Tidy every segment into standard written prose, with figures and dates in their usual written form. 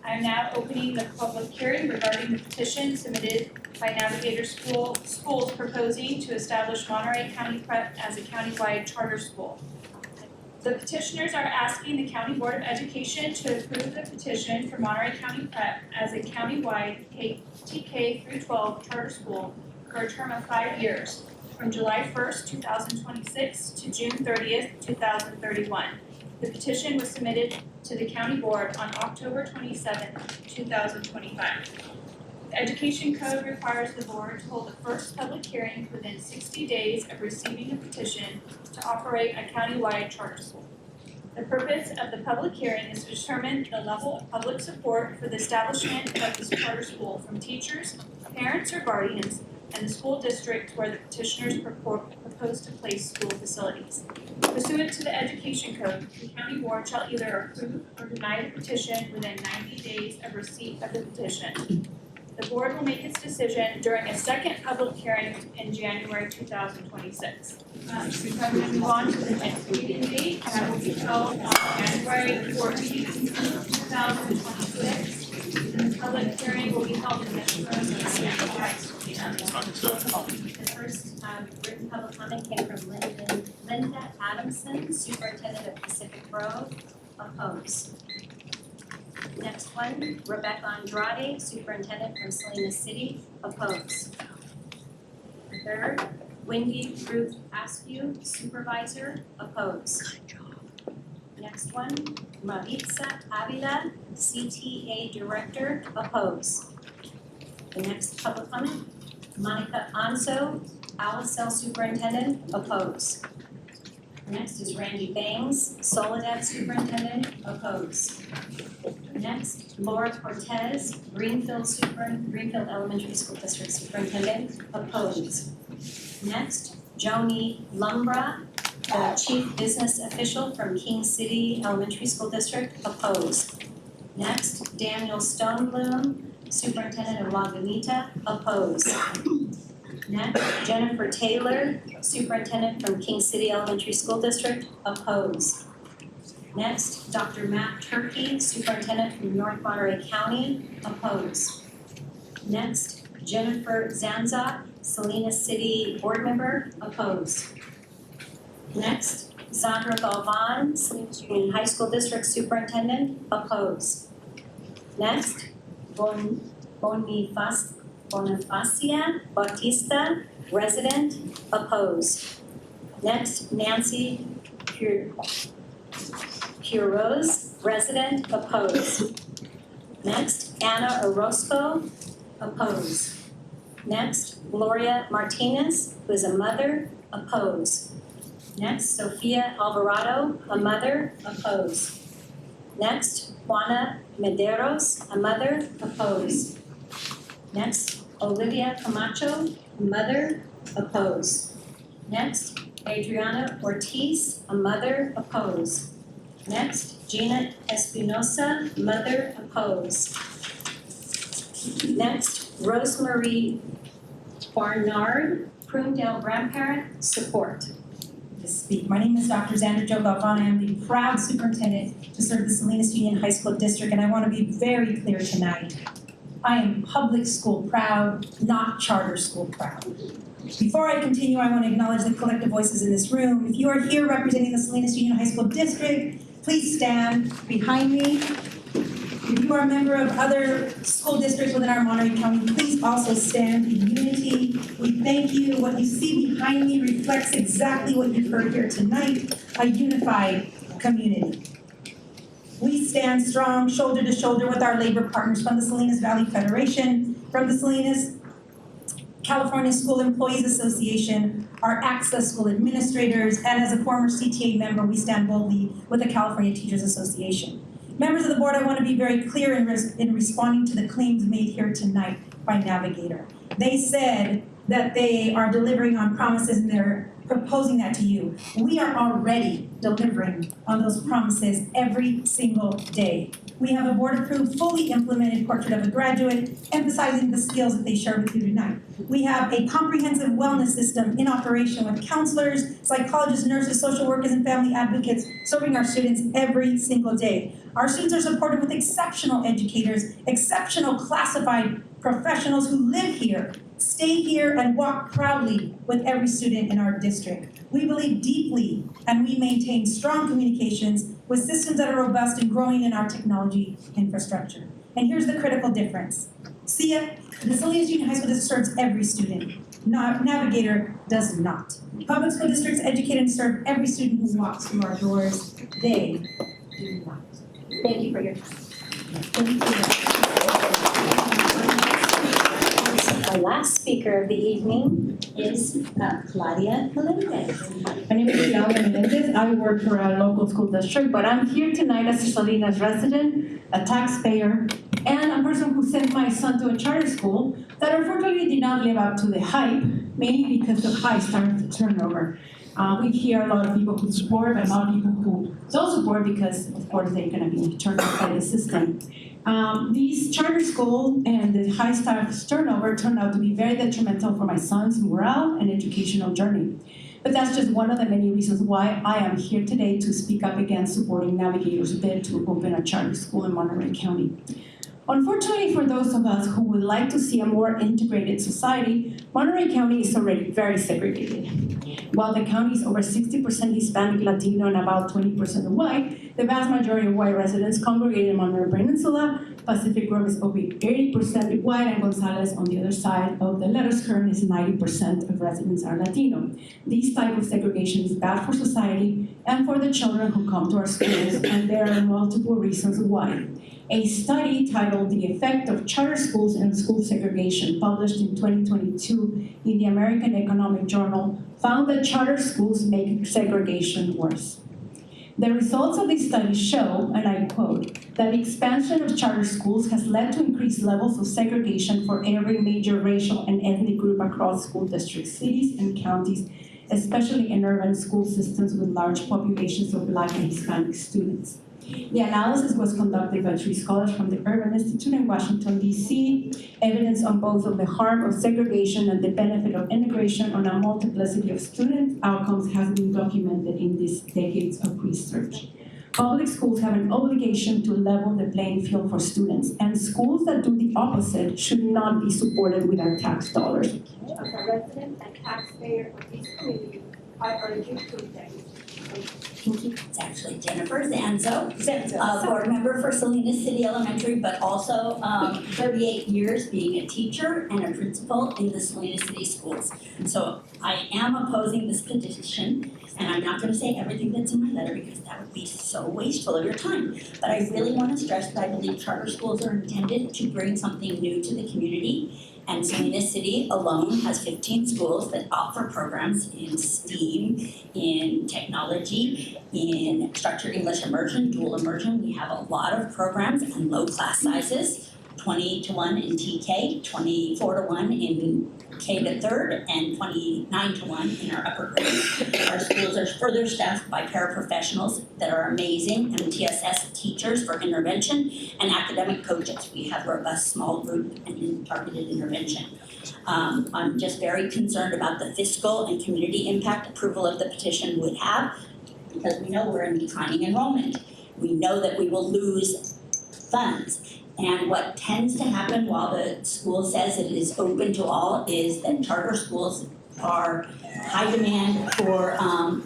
I am now opening the public hearing regarding the petition submitted by Navigator Schools proposing to establish Monterey County Prep as a countywide charter school. The petitioners are asking the County Board of Education to approve the petition for Monterey County Prep as a countywide TK through 12 charter school for a term of 5 years, from July 1st, 2026 to June 30th, 2031. The petition was submitted to the County Board on October 27th, 2025. The Education Code requires the Board to hold the first public hearing within 60 days of receiving a petition to operate a countywide charter school. The purpose of the public hearing is to determine the level of public support for the establishment of this charter school from teachers, parents, or guardians, and the school district where the petitioners propose to place school facilities. Pursuant to the Education Code, the County Board shall either approve or deny the petition within 90 days of receipt of the petition. The Board will make its decision during a second public hearing in January 2026. I'm going to move on to the next meeting date, and that will be held on January 14th, 2026. And the public hearing will be held in this room at The first written public comment came from Linda Adamson, Superintendent of Pacific Grove, opposed. Next one, Rebecca Andrade, Superintendent from Salinas City, opposed. Third, Wendy Ruth Askew, Supervisor, opposed. Next one, Maritza Avila, CTA Director, opposed. The next public comment, Monica Anso, Alicel Superintendent, opposed. Next is Randy Bangs, Soledad Superintendent, opposed. Next, Laura Cortez, Greenfield Elementary School District Superintendent, opposed. Next, Joni Lumbra, the Chief Business Official from King City Elementary School District, opposed. Next, Daniel Stonebloom, Superintendent of Lagunitas, opposed. Next, Jennifer Taylor, Superintendent from King City Elementary School District, opposed. Next, Dr. Matt Turkey, Superintendent from North Monterey County, opposed. Next, Jennifer Zanza, Salinas City Board Member, opposed. Next, Zandra Galvan, Salinas Union High School District Superintendent, opposed. Next, Bonifacia Bautista, resident, opposed. Next, Nancy Quiroz, resident, opposed. Next, Anna Orozco, opposed. Next, Gloria Martinez, who is a mother, opposed. Next, Sophia Alvarado, a mother, opposed. Next, Juana Medeiros, a mother, opposed. Next, Olivia Camacho, a mother, opposed. Next, Adriana Ortiz, a mother, opposed. Next, Gina Espinosa, mother, opposed. Next, Rosemarie Barnard, Prunedale grandparent, support. To speak. My name is Dr. Xander Jo Galvan. I am the proud superintendent to serve the Salinas Union High School District, and I want to be very clear tonight. I am public school proud, not charter school proud. Before I continue, I want to acknowledge the collective voices in this room. If you are here representing the Salinas Union High School District, please stand behind me. If you are a member of other school districts within our Monterey County, please also stand in unity. We thank you. What you see behind me reflects exactly what you've heard here tonight, a unified community. We stand strong, shoulder to shoulder with our labor partners from the Salinas Valley Federation, from the Salinas California School Employees Association, our Access School Administrators, and as a former CTA member, we stand boldly with the California Teachers Association. Members of the board, I want to be very clear in responding to the claims made here tonight by Navigator. They said that they are delivering on promises in their proposing that to you. We are already delivering on those promises every single day. We have a board-approved, fully implemented portrait of a graduate, emphasizing the skills that they share with you tonight. We have a comprehensive wellness system in operation with counselors, psychologists, nurses, social workers, and family advocates serving our students every single day. Our students are supported with exceptional educators, exceptional classified professionals who live here, stay here, and walk proudly with every student in our district. We believe deeply and we maintain strong communications with systems that are robust and growing in our technology infrastructure. And here's the critical difference. The Salinas Union High School District serves every student. Navigator does not. Public school districts educate and serve every student who walks through our doors. They do not. Thank you for your time. Thank you. Our last speaker of the evening is Claudia Melendez. My name is Claudia Melendez. I work for a local school district, but I'm here tonight as a Salinas resident, a taxpayer, and a person who sent my son to a charter school that unfortunately did not live up to the hype, mainly because of high staff turnover. We hear a lot of people who support, but a lot of people who don't support because, of course, they're going to be turned off by the system. These charter schools and the high staff turnover turned out to be very detrimental for my son's morale and educational journey. But that's just one of the many reasons why I am here today to speak up against supporting Navigator's bid to open a charter school in Monterey County. Unfortunately, for those of us who would like to see a more integrated society, Monterey County is already very segregated. While the county is over 60% Hispanic, Latino, and about 20% white, the vast majority of white residents congregate in Monterey Peninsula. Pacific Grove is over 80% white, and Gonzales, on the other side of the letters curve, is 90% of residents are Latino. This type of segregation is bad for society and for the children who come to our schools, and there are multiple reasons why. A study titled The Effect of Charter Schools and School Segregation, published in 2022 in the American Economic Journal, found that charter schools make segregation worse. The results of this study show, and I quote, that the expansion of charter schools has led to increased levels of segregation for every major racial and ethnic group across school districts, cities, and counties, especially in urban school systems with large populations of Black and Hispanic students. The analysis was conducted by 3 scholars from the Urban Institute in Washington, D.C. Evidence on both of the harm of segregation and the benefit of integration on a multiplicity of student outcomes has been documented in these decades of research. Public schools have an obligation to level the playing field for students, and schools that do the opposite should not be supported with our tax dollars. As a resident and taxpayer of these communities, I urge you to reject. Thank you. It's actually Jennifer Zanzo, board member for Salinas City Elementary, but also 38 years being a teacher and a principal in the Salinas City schools. So I am opposing this petition, and I'm not going to say everything that's in my letter because that would be so wasteful of your time. But I really want to stress that I believe charter schools are intended to bring something new to the community. And Salinas City alone has 15 schools that offer programs in STEAM, in technology, in structured English immersion, dual immersion. We have a lot of programs and low class sizes, 20-1 in TK, 24-1 in K to 3rd, and 29-1 in our upper grades. Our schools are further staffed by paraprofessionals that are amazing, MTSS teachers for intervention, and academic coaches. We have robust small group and targeted intervention. I'm just very concerned about the fiscal and community impact approval of the petition would have, because we know we're in declining enrollment. We know that we will lose funds. And what tends to happen while the school says it is open to all is that charter schools are high demand for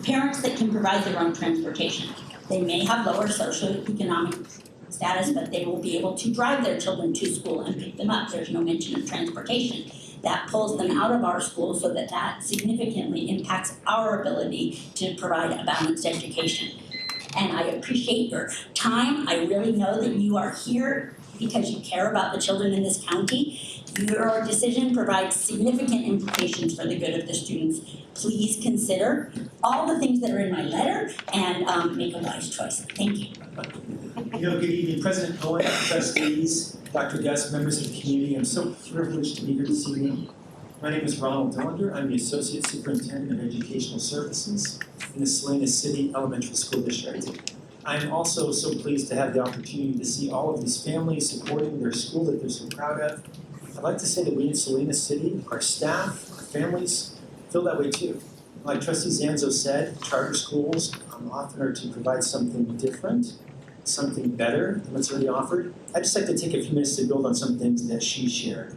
parents that can provide their own transportation. They may have lower socioeconomic status, but they will be able to drive their children to school and pick them up. There's no mention of transportation. That pulls them out of our schools so that significantly impacts our ability to provide a balanced education. And I appreciate your time. I really know that you are here because you care about the children in this county. Your decision provides significant implications for the good of the students. Please consider all the things that are in my letter and make a wise choice. Thank you. Good evening, President Cohen, trustees, Dr. Guest, members of the community. I'm so privileged to be here this evening. My name is Ronald Dillinger. I'm the Associate Superintendent of Educational Services in the Salinas City Elementary School District. I'm also so pleased to have the opportunity to see all of these families supporting their school that they're so proud of. I'd like to say that we in Salinas City, our staff, our families, feel that way too. Like Trustee Zanzo said, charter schools often are to provide something different, something better than what's already offered. I'd just like to take a few minutes to build on some things that she shared.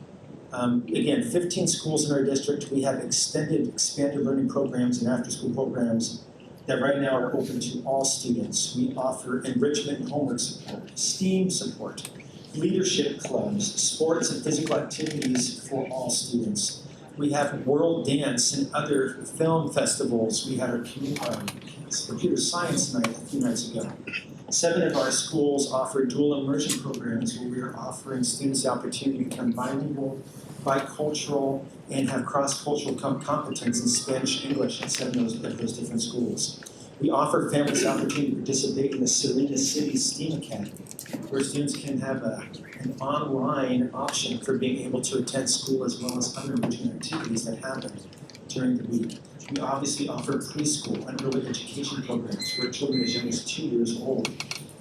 Again, 15 schools in our district. We have expanded learning programs and after-school programs that right now are open to all students. We offer enrichment and homework support, STEAM support, leadership clubs, sports and physical activities for all students. We have World Dance and other film festivals. We had our computer science night a few nights ago. 7 of our schools offer dual immersion programs where we are offering students the opportunity to become bilingual, bicultural, and have cross-cultural competence in Spanish and English at 7 of those different schools. We offer families the opportunity to participate in the Salinas City STEAM Academy, where students can have an online option for being able to attend school as well as other enrichment activities that happen during the week. We obviously offer preschool and early education programs for children as young as 2 years old.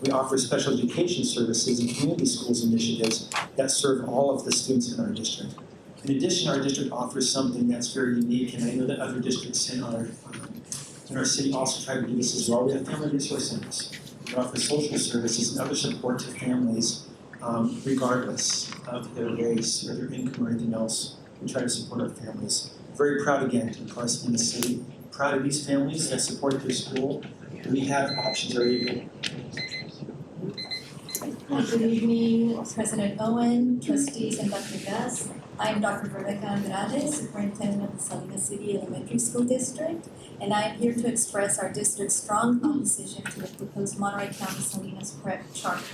We offer special education services and community schools initiatives that serve all of the students in our district. In addition, our district offers something that's very unique, and I know that other districts in our city also try to do this as well. We have family resource centers. We offer social services and other support to families regardless of their race or their income or anything else. We try to support our families. Very proud again to be part of the city. Proud of these families that support their school. We have options already. Good evening, President Owen, trustees, and Dr. Gas. I am Dr. Rebecca Andrade, Superintendent of the Salinas City Elementary School District, and I am here to express our district's strong opposition to the proposed Monterey County Salinas Prep charter.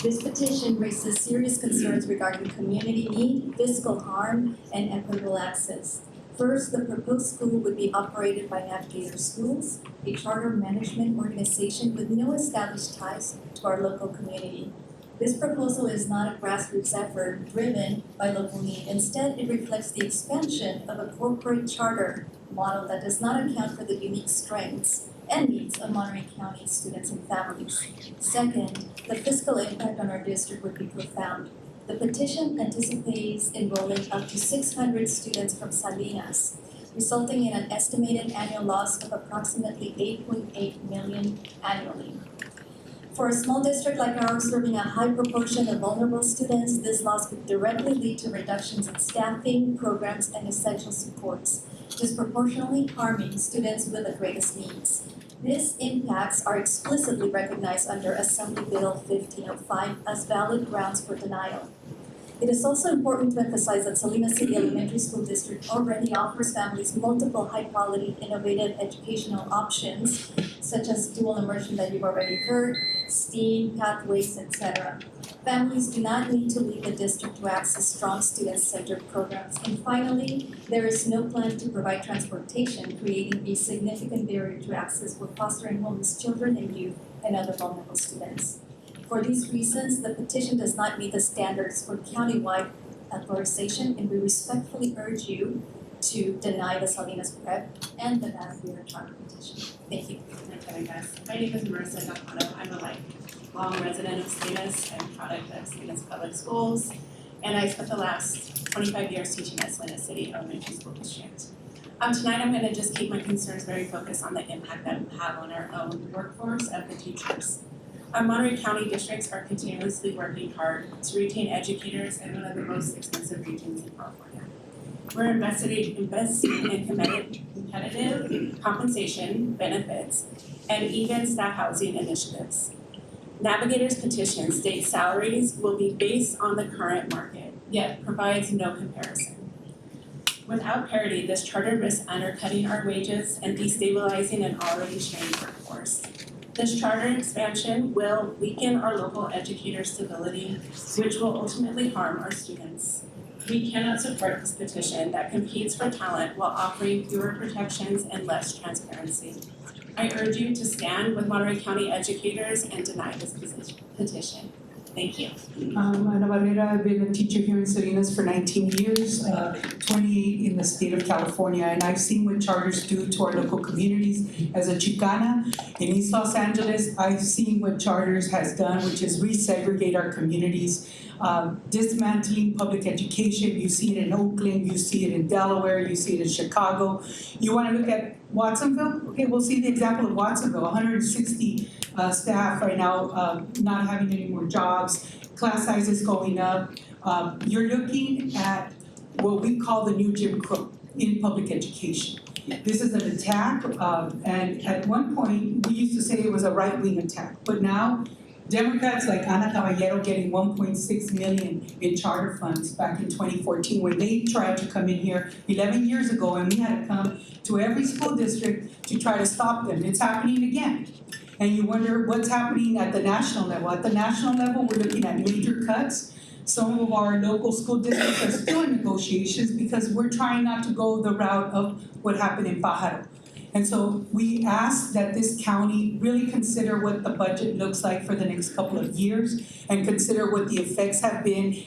This petition raises serious concerns regarding community need, fiscal harm, and equitable access. First, the proposed school would be operated by Navigator Schools, a charter management organization with no established ties to our local community. This proposal is not a grassroots effort driven by local need. Instead, it reflects the expansion of a corporate charter model that does not account for the unique strengths and needs of Monterey County students and families. Second, the fiscal impact on our district would be profound. The petition anticipates enrolling up to 600 students from Salinas, resulting in an estimated annual loss of approximately $8.8 million annually. For a small district like ours serving a high proportion of vulnerable students, this loss could directly lead to reductions in staffing, programs, and essential supports, disproportionately harming students with the greatest needs. These impacts are explicitly recognized under Assembly Bill 1505 as valid grounds for denial. It is also important to emphasize that Salinas City Elementary School District already offers families multiple high-quality, innovative educational options, such as dual immersion that you've already heard, STEAM, pathways, etc. Families do not need to leave the district to access strong student-centered programs. And finally, there is no plan to provide transportation, creating a significant barrier to access for fostering homeless children and youth and other vulnerable students. For these reasons, the petition does not meet the standards for countywide authorization, and we respectfully urge you to deny the Salinas Prep and the Navigator charter petition. Thank you. Okay, guys. My name is Marissa Gapano. I'm a lifelong resident of Salinas and product of Salinas Public Schools, and I spent the last 25 years teaching at Salinas City Elementary School District. Tonight I'm going to just keep my concerns very focused on the impact that we have on our own workforce of the teachers. Our Monterey County districts are continuously working hard to retain educators in one of the most expensive regions in California. We're investing in competitive compensation, benefits, and even staff housing initiatives. Navigator's petition states salaries will be based on the current market, yet provides no comparison. Without parity, this charter risks undercutting our wages and destabilizing an already strained workforce. This charter expansion will weaken our local educator stability, which will ultimately harm our students. We cannot support this petition that competes for talent while offering fewer protections and less transparency. I urge you to stand with Monterey County educators and deny this petition. Thank you. Ana Barrera, I've been a teacher here in Salinas for 19 years, 28 in the state of California, and I've seen what charters do to our local communities. As a Chicana in East Los Angeles, I've seen what charters has done, which is resegregate our communities, dismantling public education. You see it in Oakland, you see it in Delaware, you see it in Chicago. You want to look at Watsonville? Okay, we'll see the example of Watsonville, 160 staff right now not having any more jobs, class sizes going up. You're looking at what we call the new Jim Crow in public education. This is an attack, and at one point, we used to say it was a right-wing attack, but now Democrats like Ana Caballero getting 1.6 million in charter funds back in 2014 when they tried to come in here 11 years ago, and we had to come to every school district to try to stop them. It's happening again. And you wonder what's happening at the national level. At the national level, we're looking at major cuts. Some of our local school districts are still in negotiations because we're trying not to go the route of what happened in Pájaro. And so we ask that this county really consider what the budget looks like for the next couple of years and consider what the effects have been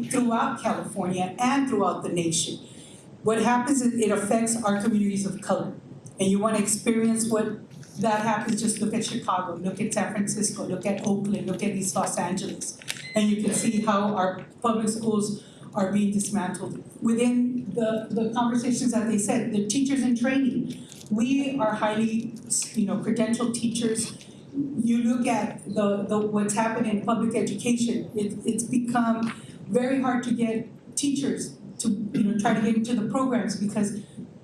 throughout California and throughout the nation. What happens is it affects our communities of color. And you want to experience what that happens, just look at Chicago, look at San Francisco, look at Oakland, look at East Los Angeles. And you can see how our public schools are being dismantled. Within the conversations that they said, the teachers in training, we are highly, credentialed teachers. You look at the what's happened in public education, it's become very hard to get teachers to try to get into the programs because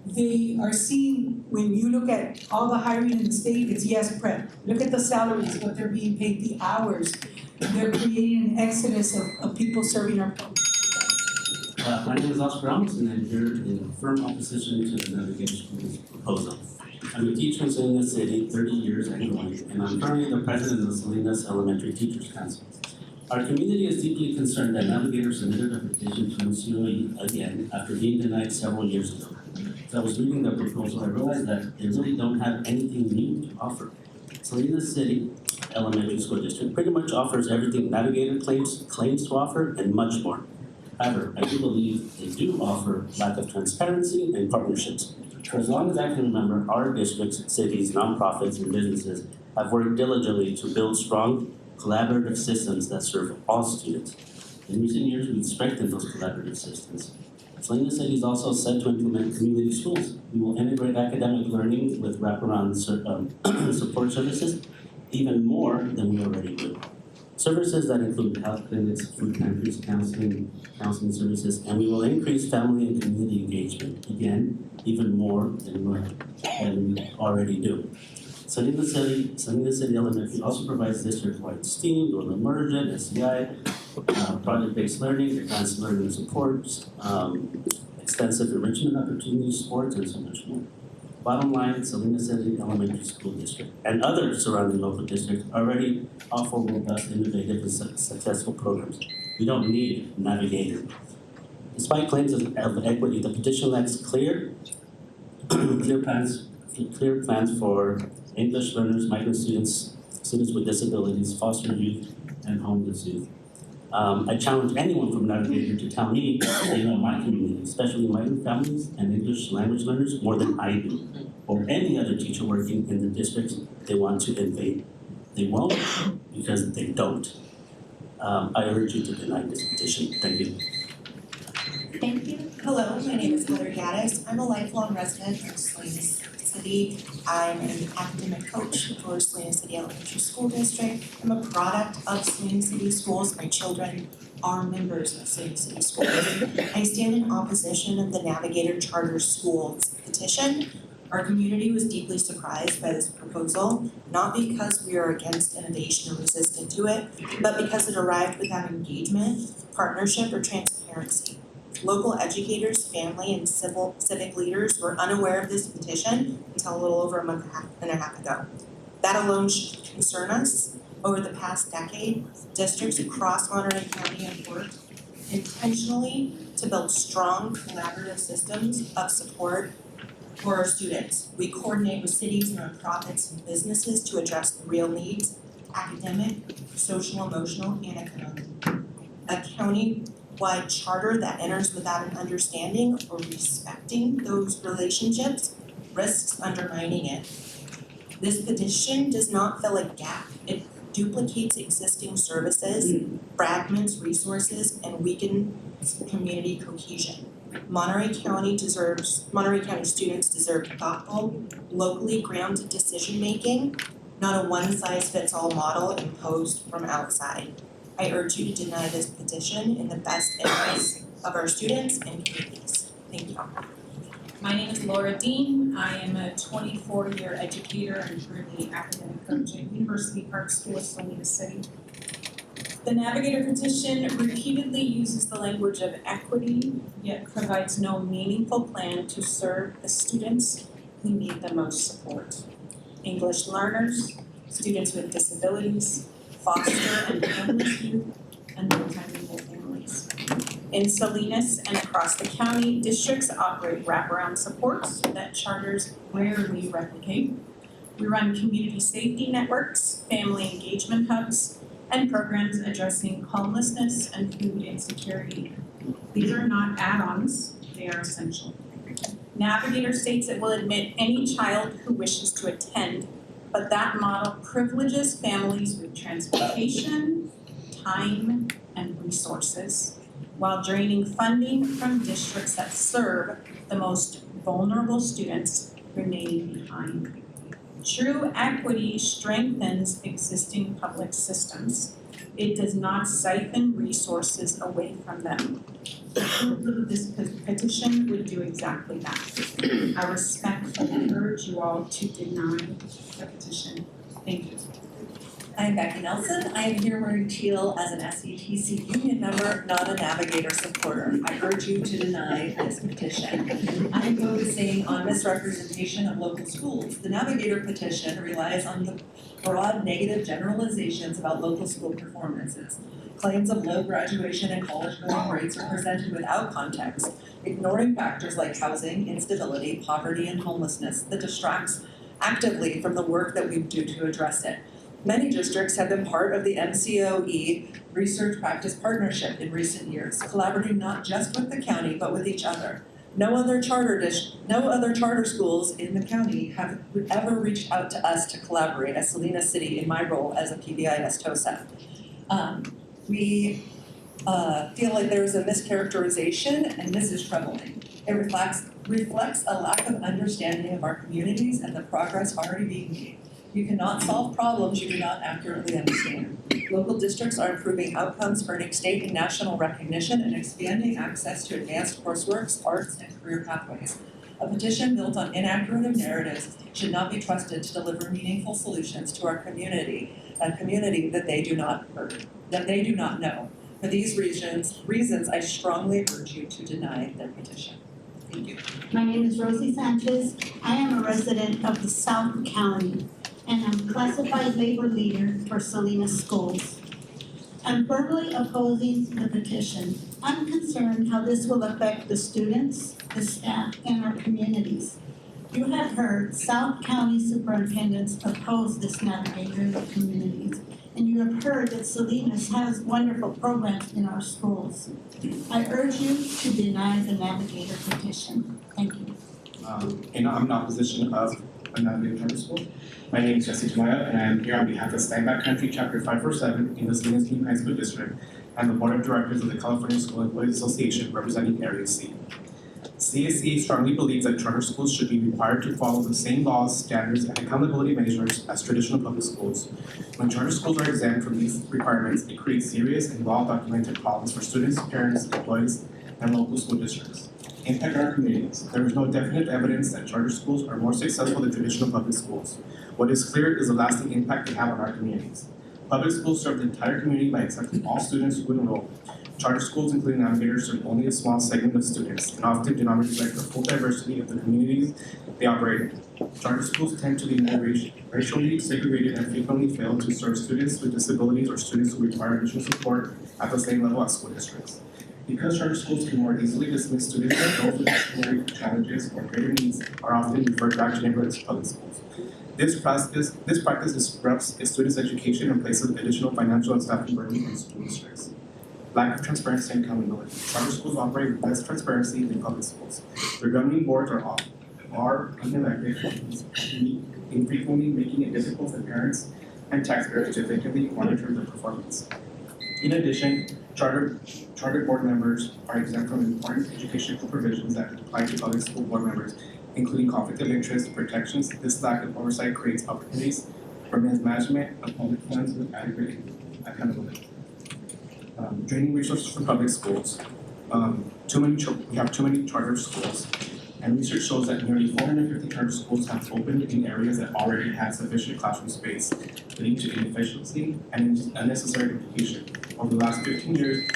they are seeing, when you look at all the hiring in the state, it's yes prep. Look at the salaries, what they're being paid, the hours. They're creating an exodus of people serving our public. My name is Oscar Ramos, and I'm here in firm opposition to the Navigator Schools proposal. I'm a teacher in the city, 30 years annually, and I'm currently the president of the Salinas Elementary Teachers Council. Our community is deeply concerned that Navigator submitted a petition to COE again after being denied several years ago. As I was reading the proposal, I realized that they really don't have anything new to offer. Salinas City Elementary School District pretty much offers everything Navigator claims to offer and much more. However, I do believe they do offer lack of transparency and partnerships. For as long as I can remember, our districts, cities, nonprofits, and businesses have worked diligently to build strong collaborative systems that serve all students. In recent years, we've strengthened those collaborative systems. Salinas City is also set to implement community schools. We will integrate academic learning with wraparound support services even more than we already do. Services that include health clinics, food pantries, counseling services, and we will increase family and community engagement, again, even more than we already do. Salinas City Elementary also provides district-wide STEAM, dual immersion, SEI, project-based learning, advanced learning supports, extensive enrichment opportunities, sports, and so much more. Bottom line, Salinas City Elementary School District and other surrounding local districts already offer robust, innovative, and successful programs. We don't need Navigator. Despite claims of equity, the petition lacks clear plans for English learners, migrant students, students with disabilities, foster youth, and homeless youth. I challenge anyone from Navigator to tell me they know my community, especially migrant families and English language learners, more than I do, or any other teacher working in the districts they want to invade. They won't because they don't. I urge you to deny this petition. Thank you. Thank you. Hello, my name is Heather Gaddis. I'm a lifelong resident of Salinas City. I'm an academic coach for Salinas City Elementary School District. I'm a product of Salinas City Schools. My children are members of Salinas City Schools. I stand in opposition of the Navigator Charter Schools petition. Our community was deeply surprised by this proposal, not because we are against innovation or resistant to it, but because it arrived without engagement, partnership, or transparency. Local educators, family, and civic leaders were unaware of this petition until a little over a month and a half ago. That alone should concern us. Over the past decade, districts across Monterey County have worked intentionally to build strong collaborative systems of support for our students. We coordinate with cities, nonprofits, and businesses to address the real needs academic, social, emotional, and economic. A county-wide charter that enters without an understanding or respecting those relationships risks undermining it. This petition does not fill a gap. It duplicates existing services, fragments resources, and weakens community cohesion. Monterey County students deserve thoughtful, locally grounded decision-making, not a one-size-fits-all model imposed from outside. I urge you to deny this petition in the best interest of our students and communities. Thank you. My name is Laura Dean. I am a 24-year educator and currently academic coach at University Park School of Salinas City. The Navigator petition repeatedly uses the language of equity, yet provides no meaningful plan to serve the students who need the most support. English learners, students with disabilities, foster and homeless youth, and multilingual families. In Salinas and across the county, districts operate wraparound supports that charters rarely replicate. We run community safety networks, family engagement hubs, and programs addressing homelessness and food insecurity. These are not add-ons, they are essential. Navigator states it will admit any child who wishes to attend, but that model privileges families with transportation, time, and resources, while draining funding from districts that serve the most vulnerable students remaining behind. True equity strengthens existing public systems. It does not siphon resources away from them. This petition would do exactly that. I respectfully urge you all to deny the petition. Thank you. I'm Becky Nelson. I am here wearing teal as an SETC union member, not a Navigator supporter. I urge you to deny this petition. I am focusing on misrepresentation of local schools. The Navigator petition relies on the broad negative generalizations about local school performances. Claims of low graduation and college going rates are presented without context, ignoring factors like housing, instability, poverty, and homelessness that distracts actively from the work that we do to address it. Many districts have been part of the MCOE Research Practice Partnership in recent years, collaborating not just with the county, but with each other. No other charter schools in the county have ever reached out to us to collaborate as Salinas City in my role as a PBIS TOSEF. We feel like there's a mischaracterization, and this is troubling. It reflects a lack of understanding of our communities and the progress already being made. You cannot solve problems you do not accurately understand. Local districts are improving outcomes, earning state and national recognition, and expanding access to advanced coursework, arts, and career pathways. A petition built on inaccurate narratives should not be trusted to deliver meaningful solutions to our community, a community that they do not know. For these reasons, I strongly urge you to deny their petition. Thank you. My name is Rosie Sanchez. I am a resident of the South County, and I'm classified labor leader for Salinas Schools. I'm firmly opposing the petition. I'm concerned how this will affect the students, the staff, and our communities. You have heard South County superintendents oppose this Navigator in the communities, and you have heard that Salinas has wonderful programs in our schools. I urge you to deny the Navigator petition. Thank you. I'm in opposition of a Navigator charter school. My name is Jesse Tamaya, and I'm here on behalf of Stand Back Country Chapter 547 in the Salinas Union High School District and the Board of Directors of the California School Employees Association representing Area C. CSE strongly believes that charter schools should be required to follow the same laws, standards, and accountability measures as traditional public schools. When charter schools are exempt from these requirements, it creates serious and well-documented problems for students, parents, employees, and local school districts. Impact on our communities. There is no definite evidence that charter schools are more successful than traditional public schools. What is clear is the lasting impact they have on our communities. Public schools serve the entire community by accepting all students who enroll. Charter schools, including Navigators, serve only a small segment of students and often do not reflect the full diversity of the communities they operate in. Charter schools tend to be more racially segregated and frequently fail to serve students with disabilities or students who require additional support at the same level as school districts. Because charter schools can more easily dismiss students like those with disciplinary challenges or greater needs are often referred back to neighborhood public schools. This practice disrupts students' education and places additional financial and staffing burden on school districts. Lack of transparency and accountability. Charter schools operate with less transparency than public schools. Their governing boards are unelected, infrequently making it difficult for parents and taxpayers to effectively monitor their performance. In addition, charter board members are exempt from important educational provisions that apply to public school board members, including conflict of interest protections. This lack of oversight creates opportunities for mismanagement of public funds with adequate accountability. Draining resources from public schools. We have too many charter schools, and research shows that nearly 450 charter schools have opened in areas that already have sufficient classroom space, leading to inefficiency and unnecessary duplication. Over the last 15 years.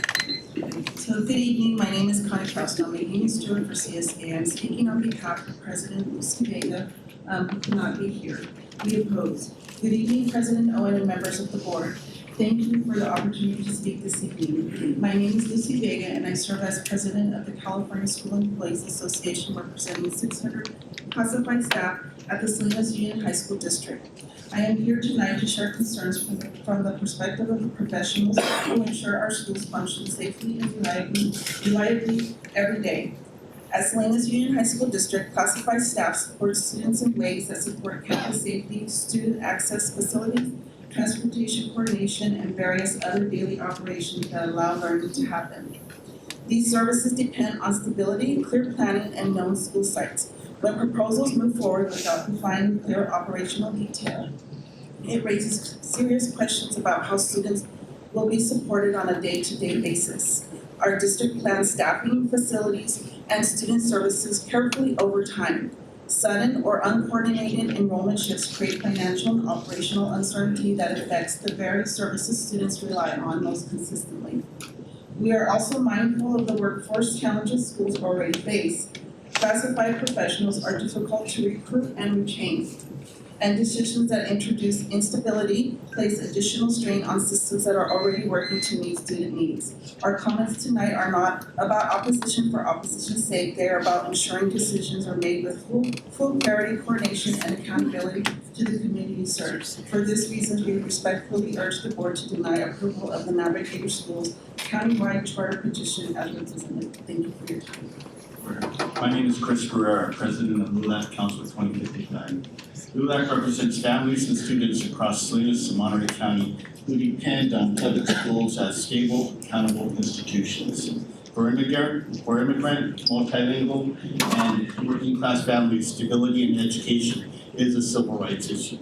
So good evening, my name is Connie Trust. I'm a union steward for CSA. I'm speaking on behalf of President Lucy Vega, who cannot be here. We oppose. Good evening, President Owen and members of the board. Thank you for the opportunity to speak this evening. My name is Lucy Vega and I serve as president of the California School Employees Association, representing 600 classified staff at the Salinas Union High School District. I am here tonight to share concerns from the perspective of the professionals who ensure our schools function safely and reliably every day. At Salinas Union High School District, classified staff supports students in ways that support campus safety, student access facilities, transportation coordination, and various other daily operations that allow learning to happen. These services depend on stability, clear planning, and known school sites. When proposals move forward without defining clear operational detail, it raises serious questions about how students will be supported on a day-to-day basis. Our district plans staffing, facilities, and student services carefully over time. Sudden or uncoordinated enrollment shifts create financial and operational uncertainty that affects the very services students rely on most consistently. We are also mindful of the workforce challenges schools already face. Classified professionals are difficult to recruit and retain, and decisions that introduce instability place additional strain on systems that are already working to meet student needs. Our comments tonight are not about opposition for opposition's sake. They are about ensuring decisions are made with full clarity, coordination, and accountability to the community served. For this reason, we respectfully urge the board to deny approval of the Navigator Schools countywide charter petition as presented. Thank you for your time. My name is Chris Ferreira, president of LULAC Council 2055. LULAC represents families and students across Salinas and Monterey County who depend on public schools as stable, accountable institutions. For immigrant, multilingual, and working class families, stability in education is a civil rights issue.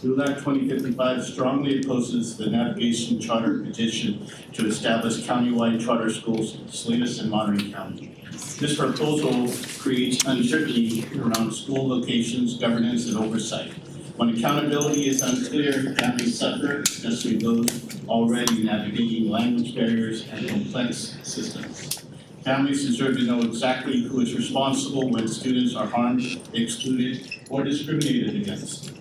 LULAC 2055 strongly opposes the Navigation Charter petition to establish countywide charter schools in Salinas and Monterey County. This proposal creates uncertainty around school locations, governance, and oversight. When accountability is unclear, families suffer, especially those already navigating language barriers and complex systems. Families deserve to know exactly who is responsible when students are harmed, excluded, or discriminated against.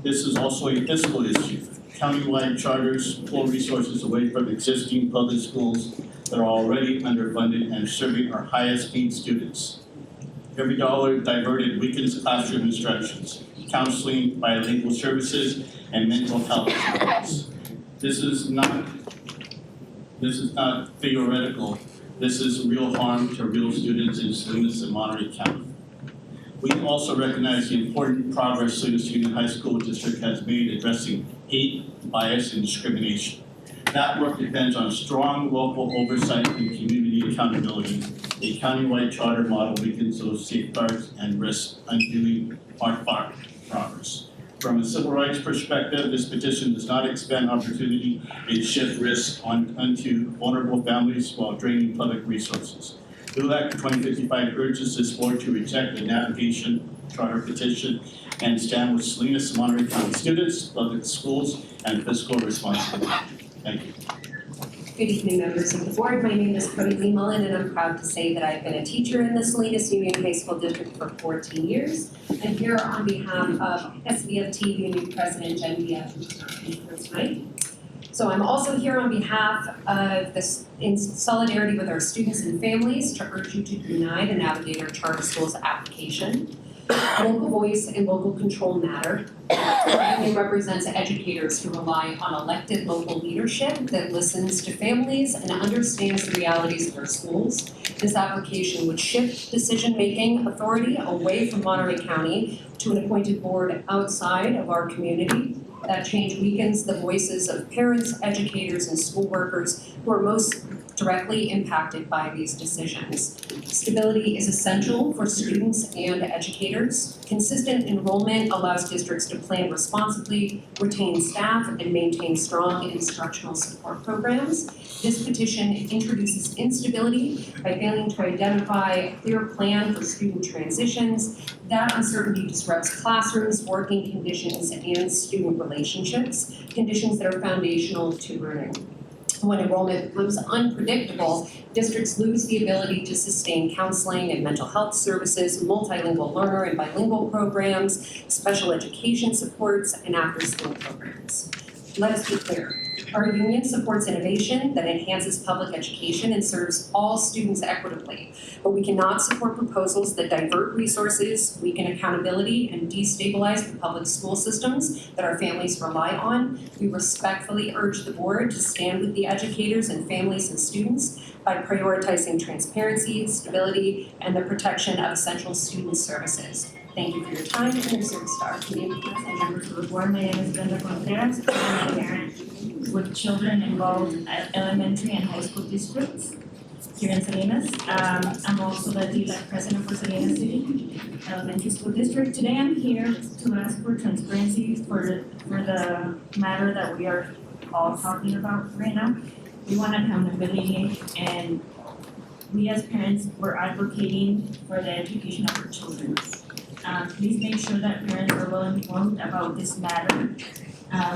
This is also a fiscal issue. Countywide charters pull resources away from existing public schools that are already underfunded and serving our highest need students. Every dollar diverted weakens classroom instructions, counseling, bilingual services, and mental health supports. This is not theoretical. This is real harm to real students in Salinas and Monterey County. We also recognize the important progress Salinas Union High School District has made addressing hate, bias, and discrimination. That work depends on strong local oversight and community accountability. A countywide charter model weakens those safeguards and risks undoing our progress. From a civil rights perspective, this petition does not expand opportunity, it shifts risk onto vulnerable families while draining public resources. LULAC 2055 urges this board to reject the Navigation Charter petition and stand with Salinas and Monterey County students, public schools, and fiscal responsibility. Thank you. Good evening, members of the board. My name is Cody Lee Mullen, and I'm proud to say that I've been a teacher in the Salinas Union High School District for 14 years. I'm here on behalf of SVFT Union President Jen Diaz, who's not here tonight. So I'm also here on behalf of this, in solidarity with our students and families, to urge you to deny the Navigator Charter Schools application. Local voice and local control matter. Our union represents educators who rely on elected local leadership that listens to families and understands the realities of our schools. This application would shift decision-making authority away from Monterey County to an appointed board outside of our community. That change weakens the voices of parents, educators, and school workers who are most directly impacted by these decisions. Stability is essential for students and educators. Consistent enrollment allows districts to plan responsibly, retain staff, and maintain strong instructional support programs. This petition introduces instability by failing to identify a clear plan for student transitions. That uncertainty disrupts classrooms, working conditions, and student relationships, conditions that are foundational to learning. When enrollment becomes unpredictable, districts lose the ability to sustain counseling and mental health services, multilingual learner and bilingual programs, special education supports, and after-school programs. Let us be clear. Our union supports innovation that enhances public education and serves all students equitably, but we cannot support proposals that divert resources, weaken accountability, and destabilize the public school systems that our families rely on. We respectfully urge the board to stand with the educators and families and students by prioritizing transparency, stability, and the protection of essential student services. Thank you for your time and your service to our community. And members of the board, my name is Brenda Contreras. I'm a parent with children involved at elementary and high school districts here in Salinas. I'm also the DLAC president for Salinas City Elementary School District. Today I'm here to ask for transparency for the matter that we are all talking about right now. We want accountability, and we as parents, we're advocating for the education of our children. Please make sure that parents are well informed about this matter.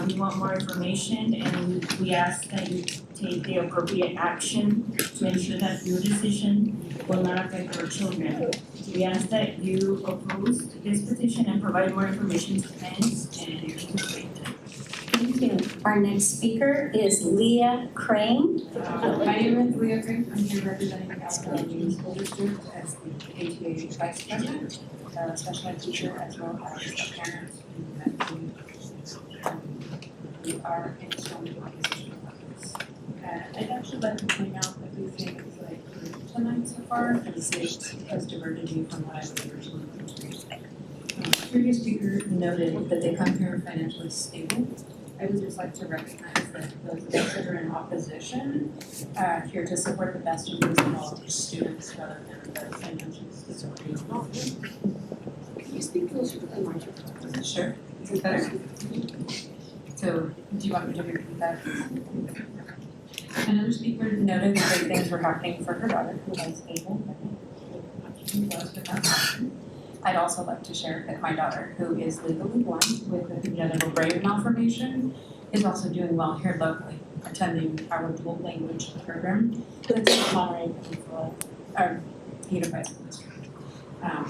We want more information, and we ask that you take the appropriate action to ensure that your decision will not affect our children. We ask that you oppose this petition and provide more information to parents and Thank you. Our next speaker is Leah Crane. My name is Leah Crane. I'm here representing the California School District as the ATA Vice President, a special ed teacher, as well as a parent. We are in strong opposition of this. I'd actually like to point out that we think it's like tonight so far, and the state has diverted you from what I was originally going to read. The previous speaker noted that they come here financially stable. I would just like to recognize that those of us that are in opposition are here to support the best interests of all of our students rather than the financial stability of all of them. Can you speak closer to the microphone? Sure. Is it better? So, do you want me to repeat that? Another speaker noted that great things were happening for her daughter, who was able, I'd also like to share that my daughter, who is legally blind with a congenital brain malformation, is also doing well here locally, attending our dual language program that's in Monterey County Unified School District.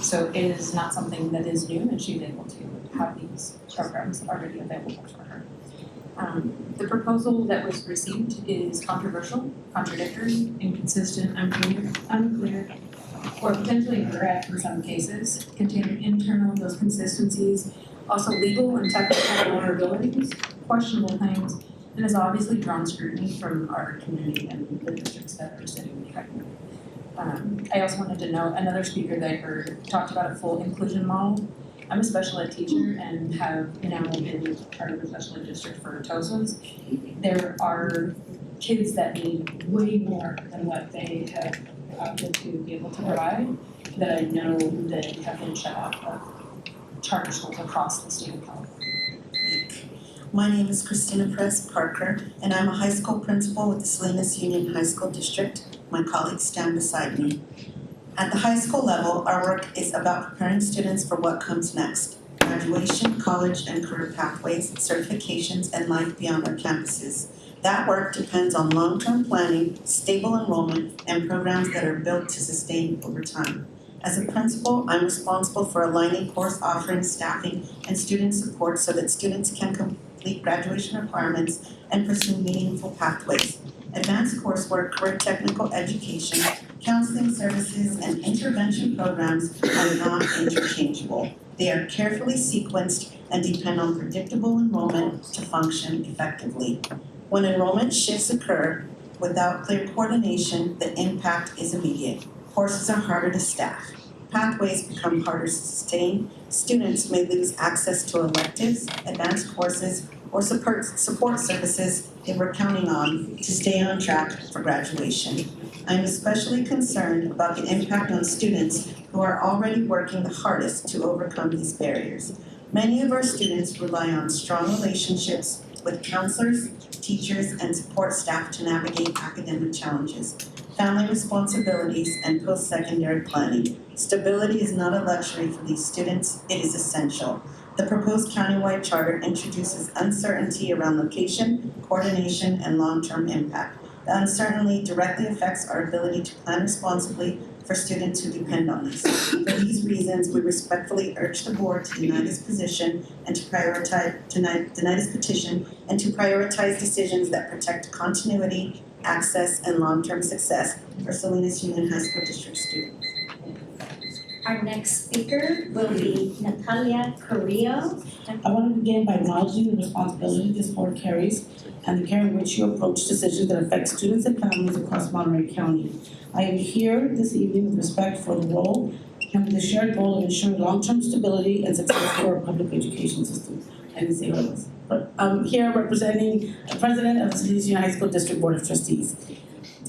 So it is not something that is new, and she's able to have these programs already available for her. The proposal that was received is controversial, contradictory, inconsistent, unclear, or potentially incorrect in some cases, containing internal those consistencies, also legal and technical vulnerabilities, questionable claims, and has obviously drawn scrutiny from our community and the districts that are sitting behind me. I also wanted to note, another speaker that I heard talked about a full inclusion model. I'm a special ed teacher and have now been part of the special ed district for TOSAs. There are kids that need way more than what they have opted to be able to provide, that I know that have been shut off of charter schools across the state of California. My name is Christina Perez Parker, and I'm a high school principal with the Salinas Union High School District. My colleagues stand beside me. At the high school level, our work is about preparing students for what comes next: graduation, college and career pathways, certifications, and life beyond our campuses. That work depends on long-term planning, stable enrollment, and programs that are built to sustain over time. As a principal, I'm responsible for aligning course offerings, staffing, and student support so that students can complete graduation requirements and pursue meaningful pathways. Advanced coursework, career technical education, counseling services, and intervention programs are not interchangeable. They are carefully sequenced and depend on predictable enrollment to function effectively. When enrollment shifts occur without clear coordination, the impact is immediate. Courses are harder to staff. Pathways become harder to sustain. Students may lose access to electives, advanced courses, or support services they were counting on to stay on track for graduation. I am especially concerned about the impact on students who are already working the hardest to overcome these barriers. Many of our students rely on strong relationships with counselors, teachers, and support staff to navigate academic challenges, family responsibilities, and post-secondary planning. Stability is not a luxury for these students, it is essential. The proposed countywide charter introduces uncertainty around location, coordination, and long-term impact. The uncertainty directly affects our ability to plan responsibly for students who depend on us. For these reasons, we respectfully urge the board to deny this petition and to prioritize decisions that protect continuity, access, and long-term success for Salinas Union High School District students. Our next speaker will be Natalia Carrillo. I want to begin by acknowledging the responsibility this board carries and the care in which you approach decisions that affect students and families across Monterey County. I am here this evening with respect for the role and with the shared goal of ensuring long-term stability and success for our public education system. I didn't say what it was, but I'm here representing the president of the Salinas Union High School District Board of Trustees.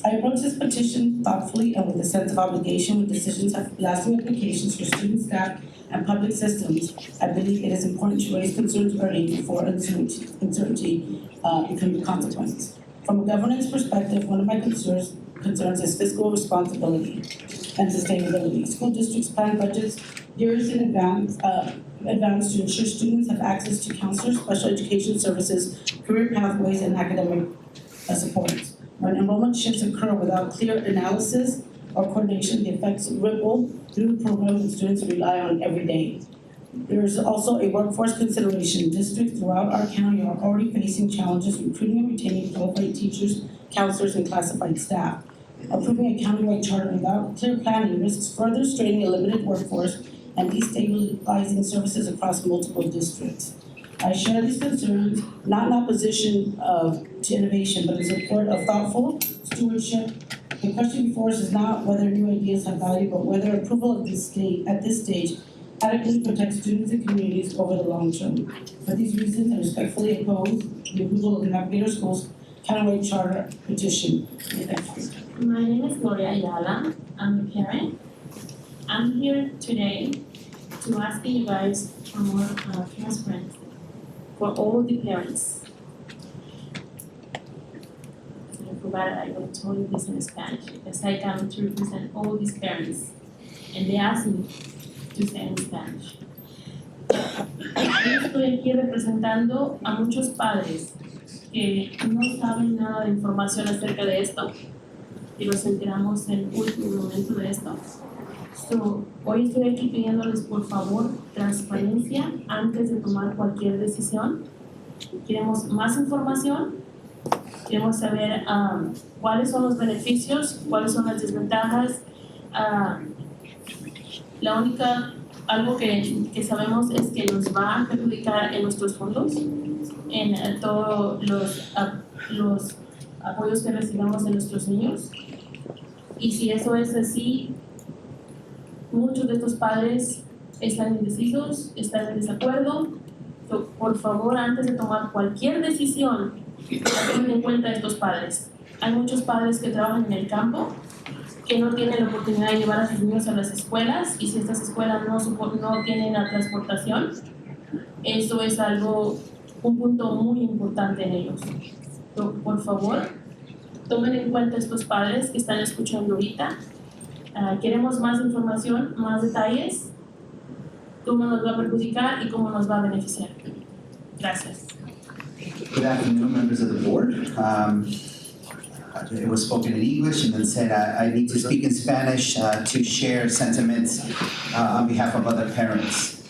I approach this petition thoughtfully and with a sense of obligation when decisions have lasting implications for students, staff, and public systems. I believe it is important to raise concerns early before uncertainty becomes a consequence. From a governance perspective, one of my concerns is fiscal responsibility and sustainability. School districts plan budgets years in advance to ensure students have access to counselors, special education services, career pathways, and academic supports. When enrollment shifts occur without clear analysis or coordination, the effects ripple through the program that students rely on every day. There is also a workforce consideration. Districts throughout our county are already facing challenges recruiting and retaining qualified teachers, counselors, and classified staff. Approving a countywide charter without clear planning risks further straining a limited workforce and destabilizing services across multiple districts. I share these concerns, not in opposition to innovation, but in support of thoughtful stewardship. The question before us is not whether new ideas have value, but whether approval at this stage adequately protects students and communities over the long term. For these reasons, I respectfully oppose the approval of the Navigator Schools countywide charter petition. My name is Gloria Ayala. I'm a parent. I'm here today to ask you guys for more transparency for all the parents. I forgot I will tell you this in Spanish because I come to represent all these parents and they asked me to say in Spanish. Yo estoy aquí representando a muchos padres que no saben nada de información acerca de esto y nos enteramos en el último momento de esto. Hoy estoy aquí pidiéndoles por favor transparencia antes de tomar cualquier decisión. Queremos más información, queremos saber cuáles son los beneficios, cuáles son las desventajas. Algo que sabemos es que nos va a perjudicar en nuestros fondos, en todos los apoyos que recibamos de nuestros niños. Y si eso es así, muchos de estos padres están indecisos, están en desacuerdo. Por favor, antes de tomar cualquier decisión, tengan en cuenta a estos padres. Hay muchos padres que trabajan en el campo, que no tienen la oportunidad de llevar a sus niños a las escuelas, y si estas escuelas no tienen la transportación, eso es un punto muy importante en ellos. Por favor, tomen en cuenta a estos padres que están escuchando ahorita. Queremos más información, más detalles, cómo nos va a perjudicar y cómo nos va a beneficiar. Gracias. Good afternoon, members of the board. It was spoken in English and then said I need to speak in Spanish to share sentiments on behalf of other parents.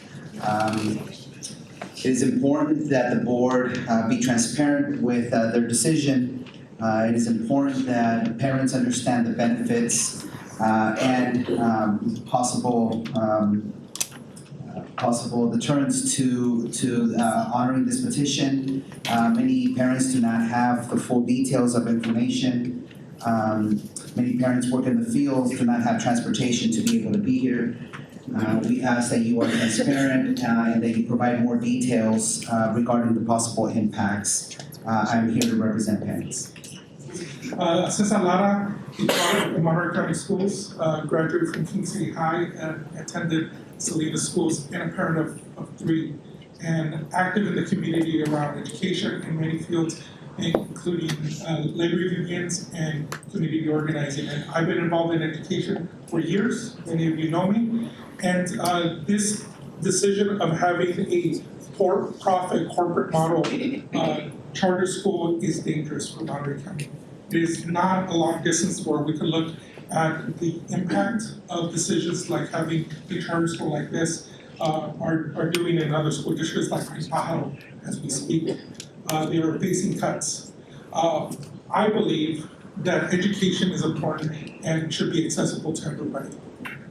It is important that the board be transparent with their decision It is important that parents understand the benefits and possible deterrents to honoring this petition. Many parents do not have the full details of information. Many parents work in the fields, do not have transportation to be able to be here. We ask that you are transparent and that you provide more details regarding the possible impacts. I'm here to represent parents. Cesar Lara, a product of Monterey County Schools, graduated from King City High and attended Salinas Schools, and a parent of 3, and active in the community around education in many fields, including labor unions and community organizing. And I've been involved in education for years, many of you know me, and this decision of having a for-profit corporate model charter school is dangerous for Monterey County. It is not a long distance where we can look at the impact of decisions like having a charter school like this are doing in other school districts like Pajaro as we speak. They are facing cuts. I believe that education is important and should be accessible to everybody.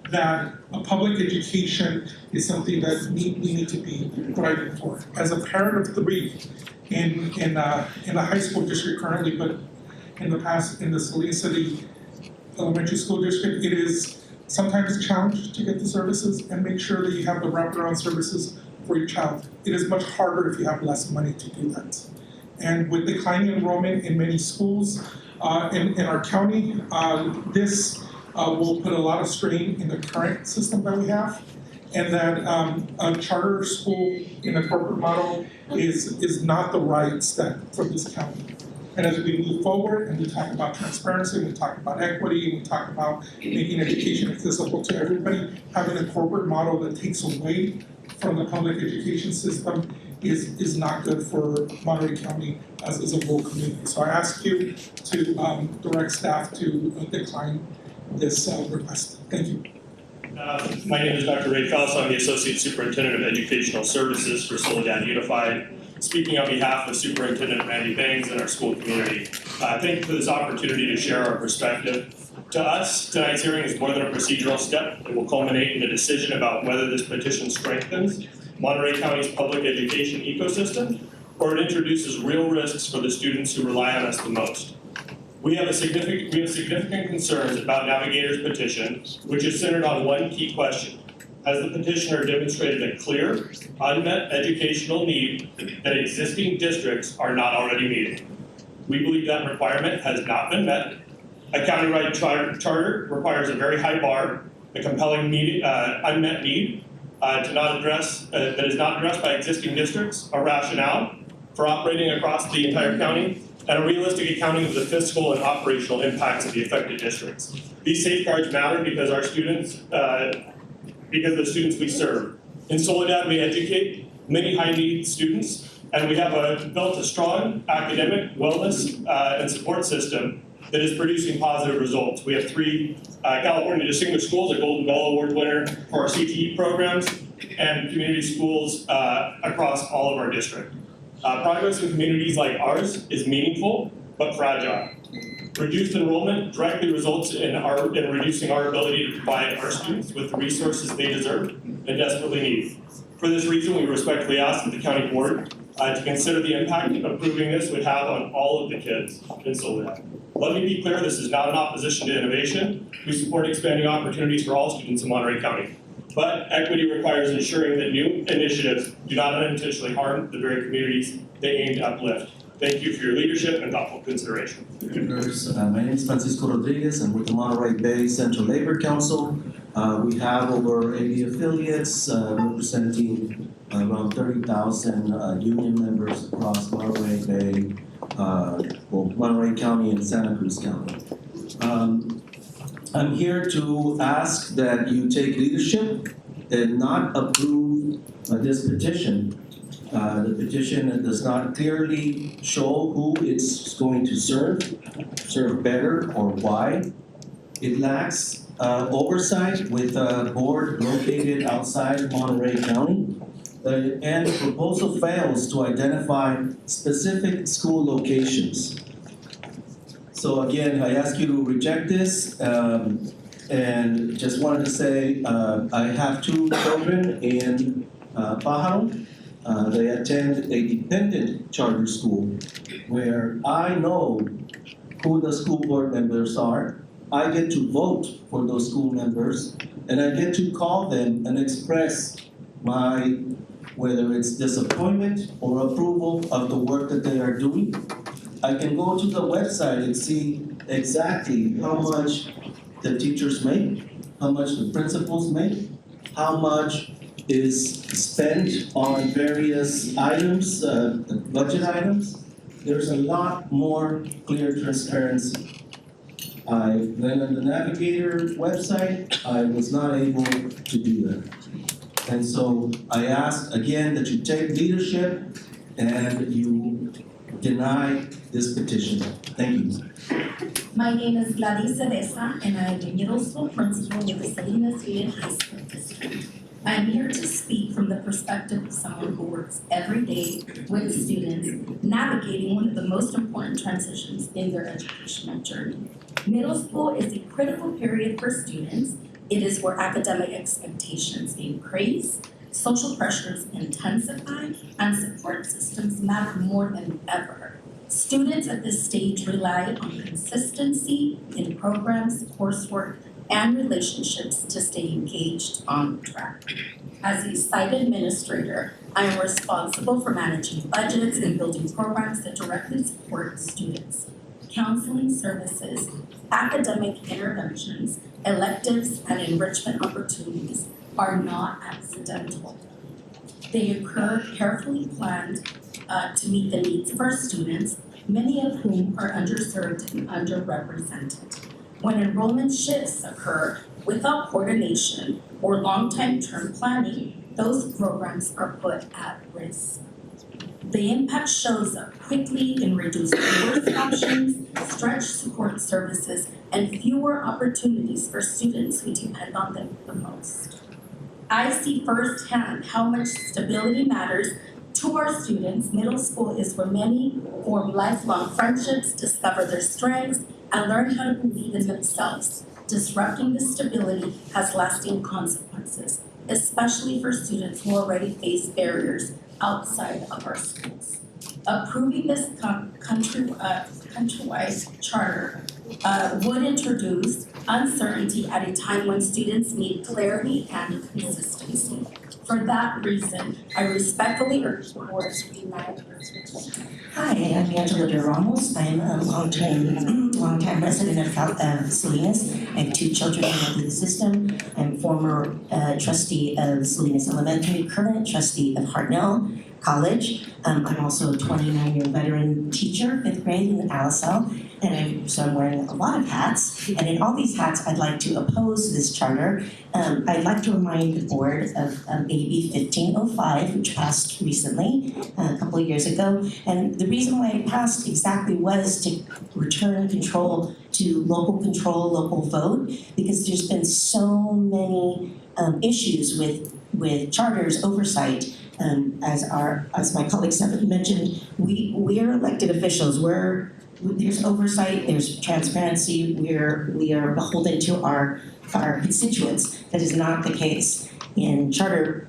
That a public education is something that we need to be thriving for. As a parent of 3 in a high school district currently, but in the past in the Salinas City Elementary School District, it is sometimes a challenge to get the services and make sure that you have the wraparound services for your child. It is much harder if you have less money to do that. And with declining enrollment in many schools in our county, this will put a lot of strain in the current system that we have. And that a charter school in a corporate model is not the right step for this county. And as we move forward and we talk about transparency, and we talk about equity, and we talk about making education accessible to everybody, having a corporate model that takes away from the public education system is not good for Monterey County as a rural community. So I ask you to direct staff to decline this request. Thank you. My name is Dr. Ray Faust. I'm the Associate Superintendent of Educational Services for Soledad Unified. Speaking on behalf of Superintendent Randy Bangs and our school community, thank you for this opportunity to share our perspective. To us, tonight's hearing is more than a procedural step. It will culminate in a decision about whether this petition strengthens Monterey County's public education ecosystem or it introduces real risks for the students who rely on us the most. We have significant concerns about Navigator's petition, which is centered on one key question. Has the petitioner demonstrated a clear, unmet educational need that existing districts are not already meeting? We believe that requirement has not been met. A countywide charter requires a very high bar, a compelling unmet need that is not addressed by existing districts, a rationale for operating across the entire county, and a realistic accounting of the fiscal and operational impacts of the affected districts. These safeguards matter because our students, because of the students we serve. In Soledad, we educate many high-need students, and we have built a strong academic wellness and support system that is producing positive results. We have 3 California Distinguished Schools, a Golden Bell Award winner for our CTE programs, and community schools across all of our district. Progress in communities like ours is meaningful, but fragile. Reduced enrollment directly results in reducing our ability to provide our students with the resources they deserve and desperately need. For this reason, we respectfully ask that the county board to consider the impact approving this would have on all of the kids in Soledad. Let me be clear, this is not an opposition to innovation. We support expanding opportunities for all students in Monterey County. But equity requires ensuring that new initiatives do not unintentionally harm the very communities they aim to uplift. Thank you for your leadership and thoughtful consideration. My name is Francisco Rodriguez. I'm with the Monterey Bay Central Labor Council. We have over 80 affiliates representing around 30,000 union members across Monterey Bay, Monterey County and Santa Cruz County. I'm here to ask that you take leadership and not approve this petition. The petition does not clearly show who it's going to serve better or why. It lacks oversight with a board located outside Monterey County. And the proposal fails to identify specific school locations. So again, I ask you to reject this, and just wanted to say, I have 2 children in Pajaro. They attend a dependent charter school where I know who the school board members are. I get to vote for those school members, and I get to call them and express my, whether it's disappointment or approval of the work that they are doing. I can go to the website and see exactly how much the teachers make, how much the principals make, how much is spent on various items, budget items. There's a lot more clear transparency. I went on the Navigator website, I was not able to do that. And so I ask again that you take leadership and you deny this petition. Thank you. My name is Gladys Cereza, and I am a middle school principal with the Salinas Union High School District. I am here to speak from the perspective of someone who works every day with students, navigating one of the most important transitions in their educational journey. Middle school is a critical period for students. It is where academic expectations increase, social pressures intensify, and support systems matter more than ever. Students at this stage rely on consistency in programs, coursework, and relationships to stay engaged on track. As a site administrator, I am responsible for managing budgets and building programs that directly support students. Counseling services, academic interventions, electives, and enrichment opportunities are not accidental. They occur carefully planned to meet the needs of our students, many of whom are underserved and underrepresented. When enrollment shifts occur without coordination or long-term planning, those programs are put at risk. The impact shows up quickly in reduced course options, stretched support services, and fewer opportunities for students who depend on them the most. I see firsthand how much stability matters to our students. Middle school is where many form lifelong friendships, discover their strengths, and learn how to believe in themselves. Disrupting this stability has lasting consequences, especially for students who already face barriers outside of our schools. Approving this countrywide charter would introduce uncertainty at a time when students need clarity and consistency. For that reason, I respectfully urge the board to deny this petition. Hi, I'm Angela De Ramos. I'm a longtime resident of Salinas. I have 2 children in the system. I'm former trustee of Salinas Elementary, current trustee of Hartnell College. I'm also a 29-year veteran teacher, 5th grade in Alisal. And so I'm wearing a lot of hats. And in all these hats, I'd like to oppose this charter. I'd like to remind the board of AB 1505, which passed recently, a couple of years ago. And the reason why it passed exactly was to return control to local vote, because there's been so many issues with charters oversight. As my colleagues have mentioned, we are elected officials. There's oversight, there's transparency, we are beholden to our constituents. That is not the case in charter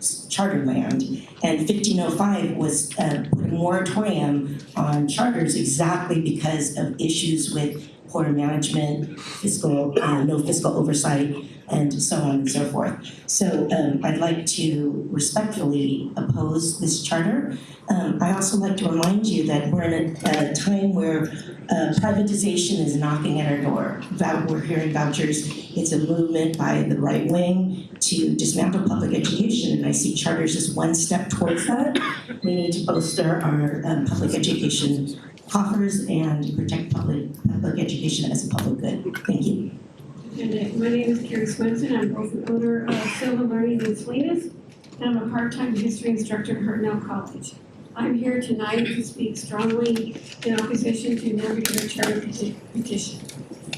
land. And 1505 was put a moratorium on charters exactly because of issues with poor management, no fiscal oversight, and so on and so forth. So I'd like to respectfully oppose this charter. I also like to remind you that we're in a time where privatization is knocking at our door. We're hearing vouchers. It's a movement by the right wing to dismantle public education, and I see charters as one step towards that. We need to bolster our public education coffers and protect public education as a public good. Thank you. And my name is Carrie Swenson. I'm both the owner of Silva Learning in Salinas, and I'm a part-time history instructor at Hartnell College. I'm here tonight to speak strongly in opposition to Navigator Charter Petition.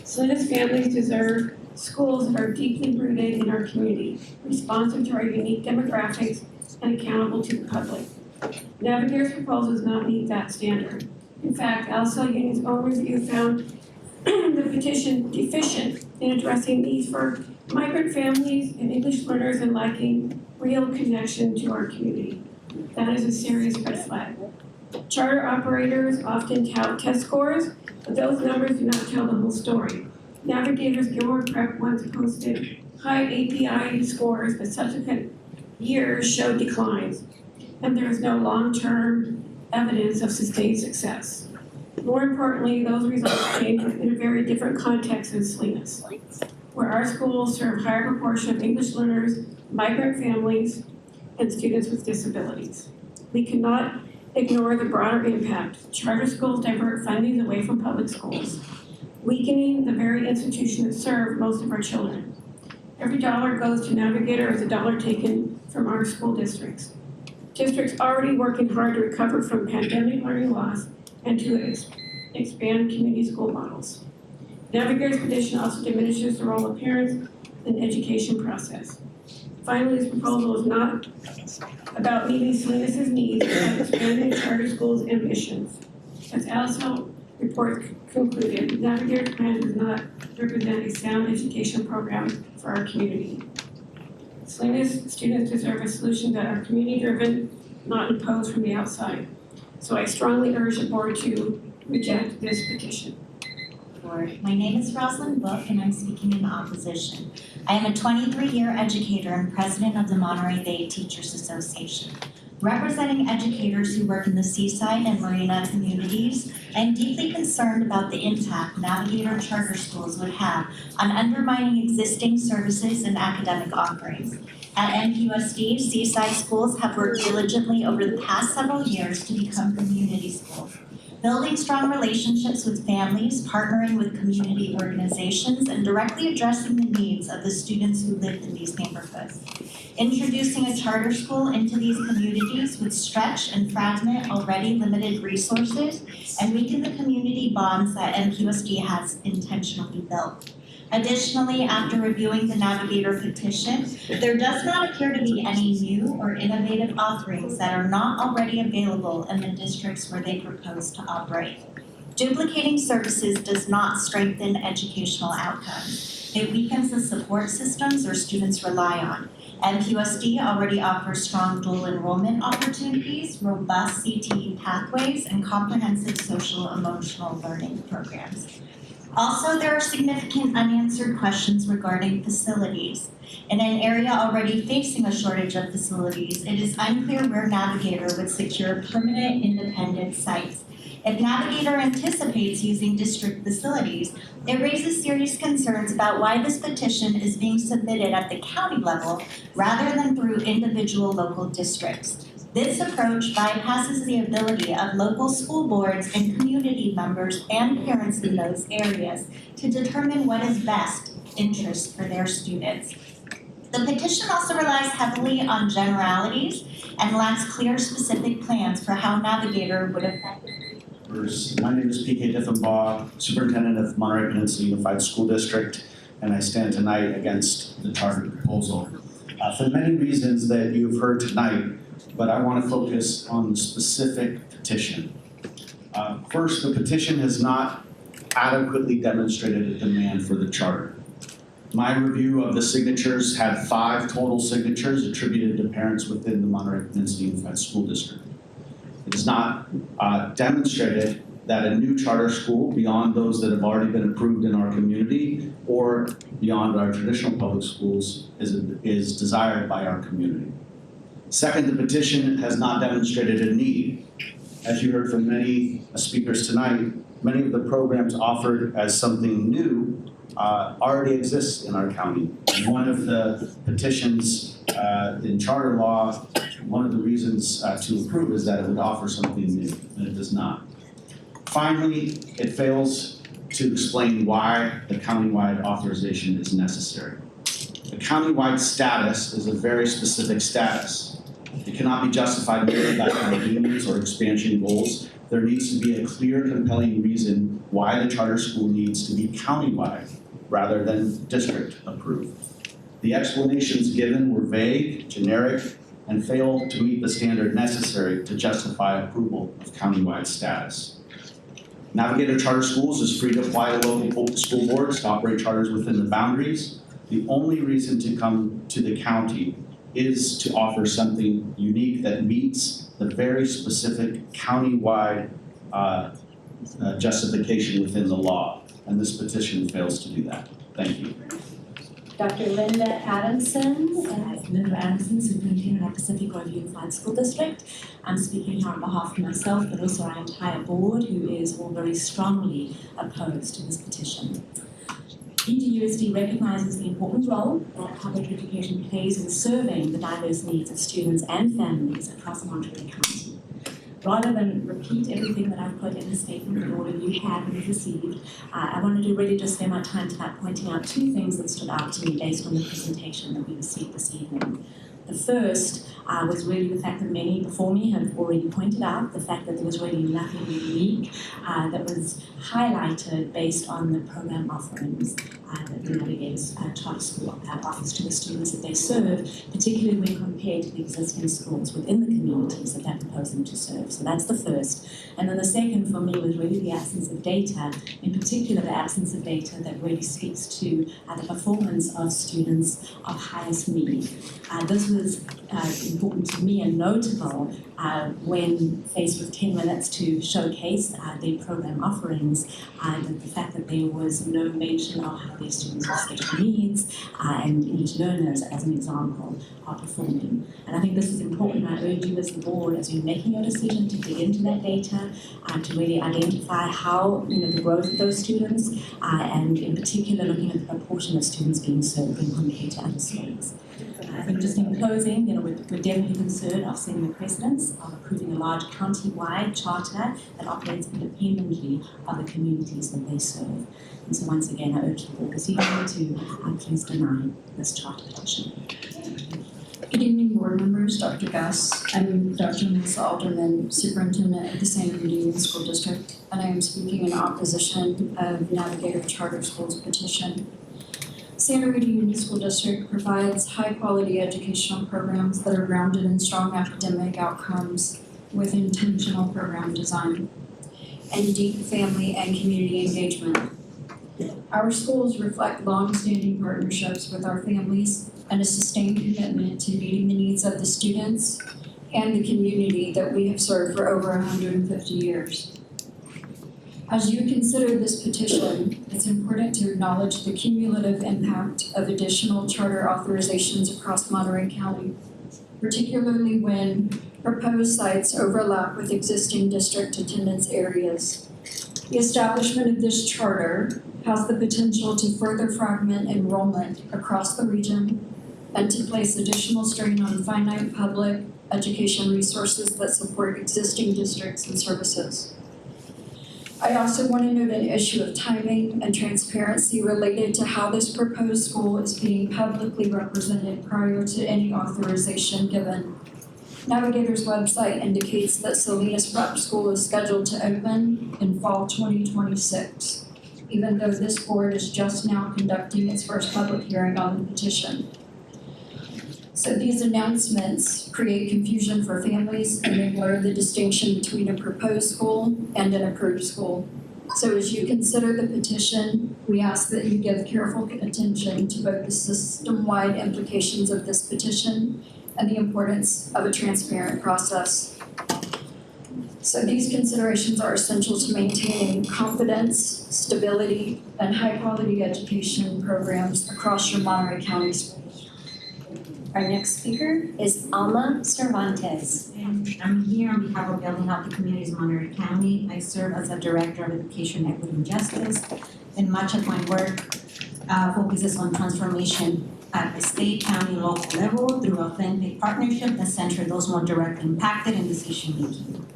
Salinas families deserve schools that are deeply rooted in our community, responsive to our unique demographics, and accountable to the public. Navigator's proposal does not meet that standard. In fact, Alisal Union's own review found the petition deficient in addressing needs for migrant families and English learners and lacking real connection to our community. That is a serious red flag. Charter operators often tout test scores, but those numbers do not tell the whole story. Navigator's Gilmore Prep once posted high API scores, but subsequent years showed declines, and there is no long-term evidence of sustained success. More importantly, those results came in a very different context than Salinas, where our schools serve a higher proportion of English learners, migrant families, and students with disabilities. We cannot ignore the broader impact. Charter schools divert funding away from public schools, weakening the very institution that serve most of our children. Every dollar goes to Navigator as a dollar taken from our school districts. Districts already working hard to recover from pandemic learning loss and to expand community school models. Navigator's petition also diminishes the role of parents in the education process. Finally, this proposal is not about meeting Salinas' needs, but expanding the charter school's ambitions. As ALSO report concluded, Navigator's plan does not represent a sound education program for our community. Salinas students deserve a solution that are community-driven, not imposed from the outside. So I strongly urge the board to reject this petition. My name is Rosalind Book and I'm speaking in opposition. I am a 23-year educator and president of the Monterey Bay Teachers Association. Representing educators who work in the seaside and marina communities, I am deeply concerned about the impact Navigator charter schools would have on undermining existing services and academic offerings. At NPUSD, seaside schools have worked diligently over the past several years to become community schools, building strong relationships with families, partnering with community organizations, and directly addressing the needs of the students who live in these neighborhoods. Introducing a charter school into these communities would stretch and fragment already limited resources and weaken the community bonds that NPUSD has intentionally built. Additionally, after reviewing the Navigator petition, there does not appear to be any new or innovative offerings that are not already available in the districts where they propose to operate. Duplicating services does not strengthen educational outcomes. It weakens the support systems our students rely on. NPUSD already offers strong dual enrollment opportunities, robust CTE pathways, and comprehensive social emotional learning programs. Also, there are significant unanswered questions regarding facilities. In an area already facing a shortage of facilities, it is unclear where Navigator would secure permanent independent sites. If Navigator anticipates using district facilities, it raises serious concerns about why this petition is being submitted at the county level rather than through individual local districts. This approach bypasses the ability of local school boards and community members and parents in those areas to determine what is best interest for their students. The petition also relies heavily on generalities and lacks clear specific plans for how Navigator would affect. My name is P.K. Diffenbaugh, Superintendent of Monterey Peninsula Unified School District, and I stand tonight against the charter proposal. For many reasons that you've heard tonight, but I want to focus on the specific petition. First, the petition has not adequately demonstrated a demand for the charter. My review of the signatures had 5 total signatures attributed to parents within the Monterey Peninsula Unified School District. It has not demonstrated that a new charter school beyond those that have already been approved in our community or beyond our traditional public schools is desired by our community. Second, the petition has not demonstrated a need. As you heard from many speakers tonight, many of the programs offered as something new already exists in our county. And one of the petitions in charter law, one of the reasons to approve is that it would offer something new, and it does not. Finally, it fails to explain why the countywide authorization is necessary. The countywide status is a very specific status. It cannot be justified merely by convenience or expansion goals. There needs to be a clear, compelling reason why the charter school needs to be countywide rather than district approved. The explanations given were vague, generic, and failed to meet the standard necessary to justify approval of countywide status. Navigator Charter Schools is free to apply to local school boards to operate charters within the boundaries. The only reason to come to the county is to offer something unique that meets the very specific county-wide justification within the law, and this petition fails to do that. Thank you. Dr. Linda Adamson, Superintendent of Pacific Grove Unified School District. I'm speaking here on behalf of myself, but also our entire board, who is all very strongly opposed to this petition. PGUSD recognizes the important role that public education plays in serving the diverse needs of students and families across Monterey County. Rather than repeat everything that I've put in the statement that all of you have and received, I wanted to really just spend my time tonight pointing out two things that stood out to me based on the presentation that we received this evening. The first was really the fact that many before me have already pointed out, the fact that there was really nothing unique that was highlighted based on the program offerings that the Navigator Charter School offers to the students that they serve, particularly when compared to the existing schools within the communities that they're proposing to serve. So that's the first. And then the second for me was really the absence of data, in particular the absence of data that really speaks to the performance of students of highest need. This was important to me and notable when faced with 10 minutes to showcase their program offerings, the fact that there was no mention of how their students with special needs and English learners, as an example, are performing. And I think this is important. I urge you as the board, as you're making your decision, to dig into that data, to really identify how the growth of those students, and in particular looking at the proportion of students being served when compared to other schools. I think just in closing, we're definitely concerned of setting the precedence of approving a large county-wide charter that operates independently of the communities that they serve. And so once again, I urge the board this evening to please deny this charter petition. Good evening, board members, Dr. Gus. I'm Dr. Melissa Alderman, Superintendent of the Santa Rita Union School District, and I am speaking in opposition of Navigator Charter Schools petition. Santa Rita Union School District provides high-quality educational programs that are grounded in strong academic outcomes with intentional program design and deep family and community engagement. Our schools reflect long-standing partnerships with our families and a sustained commitment to meeting the needs of the students and the community that we have served for over 150 years. As you consider this petition, it's important to acknowledge the cumulative impact of additional charter authorizations across Monterey County, particularly when proposed sites overlap with existing district attendance areas. The establishment of this charter has the potential to further fragment enrollment across the region and to place additional strain on finite public education resources that support existing districts and services. I also want to note an issue of timing and transparency related to how this proposed school is being publicly represented prior to any authorization given. Navigator's website indicates that Salinas Prep School is scheduled to open in fall 2026, even though this board is just now conducting its first public hearing on the petition. So these announcements create confusion for families and they blur the distinction between a proposed school and an approved school. So as you consider the petition, we ask that you give careful attention to both the system-wide implications of this petition and the importance of a transparent process. So these considerations are essential to maintaining confidence, stability, and high-quality education programs across your Monterey County schools. Our next speaker is Alma Cervantes. And I'm here on behalf of Building Healthy Communities in Monterey County. I serve as a Director of Education, Equity, and Justice, and much of my work focuses on transformation at the state, county, local level through authentic partnership that center those more directly impacted in decision making.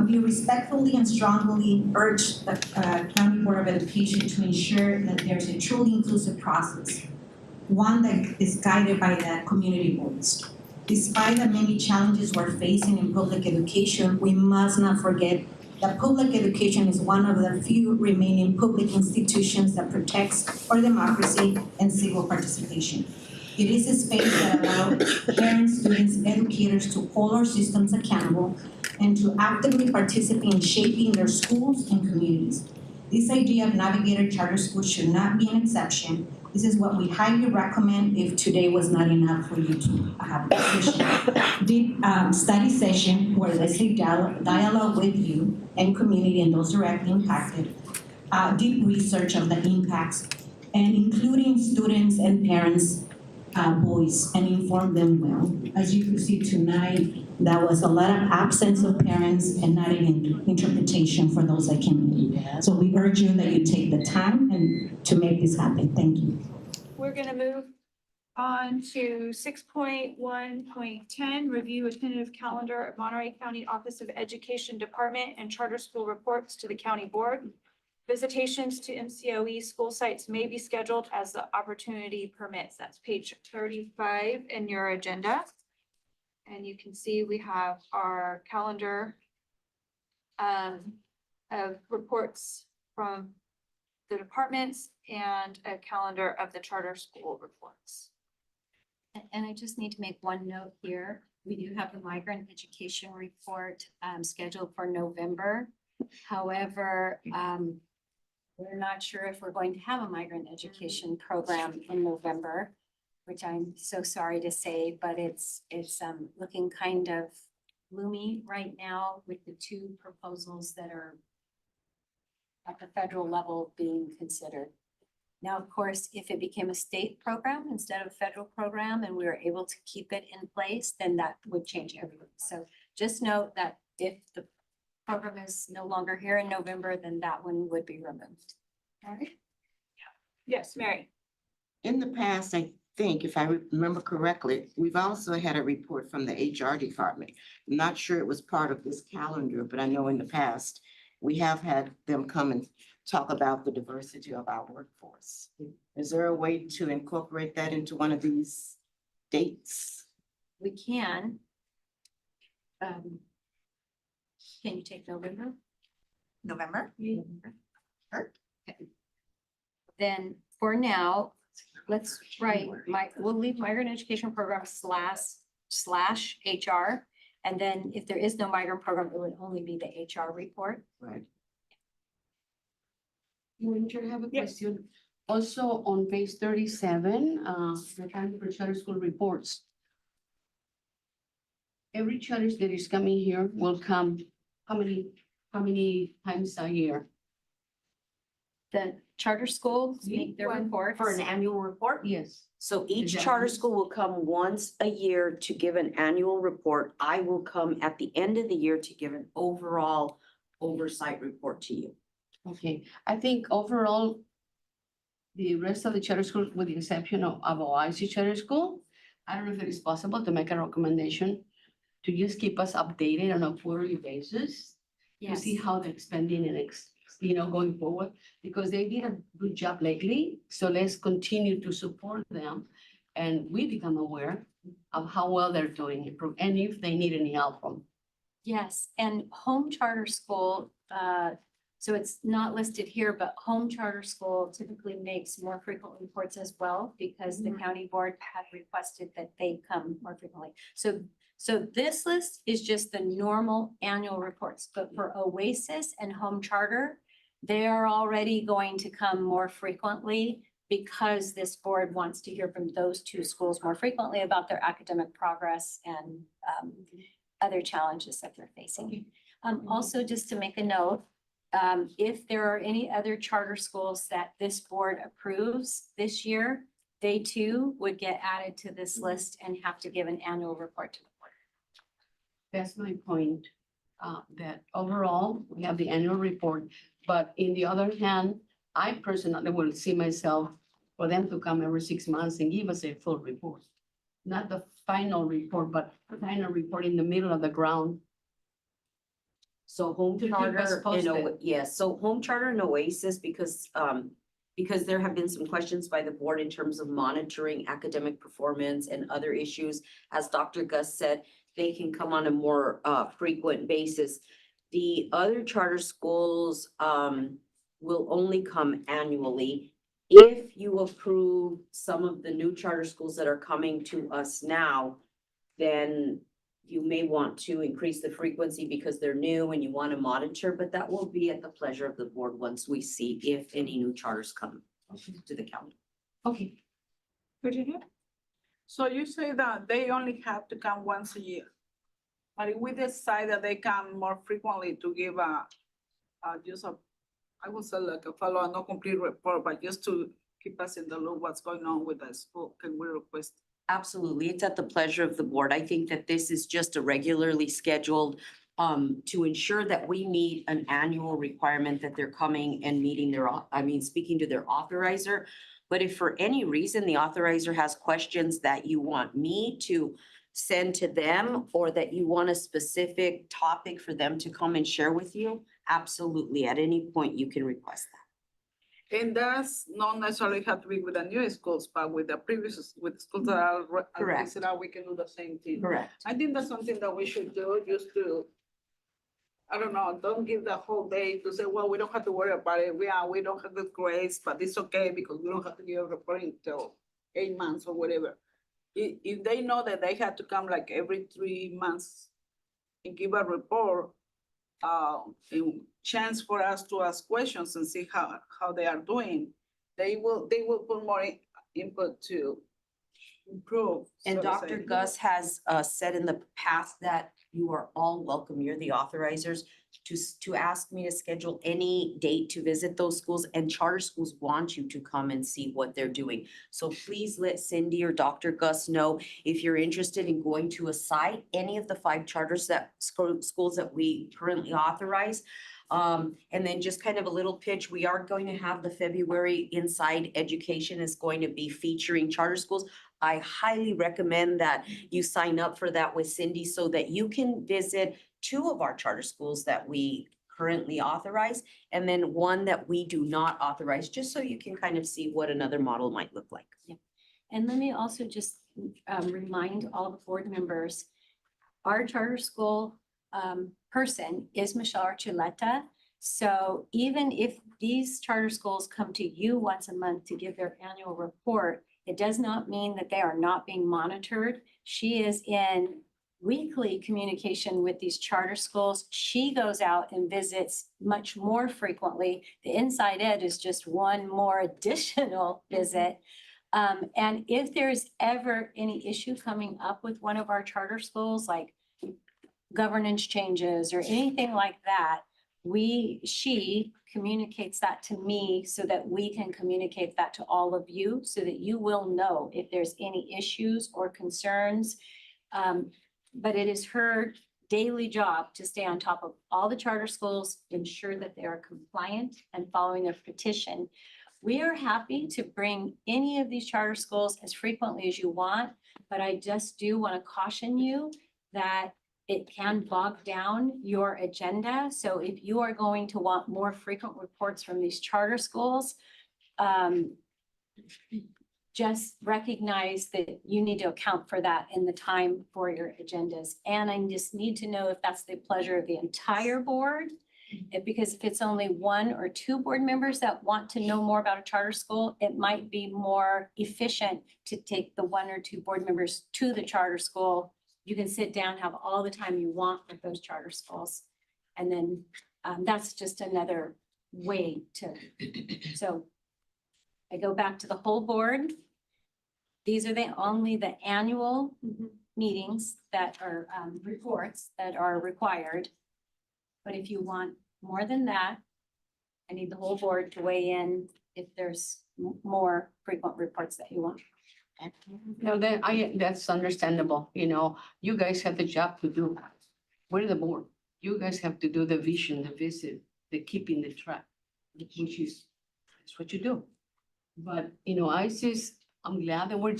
We respectfully and strongly urge the County Board of Education to ensure that there's a truly inclusive process, one that is guided by the community voice. Despite the many challenges we're facing in public education, we must not forget that public education is one of the few remaining public institutions that protects our democracy and civil participation. It is a space that allows parents, students, educators to hold our systems accountable and to actively participate in shaping their schools and communities. This idea of Navigator Charter Schools should not be an exception. This is what we highly recommend if today was not enough for you to have a decision. Deep study session where they say dialogue with you and community and those directly impacted. Deep research of the impacts and including students and parents' voice and inform them well. As you can see tonight, there was a lot of absence of parents and not even interpretation for those that came in. So we urge you that you take the time and to make this happen. Thank you. We're gonna move on to 6.1.10, review a tentative calendar of Monterey County Office of Education Department and charter school reports to the county board. Visitations to MCOE school sites may be scheduled as the opportunity permits. That's page 35 in your agenda. And you can see we have our calendar of reports from the departments and a calendar of the charter school reports. And I just need to make one note here. We do have the migrant education report scheduled for November. However, we're not sure if we're going to have a migrant education program in November, which I'm so sorry to say, but it's looking kind of gloomy right now with the two proposals that are at the federal level being considered. Now, of course, if it became a state program instead of a federal program and we were able to keep it in place, then that would change everything. So just note that if the program is no longer here in November, then that one would be removed. All right? Yes, Mary. In the past, I think, if I remember correctly, we've also had a report from the HR department. I'm not sure it was part of this calendar, but I know in the past, we have had them come and talk about the diversity of our workforce. Is there a way to incorporate that into one of these dates? We can. Can you take November? November? Sure. Okay. Then for now, let's write we'll leave migrant education program slash HR. And then if there is no migrant program, it would only be the HR report. Right. I have a question. Also on page 37, the calendar for charter school reports. Every charter that is coming here will come, how many times a year? The charter schools make their reports. For an annual report? Yes. So each Exactly. charter school will come once a year to give an annual report. I will come at the end of the year to give an overall oversight report to you. Okay, I think overall, the rest of the charter schools, with the exception of Oasis Charter School, I don't know if it is possible to make a recommendation to just keep us updated on a quarterly basis. To see how they're spending and going forward, because they did a good job lately. So let's continue to support them and we become aware of how well they're doing and if they need any help from. Yes, and home charter school, so it's not listed here, but home charter school typically makes more frequent reports as well because the county board had requested that they come more frequently. So this list is just the normal annual reports, but for Oasis and home charter, they are already going to come more frequently because this board wants to hear from those two schools more frequently about their academic progress and other challenges that they're facing. Also, just to make a note, if there are any other charter schools that this board approves this year, they too would get added to this list and have to give an annual report to the board. That's my point, that overall, we have the annual report, but in the other hand, I personally will see myself for them to come every 6 months and give us a full report. Not the final report, but the final report in the middle of the ground. So home To keep charter us posted. yes, so home charter and Oasis, because there have been some questions by the board in terms of monitoring academic performance and other issues. As Dr. Gus said, they can come on a more frequent basis. The other charter schools will only come annually. If you approve some of the new charter schools that are coming to us now, then you may want to increase the frequency because they're new and you want to monitor, but that will be at the pleasure of the board once we see if any new charters come to the county. Okay. Virginia? So you say that they only have to come once a year. But if we decide that they come more frequently to give just a, I would say like a follow, not complete report, but just to keep us in the loop what's going on with the school, can we request? Absolutely. It's at the pleasure of the board. I think that this is just a regularly scheduled to ensure that we meet an annual requirement that they're coming and meeting their, speaking to their authorizer. But if for any reason the authorizer has questions that you want me to send to them or that you want a specific topic for them to come and share with you, absolutely, at any point you can request that. And that's not necessarily have to be with the new schools, but with the previous, with schools that are Correct. we can do the same thing. Correct. I think that's something that we should do, just to, I don't know, don't give the whole day to say, well, we don't have to worry about it. We don't have the grades, but it's okay because we don't have to give a report until 8 months or whatever. If they know that they have to come like every 3 months and give a report, a chance for us to ask questions and see how they are doing, they will put more input to improve. And so to Dr. say. Gus has said in the past that you are all welcome, you're the authorizers, to ask me to schedule any date to visit those schools, and charter schools want you to come and see what they're doing. So please let Cindy or Dr. Gus know if you're interested in going to a site, any of the 5 charters that schools that we currently authorize. And then just kind of a little pitch, we are going to have the February Inside Education is going to be featuring charter schools. I highly recommend that you sign up for that with Cindy so that you can visit 2 of our charter schools that we currently authorize, and then 1 that we do not authorize, just so you can kind of see what another model might look like. Yeah. And let me also just remind all the board members, our charter school person is Michelle Archuleta. So even if these charter schools come to you once a month to give their annual report, it does not mean that they are not being monitored. She is in weekly communication with these charter schools. She goes out and visits much more frequently. The Inside Ed is just one more additional visit. And if there's ever any issue coming up with one of our charter schools, like governance changes or anything like that, she communicates that to me so that we can communicate that to all of you so that you will know if there's any issues or concerns. But it is her daily job to stay on top of all the charter schools, ensure that they are compliant and following their petition. We are happy to bring any of these charter schools as frequently as you want, but I just do want to caution you that it can bog down your agenda. So if you are going to want more frequent reports from these charter schools, just recognize that you need to account for that in the time for your agendas. And I just need to know if that's the pleasure of the entire board. Because if it's only 1 or 2 board members that want to know more about a charter school, it might be more efficient to take the 1 or 2 board members to the charter school. You can sit down, have all the time you want with those charter schools. And then that's just another way to, so I go back to the whole board. These are only the annual meetings that are reports that are required. But if you want more than that, I need the whole board to weigh in if there's more frequent reports that you want. No, that's understandable, you guys have the job to do. We're the board. You guys have to do the vision, the visit, the keeping the track, which is, that's what you do. But, I'm glad that we're,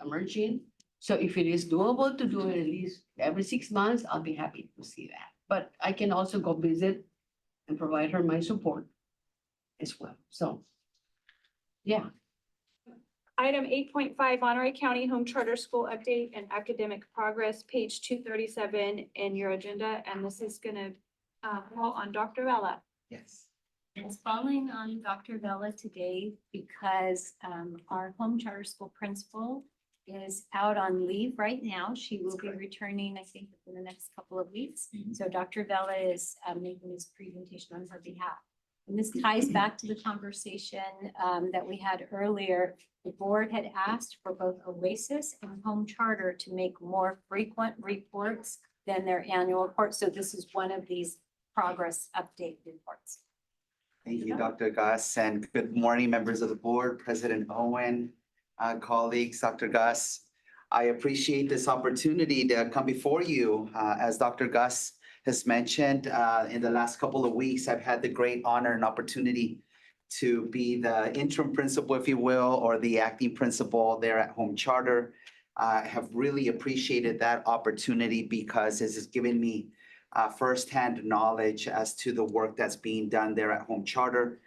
emerging. So if it is doable to do it at least every 6 months, I'll be happy to see that. But I can also go visit and provide her my support as well. So, yeah. Item 8.5, Monterey County Home Charter School Update and Academic Progress, page 237 in your agenda. And this is gonna call on Dr. Vela. Yes. It's following on Dr. Vela today because our home charter school principal is out on leave right now. She will be returning, I think, within the next couple of weeks. So Dr. Vela is making his presentation on her behalf. And this ties back to the conversation that we had earlier. The board had asked for both OASIS and Home Charter to make more frequent reports than their annual report. So this is one of these progress update reports. Thank you, Dr. Gus, and good morning, members of the board, President Owen, colleagues, Dr. Gus. I appreciate this opportunity to come before you. As Dr. Gus has mentioned, in the last couple of weeks, I've had the great honor and opportunity to be the interim principal, if you will, or the acting principal there at Home Charter. I have really appreciated that opportunity because this has given me firsthand knowledge as to the work that's being done there at Home Charter.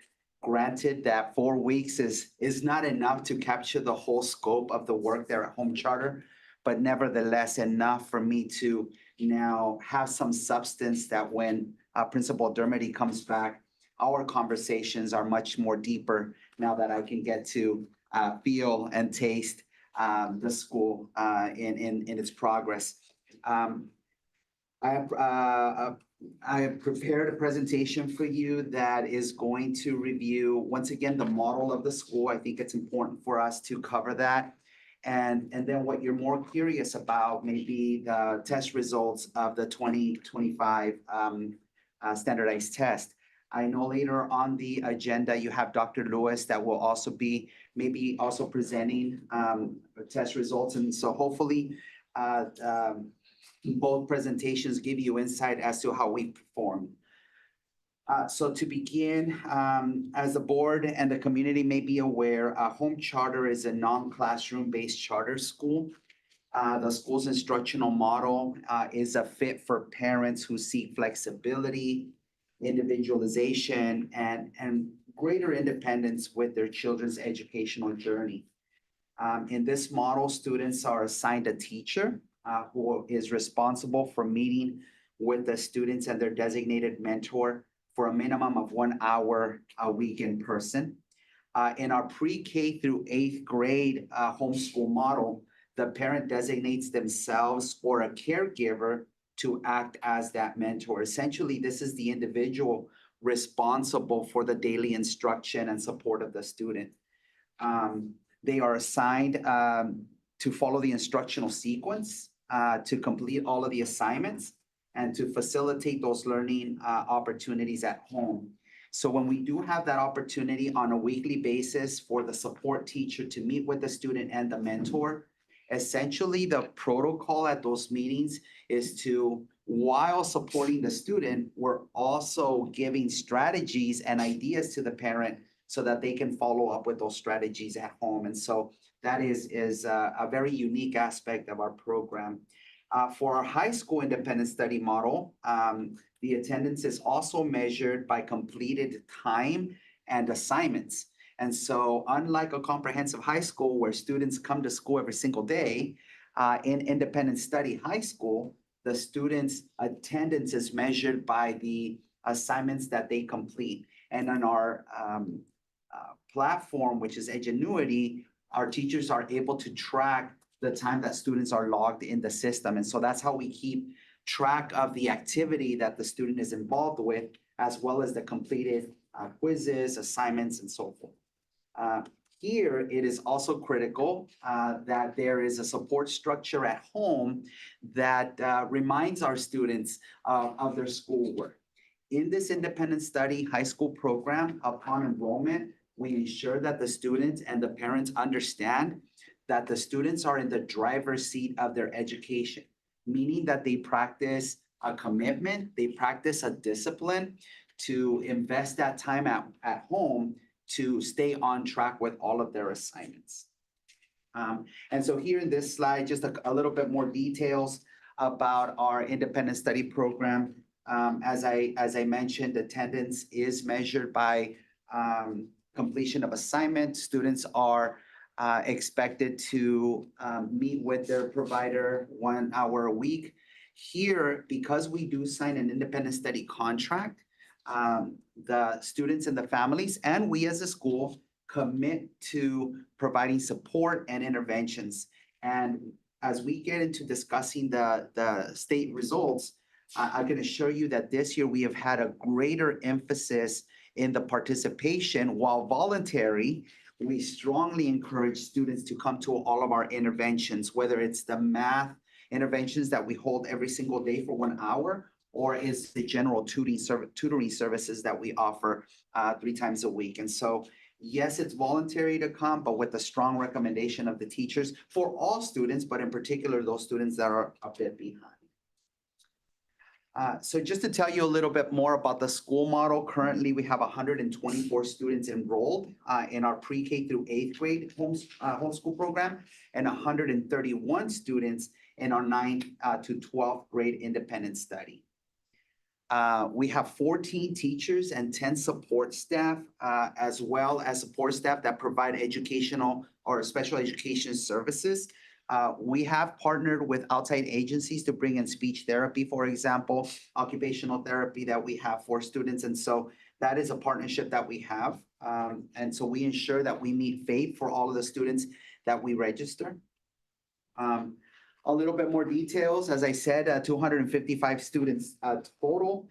Granted that 4 weeks is not enough to capture the whole scope of the work there at Home Charter, but nevertheless enough for me to now have some substance that when Principal Dermody comes back, our conversations are much more deeper now that I can get to feel and taste the school in its progress. I have prepared a presentation for you that is going to review, once again, the model of the school. I think it's important for us to cover that. And then what you're more curious about may be the test results of the 2025 standardized test. I know later on the agenda, you have Dr. Lewis that will also be maybe also presenting test results. And so hopefully both presentations give you insight as to how we perform. So to begin, as the board and the community may be aware, Home Charter is a non-classroom based charter school. The school's instructional model is a fit for parents who seek flexibility, individualization, and greater independence with their children's educational journey. In this model, students are assigned a teacher who is responsible for meeting with the students and their designated mentor for a minimum of 1 hour a week in person. In our pre-K through 8th grade homeschool model, the parent designates themselves or a caregiver to act as that mentor. Essentially, this is the individual responsible for the daily instruction and support of the student. They are assigned to follow the instructional sequence, to complete all of the assignments, and to facilitate those learning opportunities at home. So when we do have that opportunity on a weekly basis for the support teacher to meet with the student and the mentor, essentially the protocol at those meetings is to, while supporting the student, we're also giving strategies and ideas to the parent so that they can follow up with those strategies at home. And so that is a very unique aspect of our program. For our high school independent study model, the attendance is also measured by completed time and assignments. And so unlike a comprehensive high school where students come to school every single day, in independent study high school, the students' attendance is measured by the assignments that they complete. And on our platform, which is Edgenuity, our teachers are able to track the time that students are logged in the system. And so that's how we keep track of the activity that the student is involved with, as well as the completed quizzes, assignments, and so forth. Here, it is also critical that there is a support structure at home that reminds our students of their schoolwork. In this independent study high school program, upon enrollment, we ensure that the students and the parents understand that the students are in the driver's seat of their education, meaning that they practice a commitment, they practice a discipline to invest that time at home to stay on track with all of their assignments. And so here in this slide, just a little bit more details about our independent study program. As I mentioned, attendance is measured by completion of assignment. Students are expected to meet with their provider 1 hour a week. Here, because we do sign an independent study contract, the students and the families and we as a school commit to providing support and interventions. And as we get into discussing the state results, I can assure you that this year we have had a greater emphasis in the participation. While voluntary, we strongly encourage students to come to all of our interventions, whether it's the math interventions that we hold every single day for 1 hour, or is the general tutoring services that we offer 3 times a week. And so, yes, it's voluntary to come, but with the strong recommendation of the teachers for all students, but in particular, those students that are a bit behind. So just to tell you a little bit more about the school model, currently we have 124 students enrolled in our pre-K through 8th grade homeschool program, and 131 students in our 9th to 12th grade independent study. We have 14 teachers and 10 support staff, as well as support staff that provide educational or special education services. We have partnered with outside agencies to bring in speech therapy, for example, occupational therapy that we have for students. And so that is a partnership that we have. And so we ensure that we meet FAPE for all of the students that we register. A little bit more details, as I said, 255 students total.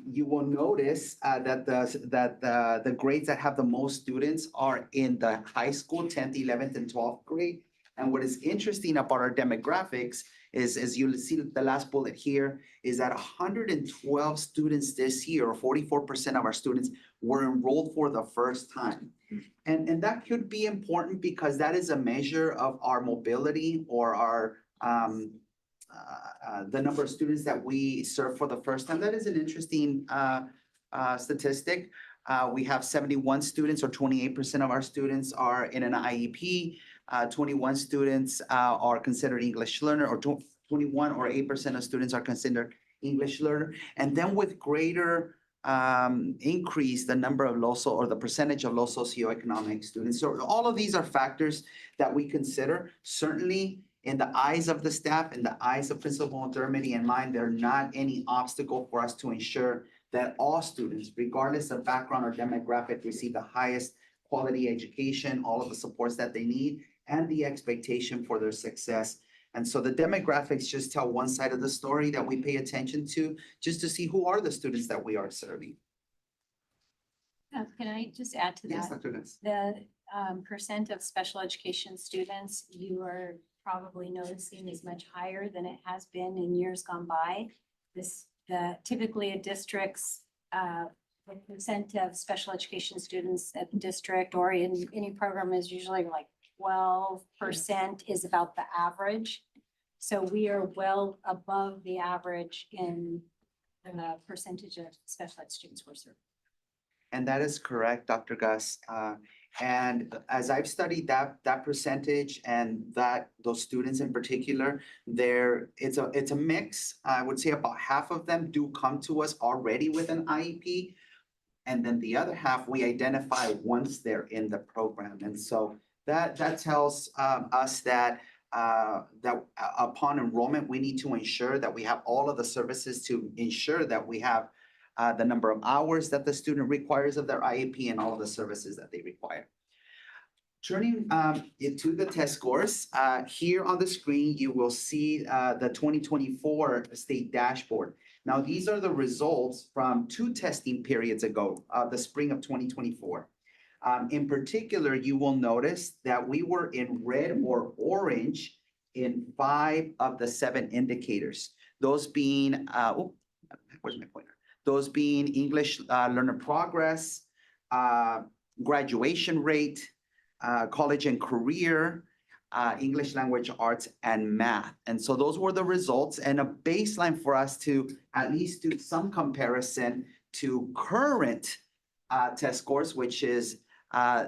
You will notice that the grades that have the most students are in the high school, 10th, 11th, and 12th grade. And what is interesting about our demographics is, as you'll see the last bullet here, is that 112 students this year, or 44% of our students, were enrolled for the first time. And that could be important because that is a measure of our mobility or our the number of students that we serve for the first time. That is an interesting statistic. We have 71 students, or 28% of our students are in an IEP. 21 students are considered English learner, or 21 or 8% of students are considered English learner. And then with greater increase, the number of or the percentage of low socioeconomic students. So all of these are factors that we consider. Certainly in the eyes of the staff, in the eyes of Principal Dermody and mine, they're not any obstacle for us to ensure that all students, regardless of background or demographic, receive the highest quality education, all of the supports that they need, and the expectation for their success. And so the demographics just tell one side of the story that we pay attention to, just to see who are the students that we are serving. Can I just add to that? Yes, Dr. Ness. The percent of special education students you are probably noticing is much higher than it has been in years gone by. Typically a district's the percent of special education students at the district or in any program is usually like 12% is about the average. So we are well above the average in the percentage of special ed students we're serving. And that is correct, Dr. Gus. And as I've studied that percentage and those students in particular, it's a mix. I would say about half of them do come to us already with an IEP. And then the other half we identify once they're in the program. And so that tells us that upon enrollment, we need to ensure that we have all of the services to ensure that we have the number of hours that the student requires of their IEP and all of the services that they require. Turning to the test scores, here on the screen, you will see the 2024 state dashboard. Now, these are the results from 2 testing periods ago, the spring of 2024. In particular, you will notice that we were in red or orange in 5 of the 7 indicators. Those being, where's my pointer? Those being English learner progress, graduation rate, college and career, English language arts, and math. And so those were the results and a baseline for us to at least do some comparison to current test scores, which is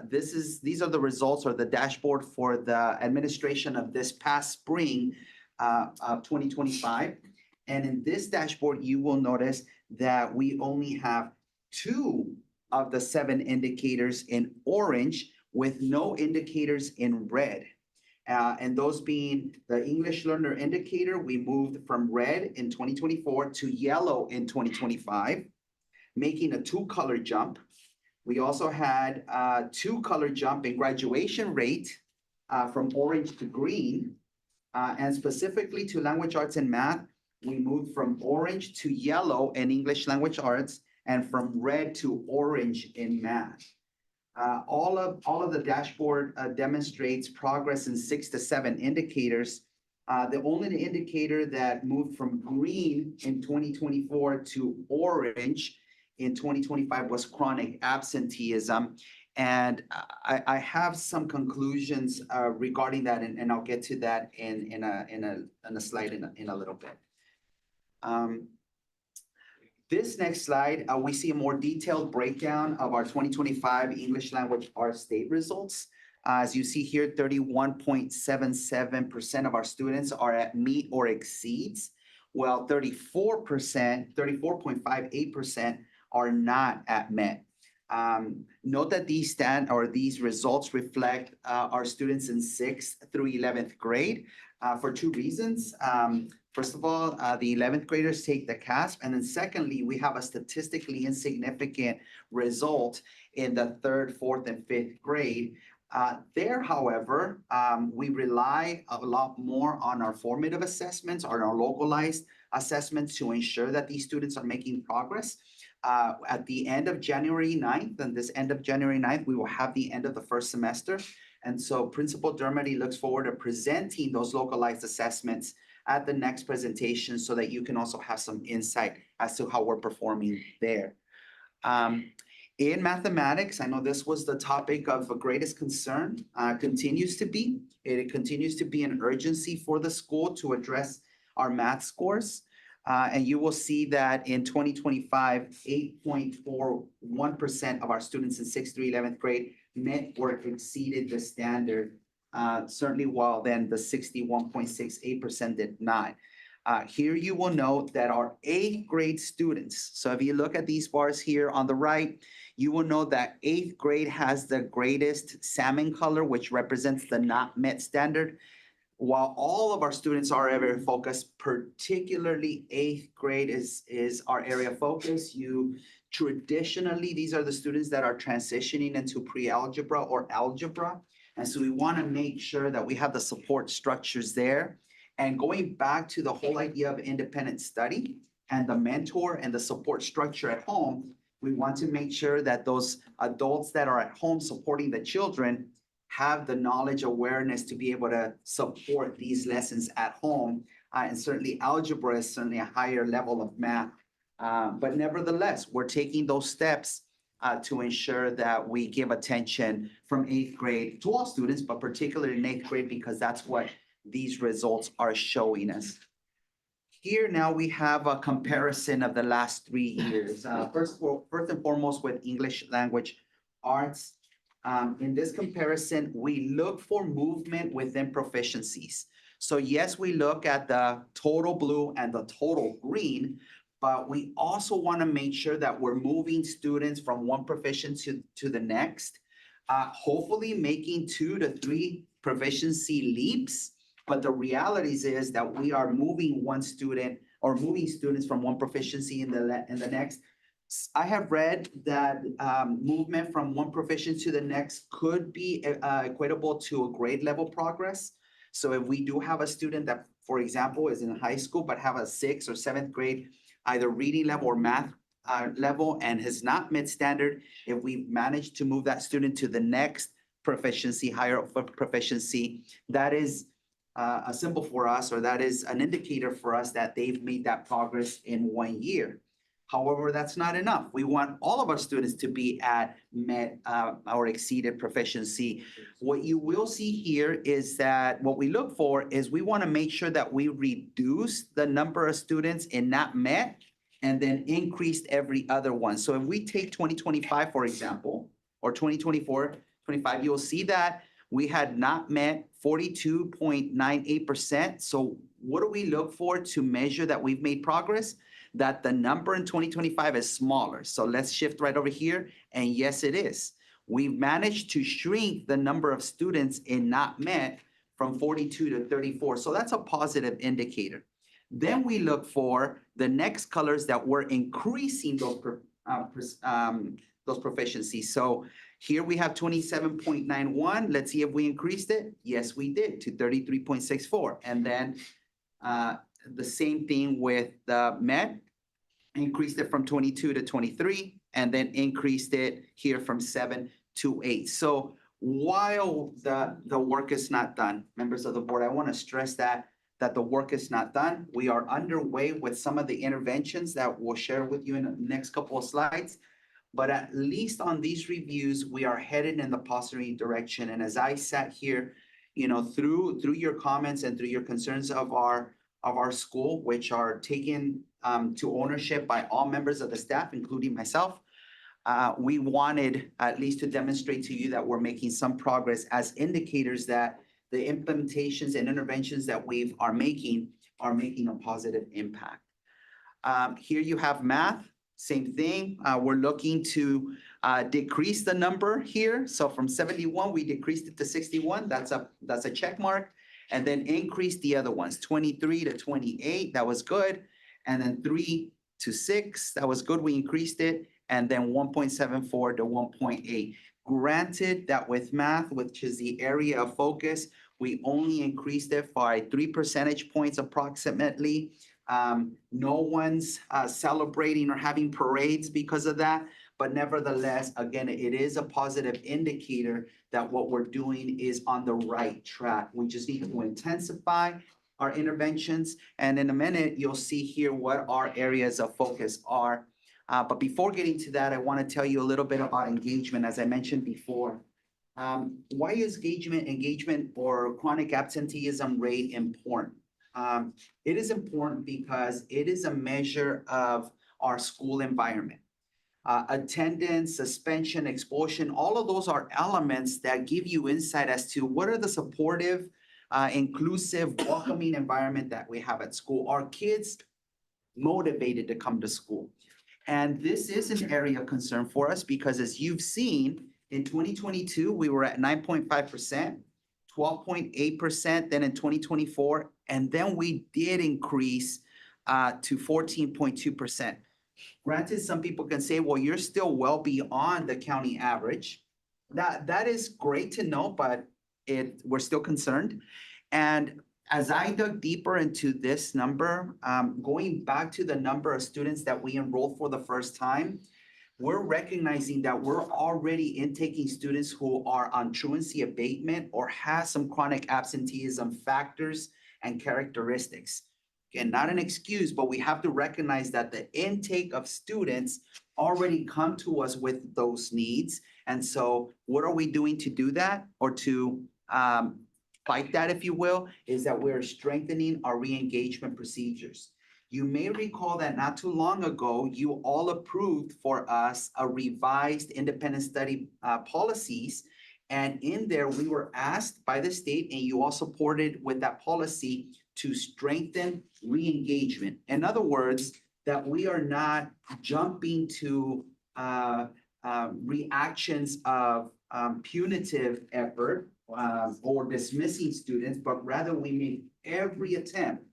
these are the results or the dashboard for the administration of this past spring of 2025. And in this dashboard, you will notice that we only have 2 of the 7 indicators in orange with no indicators in red. And those being the English learner indicator, we moved from red in 2024 to yellow in 2025, making a 2-color jump. We also had a 2-color jump in graduation rate from orange to green. And specifically to language arts and math, we moved from orange to yellow in English language arts and from red to orange in math. All of the dashboard demonstrates progress in 6 to 7 indicators. The only indicator that moved from green in 2024 to orange in 2025 was chronic absenteeism. And I have some conclusions regarding that, and I'll get to that in a slide in a little bit. This next slide, we see a more detailed breakdown of our 2025 English language arts state results. As you see here, 31.77% of our students are at meet or exceeds, while 34.58% are not at met. Note that these results reflect our students in 6th through 11th grade for 2 reasons. First of all, the 11th graders take the CASP, and then secondly, we have a statistically insignificant result in the 3rd, 4th, and 5th grade. There, however, we rely a lot more on our formative assessments, or our localized assessments to ensure that these students are making progress. At the end of January 9th, and this end of January 9th, we will have the end of the 1st semester. And so Principal Dermody looks forward to presenting those localized assessments at the next presentation so that you can also have some insight as to how we're performing there. In mathematics, I know this was the topic of greatest concern, continues to be. It continues to be an urgency for the school to address our math scores. And you will see that in 2025, 8.41% of our students in 6th through 11th grade met or exceeded the standard, certainly while then the 61.68% did not. Here you will note that our 8th grade students, so if you look at these bars here on the right, you will know that 8th grade has the greatest salmon color, which represents the not met standard. While all of our students are area of focus, particularly 8th grade is our area of focus. Traditionally, these are the students that are transitioning into pre-algebra or algebra. And so we want to make sure that we have the support structures there. And going back to the whole idea of independent study and the mentor and the support structure at home, we want to make sure that those adults that are at home supporting the children have the knowledge, awareness to be able to support these lessons at home. And certainly algebra is certainly a higher level of math. But nevertheless, we're taking those steps to ensure that we give attention from 8th grade to all students, but particularly in 8th grade, because that's what these results are showing us. Here now we have a comparison of the last 3 years. First and foremost with English language arts. In this comparison, we look for movement within proficiencies. So yes, we look at the total blue and the total green, but we also want to make sure that we're moving students from one proficiency to the next, hopefully making 2 to 3 proficiency leaps. But the reality is that we are moving one student or moving students from one proficiency in the next. I have read that movement from one proficiency to the next could be equatable to a grade level progress. So if we do have a student that, for example, is in high school but have a 6th or 7th grade, either reading level or math level and has not met standard, if we manage to move that student to the next proficiency, higher proficiency, that is a symbol for us, or that is an indicator for us that they've made that progress in 1 year. However, that's not enough. We want all of our students to be at met or exceeded proficiency. What you will see here is that what we look for is we want to make sure that we reduce the number of students in not met and then increase every other one. So if we take 2025, for example, or 2024, 25, you'll see that we had not met 42.98%. So what do we look for to measure that we've made progress? That the number in 2025 is smaller. So let's shift right over here. And yes, it is. We've managed to shrink the number of students in not met from 42 to 34. So that's a positive indicator. Then we look for the next colors that we're increasing those proficiencies. So Here we have 27.91. Let's see if we increased it. Yes, we did to 33.64. And then the same thing with the med, increased it from 22 to 23, and then increased it here from 7 to 8. So while the work is not done, members of the board, I want to stress that the work is not done. We are underway with some of the interventions that we'll share with you in the next couple of slides. But at least on these reviews, we are headed in the positive direction. And as I sat here, you know, through your comments and through your concerns of our school, which are taken to ownership by all members of the staff, including myself, we wanted at least to demonstrate to you that we're making some progress as indicators that the implementations and interventions that we are making a positive impact. Here you have math, same thing. We're looking to decrease the number here. So from 71, we decreased it to 61. That's a check mark. And then increase the other ones, 23 to 28. That was good. And then 3 to 6. That was good. We increased it. And then 1.74 to 1.8. Granted that with math, which is the area of focus, we only increased it by 3 percentage points approximately. No one's celebrating or having parades because of that. But nevertheless, again, it is a positive indicator that what we're doing is on the right track. We just need to intensify our interventions. And in a minute, you'll see here what our areas of focus are. But before getting to that, I want to tell you a little bit about engagement, as I mentioned before. Why is engagement or chronic absenteeism rate important? It is important because it is a measure of our school environment. Attendance, suspension, expulsion, all of those are elements that give you insight as to what are the supportive, inclusive, welcoming environment that we have at school. Are kids motivated to come to school? And this is an area of concern for us because as you've seen, in 2022, we were at 9.5%, 12.8%, then in 2024, and then we did increase to 14.2%. Granted, some people can say, well, you're still well beyond the county average. That is great to know, but we're still concerned. And as I dug deeper into this number, going back to the number of students that we enrolled for the first time, we're recognizing that we're already intaking students who are on truancy abatement or have some chronic absenteeism factors and characteristics. Again, not an excuse, but we have to recognize that the intake of students already come to us with those needs. And so what are we doing to do that or to fight that, if you will, is that we're strengthening our re-engagement procedures. You may recall that not too long ago, you all approved for us a revised independent study policies. And in there, we were asked by the state, and you all supported with that policy to strengthen re-engagement. In other words, that we are not jumping to reactions of punitive effort or dismissing students, but rather we make every attempt,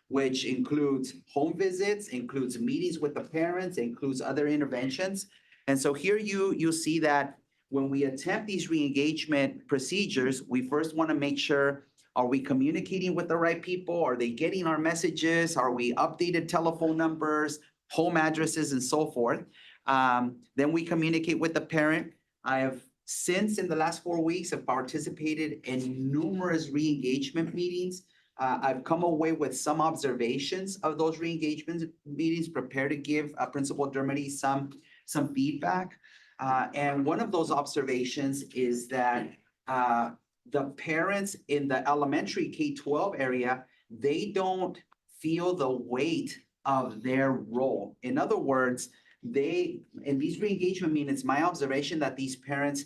which includes home visits, includes meetings with the parents, includes other interventions. And so here you'll see that when we attempt these re-engagement procedures, we first want to make sure, are we communicating with the right people? Are they getting our messages? Are we updated telephone numbers, home addresses, and so forth? Then we communicate with the parent. I have since in the last 4 weeks have participated in numerous re-engagement meetings. I've come away with some observations of those re-engagement meetings, prepared to give Principal Dermody some feedback. And one of those observations is that the parents in the elementary K-12 area, they don't feel the weight of their role. In other words, in these re-engagement meetings, my observation that these parents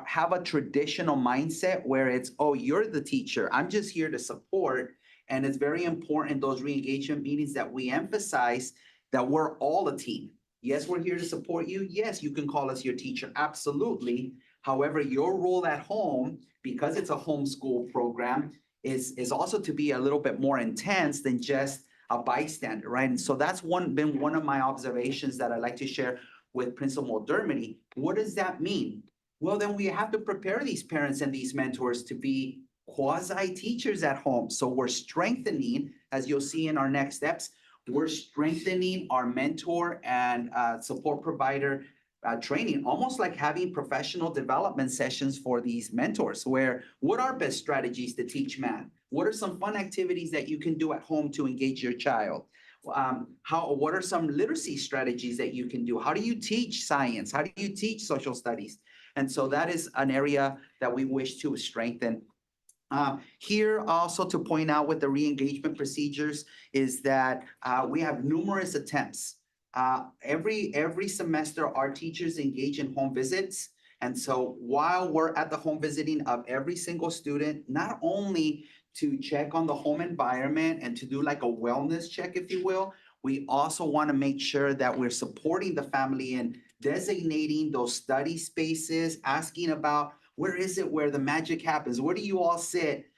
have a traditional mindset where it's, oh, you're the teacher, I'm just here to support. And it's very important in those re-engagement meetings that we emphasize that we're all a team. Yes, we're here to support you. Yes, you can call us your teacher, absolutely. However, your role at home, because it's a homeschool program, is also to be a little bit more intense than just a bystander, right? And so that's been one of my observations that I'd like to share with Principal Dermody. What does that mean? Well, then we have to prepare these parents and these mentors to be quasi-teachers at home. So we're strengthening, as you'll see in our next steps, we're strengthening our mentor and support provider training, almost like having professional development sessions for these mentors, where what are best strategies to teach math? What are some fun activities that you can do at home to engage your child? What are some literacy strategies that you can do? How do you teach science? How do you teach social studies? And so that is an area that we wish to strengthen. Here also to point out with the re-engagement procedures is that we have numerous attempts. Every semester, our teachers engage in home visits. And so while we're at the home visiting of every single student, not only to check on the home environment and to do like a wellness check, if you will, we also want to make sure that we're supporting the family in designating those study spaces, asking about where is it where the magic happens? Where do you all sit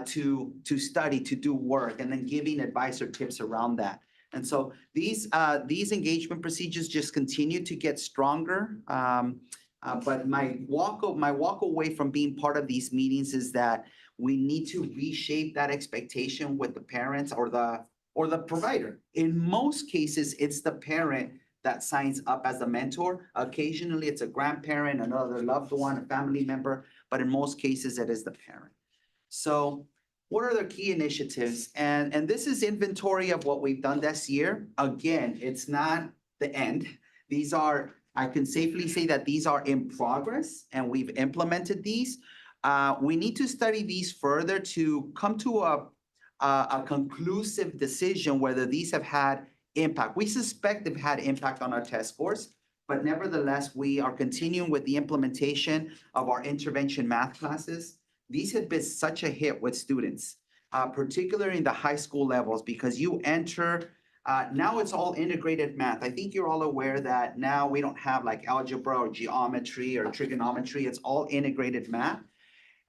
to study, to do work, and then giving advice or tips around that. And so these engagement procedures just continue to get stronger. But my walk away from being part of these meetings is that we need to reshape that expectation with the parents or the provider. In most cases, it's the parent that signs up as a mentor. Occasionally, it's a grandparent, another loved one, a family member, but in most cases, it is the parent. So what are the key initiatives? And this is inventory of what we've done this year. Again, it's not the end. These are, I can safely say that these are in progress and we've implemented these. We need to study these further to come to a conclusive decision whether these have had impact. We suspect they've had impact on our test scores, but nevertheless, we are continuing with the implementation of our intervention math classes. These have been such a hit with students, particularly in the high school levels, because you enter, now it's all integrated math. I think you're all aware that now we don't have like algebra or geometry or trigonometry. It's all integrated math.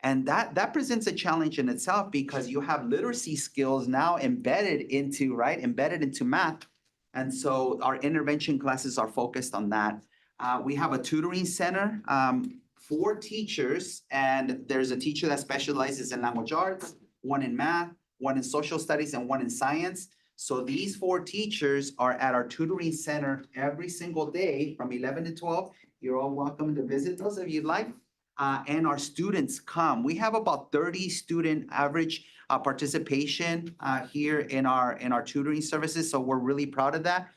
And that presents a challenge in itself because you have literacy skills now embedded into math. And so our intervention classes are focused on that. We have a tutoring center for teachers, and there's a teacher that specializes in language arts, one in math, one in social studies, and one in science. So these 4 teachers are at our tutoring center every single day from 11 to 12. You're all welcome to visit those if you'd like. And our students come. We have about 30 student average participation here in our tutoring services. So we're really proud of that.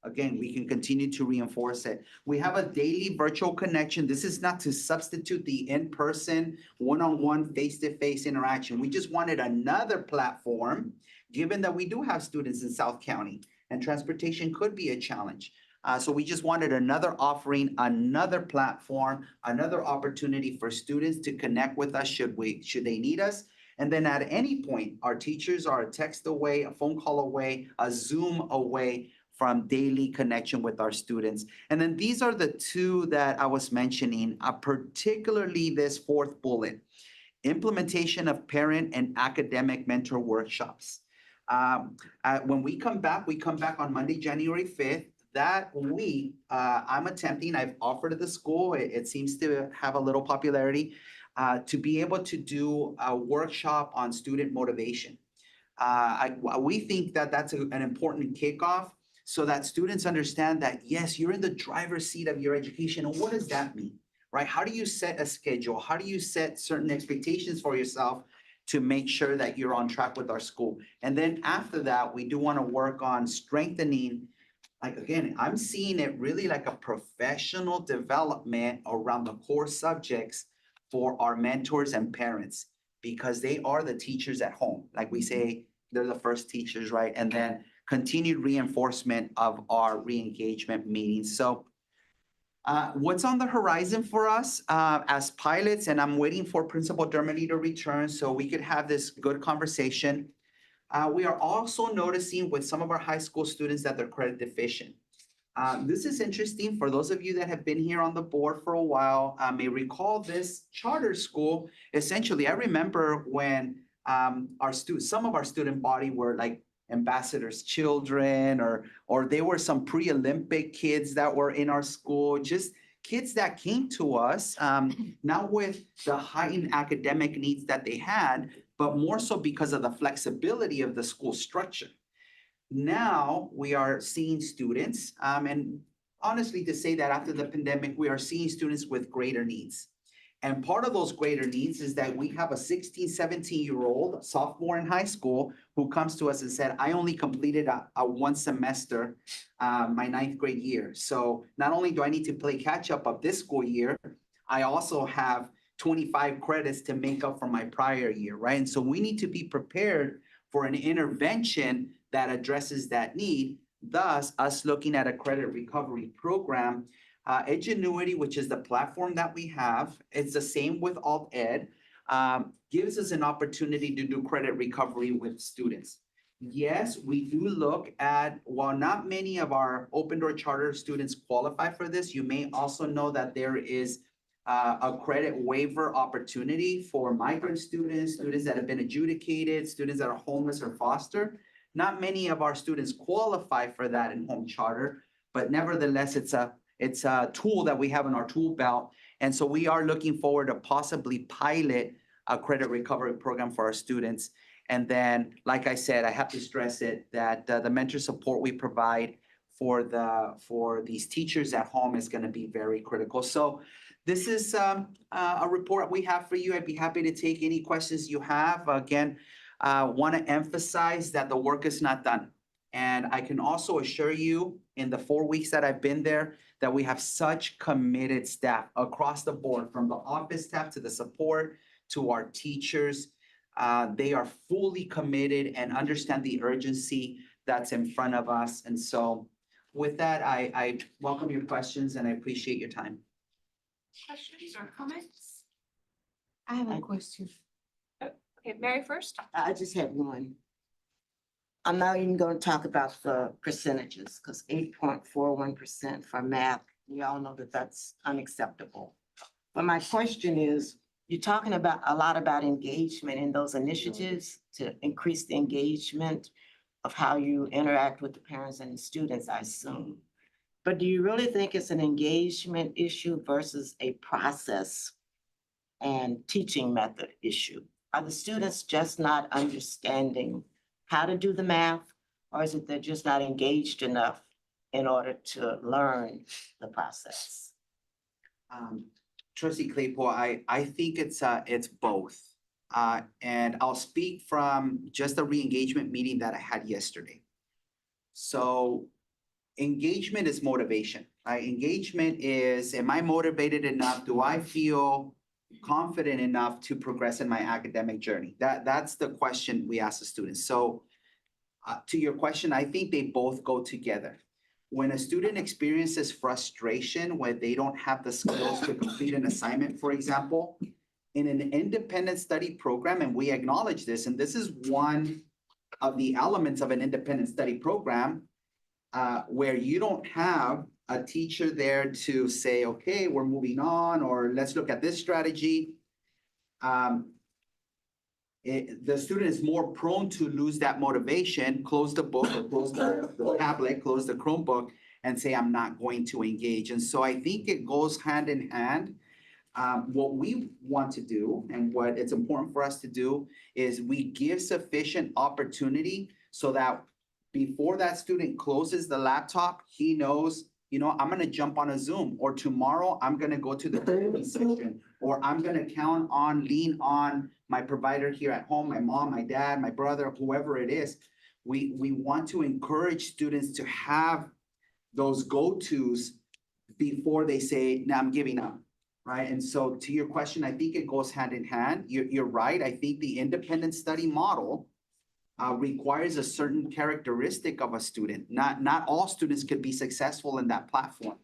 Again, we can continue to reinforce it. We have a daily virtual connection. This is not to substitute the in-person, one-on-one, face-to-face interaction. We just wanted another platform, given that we do have students in South County and transportation could be a challenge. So we just wanted another offering, another platform, another opportunity for students to connect with us should they need us. And then at any point, our teachers are a text away, a phone call away, a Zoom away from daily connection with our students. And then these are the 2 that I was mentioning, particularly this 4th bullet, implementation of parent and academic mentor workshops. When we come back on Monday, January 5th. That week, I've offered at the school, it seems to have a little popularity, to be able to do a workshop on student motivation. We think that that's an important kickoff so that students understand that, yes, you're in the driver's seat of your education. And what does that mean, right? How do you set a schedule? How do you set certain expectations for yourself to make sure that you're on track with our school? And then after that, we do want to work on strengthening. Like, again, I'm seeing it really like a professional development around the core subjects for our mentors and parents, because they are the teachers at home. Like we say, they're the first teachers, right? And then continued reinforcement of our re-engagement meetings. So what's on the horizon for us as pilots, and I'm waiting for Principal Dermody to return so we could have this good conversation. We are also noticing with some of our high school students that they're credit deficient. This is interesting for those of you that have been here on the board for a while, may recall this charter school. Essentially, I remember when some of our student body were like ambassadors' children, or they were some pre-Olympic kids that were in our school, just kids that came to us, not with the heightened academic needs that they had, but more so because of the flexibility of the school structure. Now we are seeing students, and honestly to say that after the pandemic, we are seeing students with greater needs. And part of those greater needs is that we have a 16, 17-year-old sophomore in high school who comes to us and said, I only completed a one semester, my 9th grade year. So not only do I need to play catch up of this school year, I also have 25 credits to make up for my prior year, right? And so we need to be prepared for an intervention that addresses that need. Thus, us looking at a credit recovery program. Edgenuity, which is the platform that we have, it's the same with Alt Ed, gives us an opportunity to do credit recovery with students. Yes, we do look at, while not many of our open door charter students qualify for this, you may also know that there is a credit waiver opportunity for migrant students, students that have been adjudicated, students that are homeless or foster. Not many of our students qualify for that in home charter, but nevertheless, it's a tool that we have in our tool belt. And so we are looking forward to possibly pilot a credit recovery program for our students. And then, like I said, I have to stress it, that the mentor support we provide for these teachers at home is going to be very critical. So this is a report we have for you. I'd be happy to take any questions you have. Again, want to emphasize that the work is not done. And I can also assure you, in the 4 weeks that I've been there, that we have such committed staff across the board, from the office staff to the support to our teachers. They are fully committed and understand the urgency that's in front of us. And so with that, I welcome your questions and I appreciate your time. Questions or comments? I have a question. Okay, Mary first. I just had one. I'm not even going to talk about the percentages, because 8.41% for math, we all know that that's unacceptable. But my question is, you're talking about a lot about engagement in those initiatives to increase the engagement of how you interact with the parents and the students, I assume. But do you really think it's an engagement issue versus a process and teaching method issue? Are the students just not understanding how to do the math, or is it they're just not engaged enough in order to learn the process? Trustee Claypool, I think it's both. And I'll speak from just the re-engagement meeting that I had yesterday. So engagement is motivation, right? Engagement is, am I motivated enough? Do I feel confident enough to progress in my academic journey? That's the question we ask the students. So to your question, I think they both go together. When a student experiences frustration when they don't have the skills to complete an assignment, for example, in an independent study program, and we acknowledge this, and this is one of the elements of an independent study program, where you don't have a teacher there to say, okay, we're moving on, or let's look at this strategy. The student is more prone to lose that motivation, close the book, or close the tablet, close the Chromebook, and say, I'm not going to engage. And so I think it goes hand in hand. What we want to do, and what it's important for us to do, is we give sufficient opportunity so that before that student closes the laptop, he knows, I'm gonna jump on a Zoom, or tomorrow I'm gonna go to the therapy session, or I'm gonna lean on my provider here at home, my mom, my dad, my brother, whoever it is. We want to encourage students to have those go-tos before they say, now I'm giving up, right? And so to your question, I think it goes hand in hand. You're right. I think the independent study model requires a certain characteristic of a student. Not all students could be successful in that platform.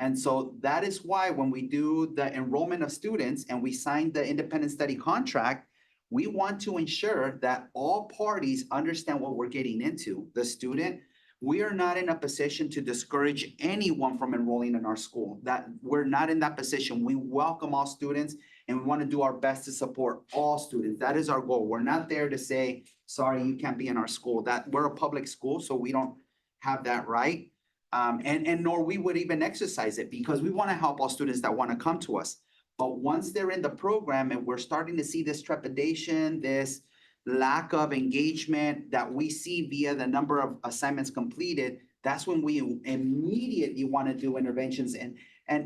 And so that is why when we do the enrollment of students and we sign the independent study contract, we want to ensure that all parties understand what we're getting into. The student, we are not in a position to discourage anyone from enrolling in our school. That we're not in that position. We welcome all students and we want to do our best to support all students. That is our goal. We're not there to say, sorry, you can't be in our school. That we're a public school, so we don't have that right. And nor we would even exercise it because we want to help all students that want to come to us. But once they're in the program and we're starting to see this trepidation, this lack of engagement that we see via the number of assignments completed, that's when we immediately want to do interventions. And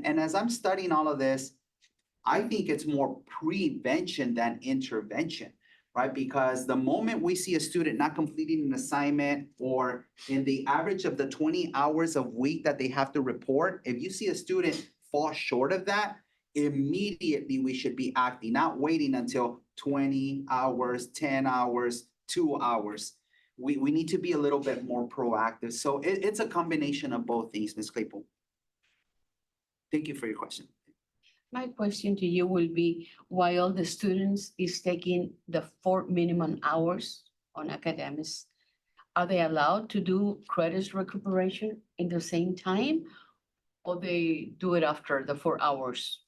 as I'm studying all of this, I think it's more prevention than intervention, right? Because the moment we see a student not completing an assignment or in the average of the 20 hours a week that they have to report, if you see a student fall short of that, immediately we should be acting, not waiting until 20 hours, 10 hours, 2 hours. We need to be a little bit more proactive. So it's a combination of both things, Ms. Claypool. Thank you for your question. My question to you will be, while the students is taking the 4 minimum hours on academics, are they allowed to do credits recuperation in the same time? Or they do it after the 4 hours?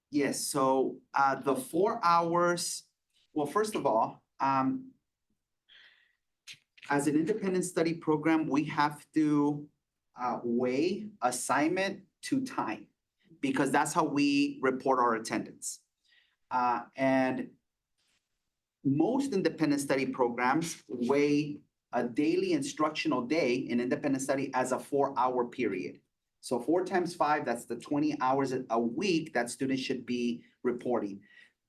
Yes, so the 4 hours, well, first of all, as an independent study program, we have to weigh assignment to time because that's how we report our attendance. And most independent study programs weigh a daily instructional day in independent study as a 4-hour period. So 4 times 5, that's the 20 hours a week that students should be reporting.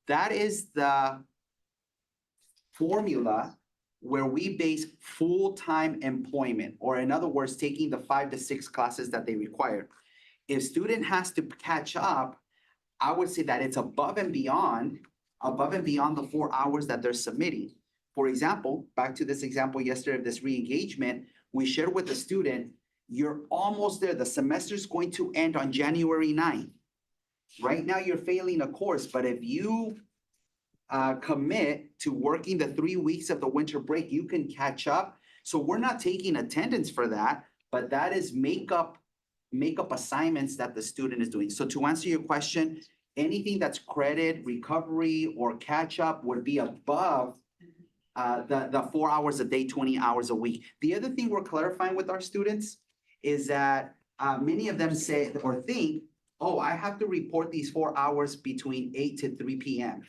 That is the formula where we base full-time employment, or in other words, taking the 5 to 6 classes that they require. If student has to catch up, I would say that it's above and beyond the 4 hours that they're submitting. For example, back to this example yesterday of this re-engagement, we shared with the student, you're almost there. The semester's going to end on January 9th. Right now, you're failing a course, but if you commit to working the 3 weeks of the winter break, you can catch up. So we're not taking attendance for that, but that is makeup assignments that the student is doing. So to answer your question, anything that's credit, recovery, or catch up would be above the 4 hours a day, 20 hours a week. The other thing we're clarifying with our students is that many of them say or think, oh, I have to report these 4 hours between 8 to 3 p.m.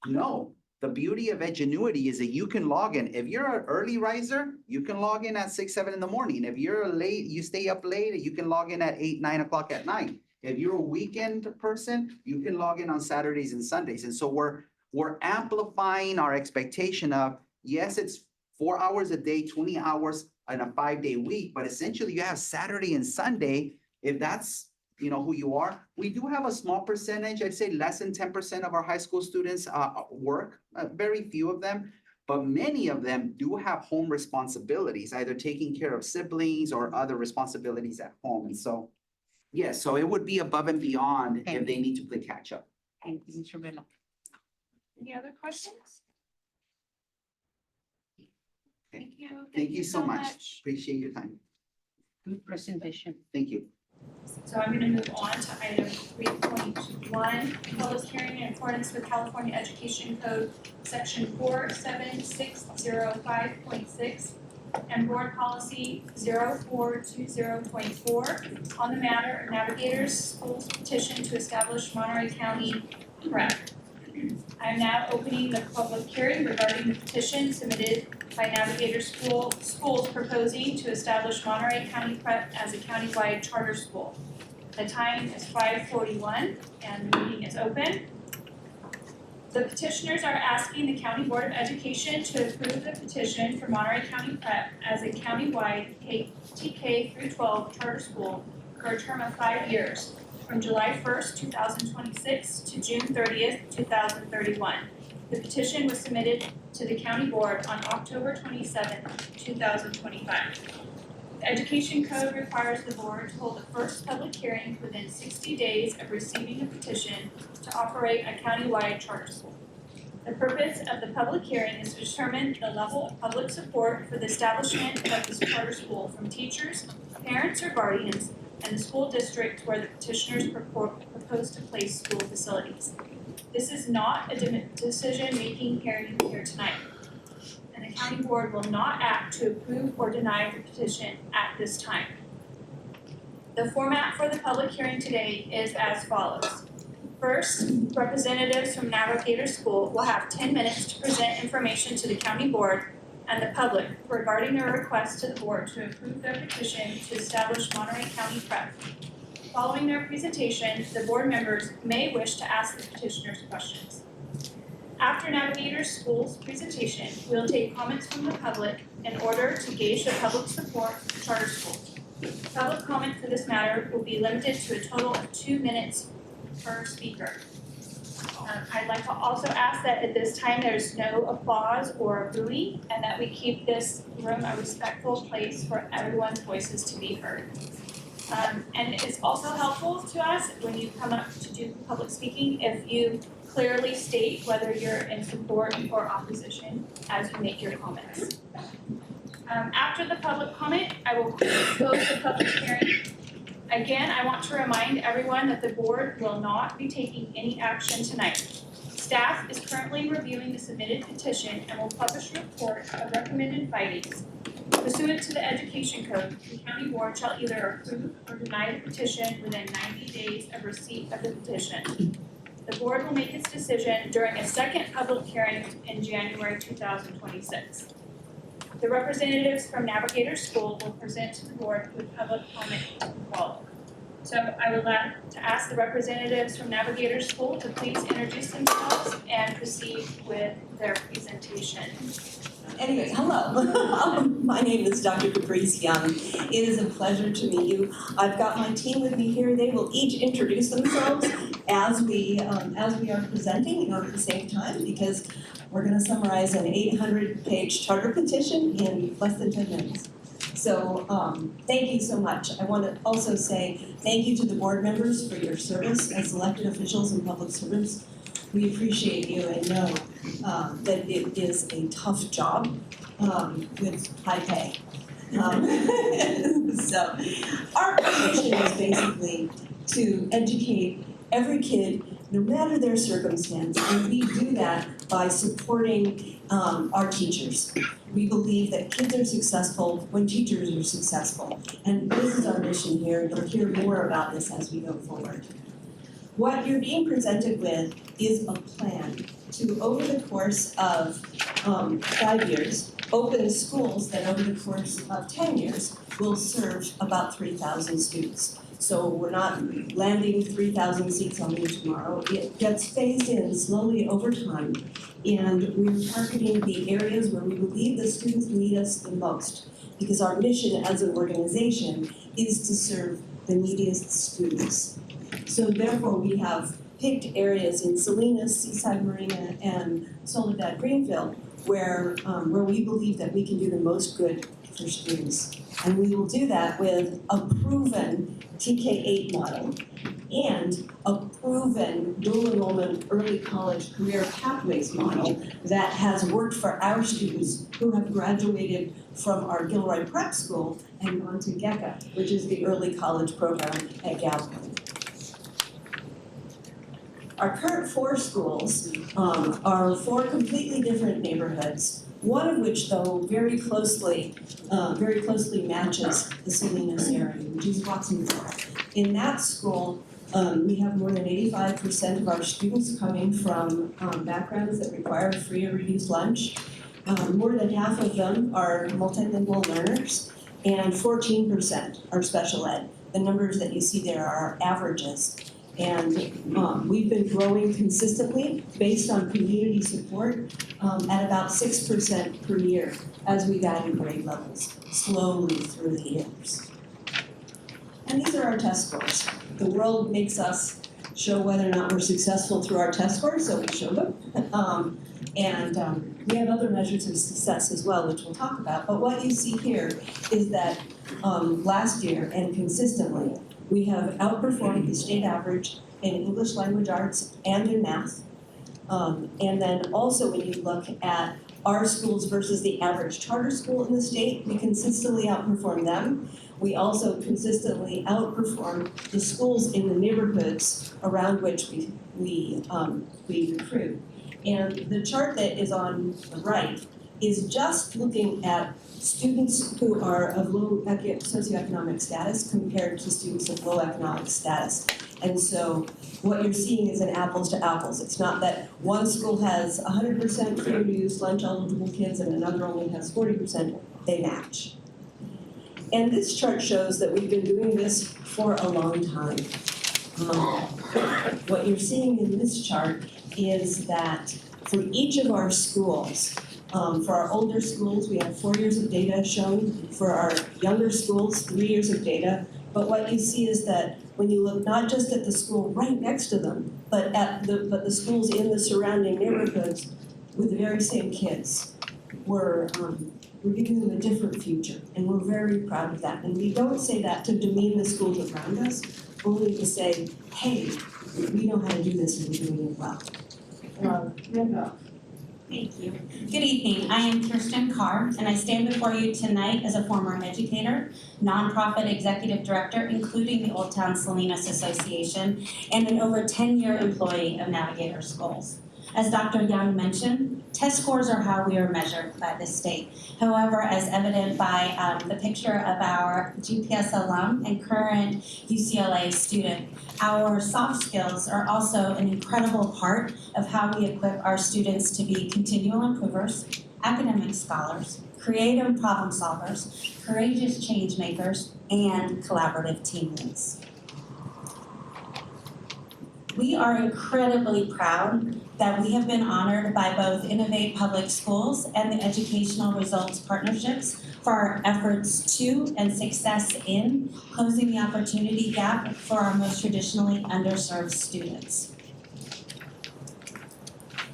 No, the beauty of Edgenuity is that you can log in. If you're an early riser, you can log in at 6, 7 in the morning. If you're late, you stay up late, you can log in at 8, 9 o'clock at night. If you're a weekend person, you can log in on Saturdays and Sundays. And so we're amplifying our expectation of, yes, it's 4 hours a day, 20 hours in a 5-day week, but essentially you have Saturday and Sunday, if that's who you are. We do have a small percentage, I'd say less than 10% of our high school students work, very few of them, but many of them do have home responsibilities, either taking care of siblings or other responsibilities at home. And so, yes, so it would be above and beyond if they need to play catch up. Thank you, Mr. Vela. Any other questions? Thank you. Thank you so much. Appreciate your time. Good presentation. Thank you. So I'm going to move on to item 3.1, public hearing in accordance with California Education Code, section 47605.6 and board policy 0420.4 on the matter of Navigator Schools petition to establish Monterey County Prep. I am now opening the public hearing regarding the petition submitted by Navigator Schools proposing to establish Monterey County Prep as a countywide charter school. The time is 5:41 and the meeting is open. The petitioners are asking the County Board of Education to approve the petition for Monterey County Prep as a countywide TK through 12 charter school for a term of 5 years, from July 1st, 2026 to June 30th, 2031. The petition was submitted to the County Board on October 27th, 2025. The Education Code requires the Board to hold the first public hearing within 60 days of receiving the petition to operate a countywide charter school. The purpose of the public hearing is to determine the level of public support for the establishment of this charter school from teachers, parents, or guardians, and the school district where the petitioners propose to place school facilities. This is not a decision-making hearing here tonight, and the County Board will not act to approve or deny the petition at this time. The format for the public hearing today is as follows. First, representatives from Navigator School will have 10 minutes to present information to the county board and the public regarding their request to the board to approve their petition to establish Monterey County Prep. Following their presentation, the board members may wish to ask the petitioners questions. After Navigator Schools' presentation, we'll take comments from the public in order to gauge the public support for charter schools. Public comment for this matter will be limited to a total of 2 minutes per speaker. I'd like to also ask that at this time there's no applause or booing, and that we keep this room a respectful place for everyone's voices to be heard. And it's also helpful to us when you come up to do public speaking if you clearly state whether you're in support or opposition as you make your comments. After the public comment, I will close the public hearing. Again, I want to remind everyone that the board will not be taking any action tonight. Staff is currently reviewing the submitted petition and will publish a report of recommended findings. Pursuant to the Education Code, the county board shall either approve or deny the petition within 90 days of receipt of the petition. The board will make its decision during a second public hearing in January 2026. The representatives from Navigator School will present to the board with public comment to follow. So I would like to ask the representatives from Navigator School to please introduce themselves and proceed with their presentation. Anyway, hello. My name is Dr. Caprice Young. It is a pleasure to meet you. I've got my team with me here. They will each introduce themselves as we are presenting in order to save time, because we're going to summarize an 800-page charter petition in less than 10 minutes. So thank you so much. I want to also say thank you to the board members for your service as elected officials and public servants. We appreciate you and know that it is a tough job with high pay. So our mission is basically to educate every kid, no matter their circumstance, and we do that by supporting our teachers. We believe that kids are successful when teachers are successful, and this is our mission here. You'll hear more about this as we go forward. What you're being presented with is a plan to, over the course of 5 years, open schools that over the course of 10 years will serve about 3,000 students. So we're not landing 3,000 seats on you tomorrow. It gets phased in slowly over time, and we're targeting the areas where we believe the students need us the most, because our mission as an organization is to serve the neediest students. So therefore, we have picked areas in Salinas, Seaside Marina, and Soledad Greenfield where we believe that we can do the most good for students. And we will do that with a proven TK-8 model and a proven dual enrollment early college career pathways model that has worked for our students who have graduated from our Gilroy Prep School and gone to GECA, which is the early college program at Galvin. Our current 4 schools are 4 completely different neighborhoods, one of which, though, very closely matches the Salinas area, which is Watsonville. In that school, we have more than 85% of our students coming from backgrounds that require free or reduced lunch. More than half of them are multilingual learners, and 14% are special ed. The numbers that you see there are averages. And we've been growing consistently based on community support at about 6% per year as we've added grade levels slowly through the years. And these are our test scores. The world makes us show whether or not we're successful through our test scores, so we show them. We have other measures of success as well, which we'll talk about. But what you see here is that last year and consistently, we have outperformed the state average in English language arts and in math. And then also when you look at our schools versus the average charter school in the state, we consistently outperform them. We also consistently outperform the schools in the neighborhoods around which we recruit. And the chart that is on the right is just looking at students who are of low socioeconomic status compared to students of low economic status. And so what you're seeing is an apples to apples. It's not that one school has 100% fair use lunch eligible kids and another only has 40%, they match. And this chart shows that we've been doing this for a long time. What you're seeing in this chart is that for each of our schools, for our older schools, we have 4 years of data shown. For our younger schools, 3 years of data. But what you see is that when you look not just at the school right next to them, but at the schools in the surrounding neighborhoods with the very same kids, we're giving them a different future, and we're very proud of that. And we don't say that to demean the schools around us, only to say, hey, we know how to do this and we're doing it well. Thank you. Good evening. I am Kirsten Carr, and I stand before you tonight as a former educator, nonprofit executive director, including the Old Town Salinas Association, and an over 10-year employee of Navigator Schools. As Dr. Young mentioned, test scores are how we are measured by the state. However, as evident by the picture of our GPS alum and current UCLA student, our soft skills are also an incredible part of how we equip our students to be continual improvers, academic scholars, creative problem solvers, courageous change makers, and collaborative teammates. We are incredibly proud that we have been honored by both Innovate Public Schools and the Educational Results Partnerships for our efforts to and success in closing the opportunity gap for our most traditionally underserved students.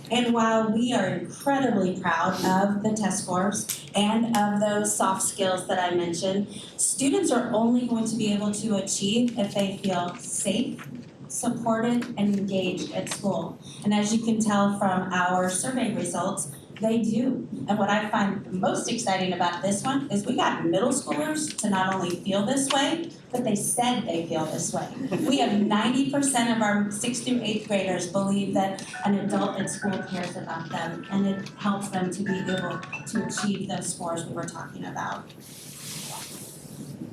And while we are incredibly proud of the test scores and of those soft skills that I mentioned, students are only going to be able to achieve if they feel safe, supported, and engaged at school. And as you can tell from our survey results, they do. And what I find the most exciting about this one is we got middle schoolers to not only feel this way, but they said they feel this way. We have 90% of our 6th through 8th graders believe that an adult at school cares about them, and it helps them to be able to achieve those scores we were talking about.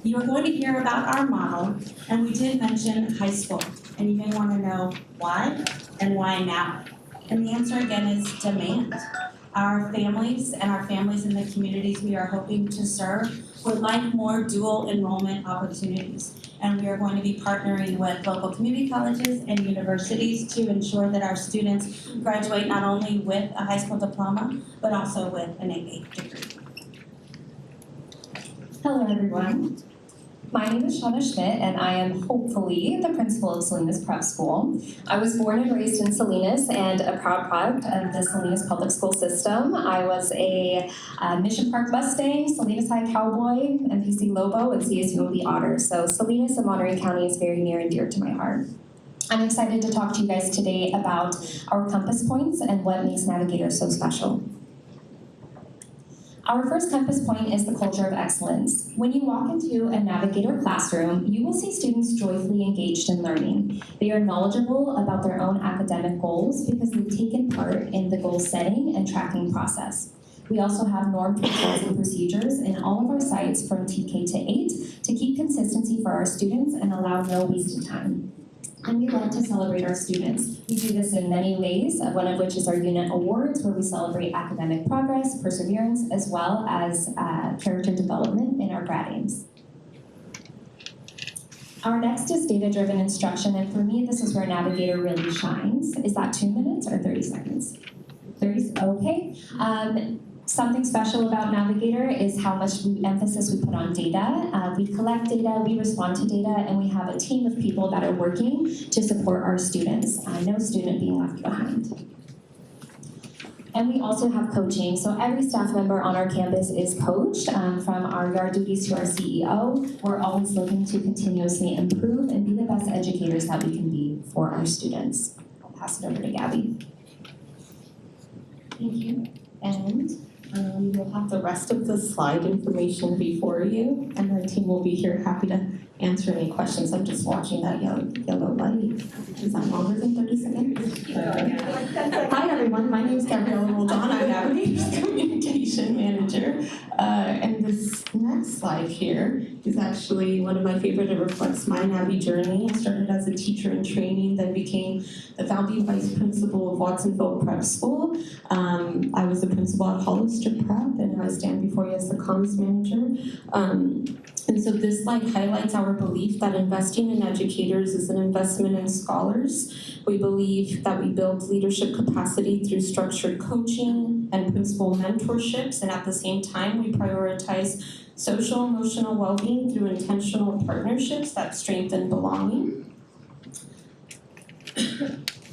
You are going to hear about our model, and we did mention high school, and you may want to know why and why now. And the answer again is demand. Our families and our families in the communities we are hoping to serve would like more dual enrollment opportunities. And we are going to be partnering with local community colleges and universities to ensure that our students graduate not only with a high school diploma, but also with an AA degree. Hello, everyone. My name is Shauna Schmidt, and I am hopefully the principal of Salinas Prep School. I was born and raised in Salinas and a proud product of the Salinas public school system. I was a Mission Park Mustang, Salinas High Cowboy, MPC Lobo, and CSUOB Otter. So Salinas and Monterey County is very near and dear to my heart. I'm excited to talk to you guys today about our compass points and what makes Navigator so special. Our first compass point is the culture of excellence. When you walk into a Navigator classroom, you will see students joyfully engaged in learning. They are knowledgeable about their own academic goals because they've taken part in the goal setting and tracking process. We also have norm protocols and procedures in all of our sites from TK to 8 to keep consistency for our students and allow no wasted time. And we love to celebrate our students. We do this in many ways, one of which is our unit awards, where we celebrate academic progress, perseverance, as well as character development in our grad aims. Our next is data-driven instruction, and for me, this is where Navigator really shines. Is that 2 minutes or 30 seconds? 30, okay. Something special about Navigator is how much emphasis we put on data. We collect data, we respond to data, and we have a team of people that are working to support our students. No student being left behind. And we also have coaching. So every staff member on our campus is coached, from our yard duties to our CEO. We're always looking to continuously improve and be the best educators that we can be for our students. I'll pass it over to Gabby. Thank you. And You'll have the rest of the slide information before you, and our team will be here happy to answer any questions. I'm just watching that yellow light. Is that longer than 30 seconds? Hi, everyone. My name is Gabriella Roldan. I'm Navigator's Communication Manager. And this next slide here is actually one of my favorite. It reflects my Navi journey. I started as a teacher in training, then became the founding vice principal of Watsonville Prep School. I was the principal at Hollister Prep, and I stand before you as the comms manager. And so this slide highlights our belief that investing in educators is an investment in scholars. We believe that we build leadership capacity through structured coaching and principal mentorships, and at the same time, we prioritize social emotional well-being through intentional partnerships that strengthen belonging.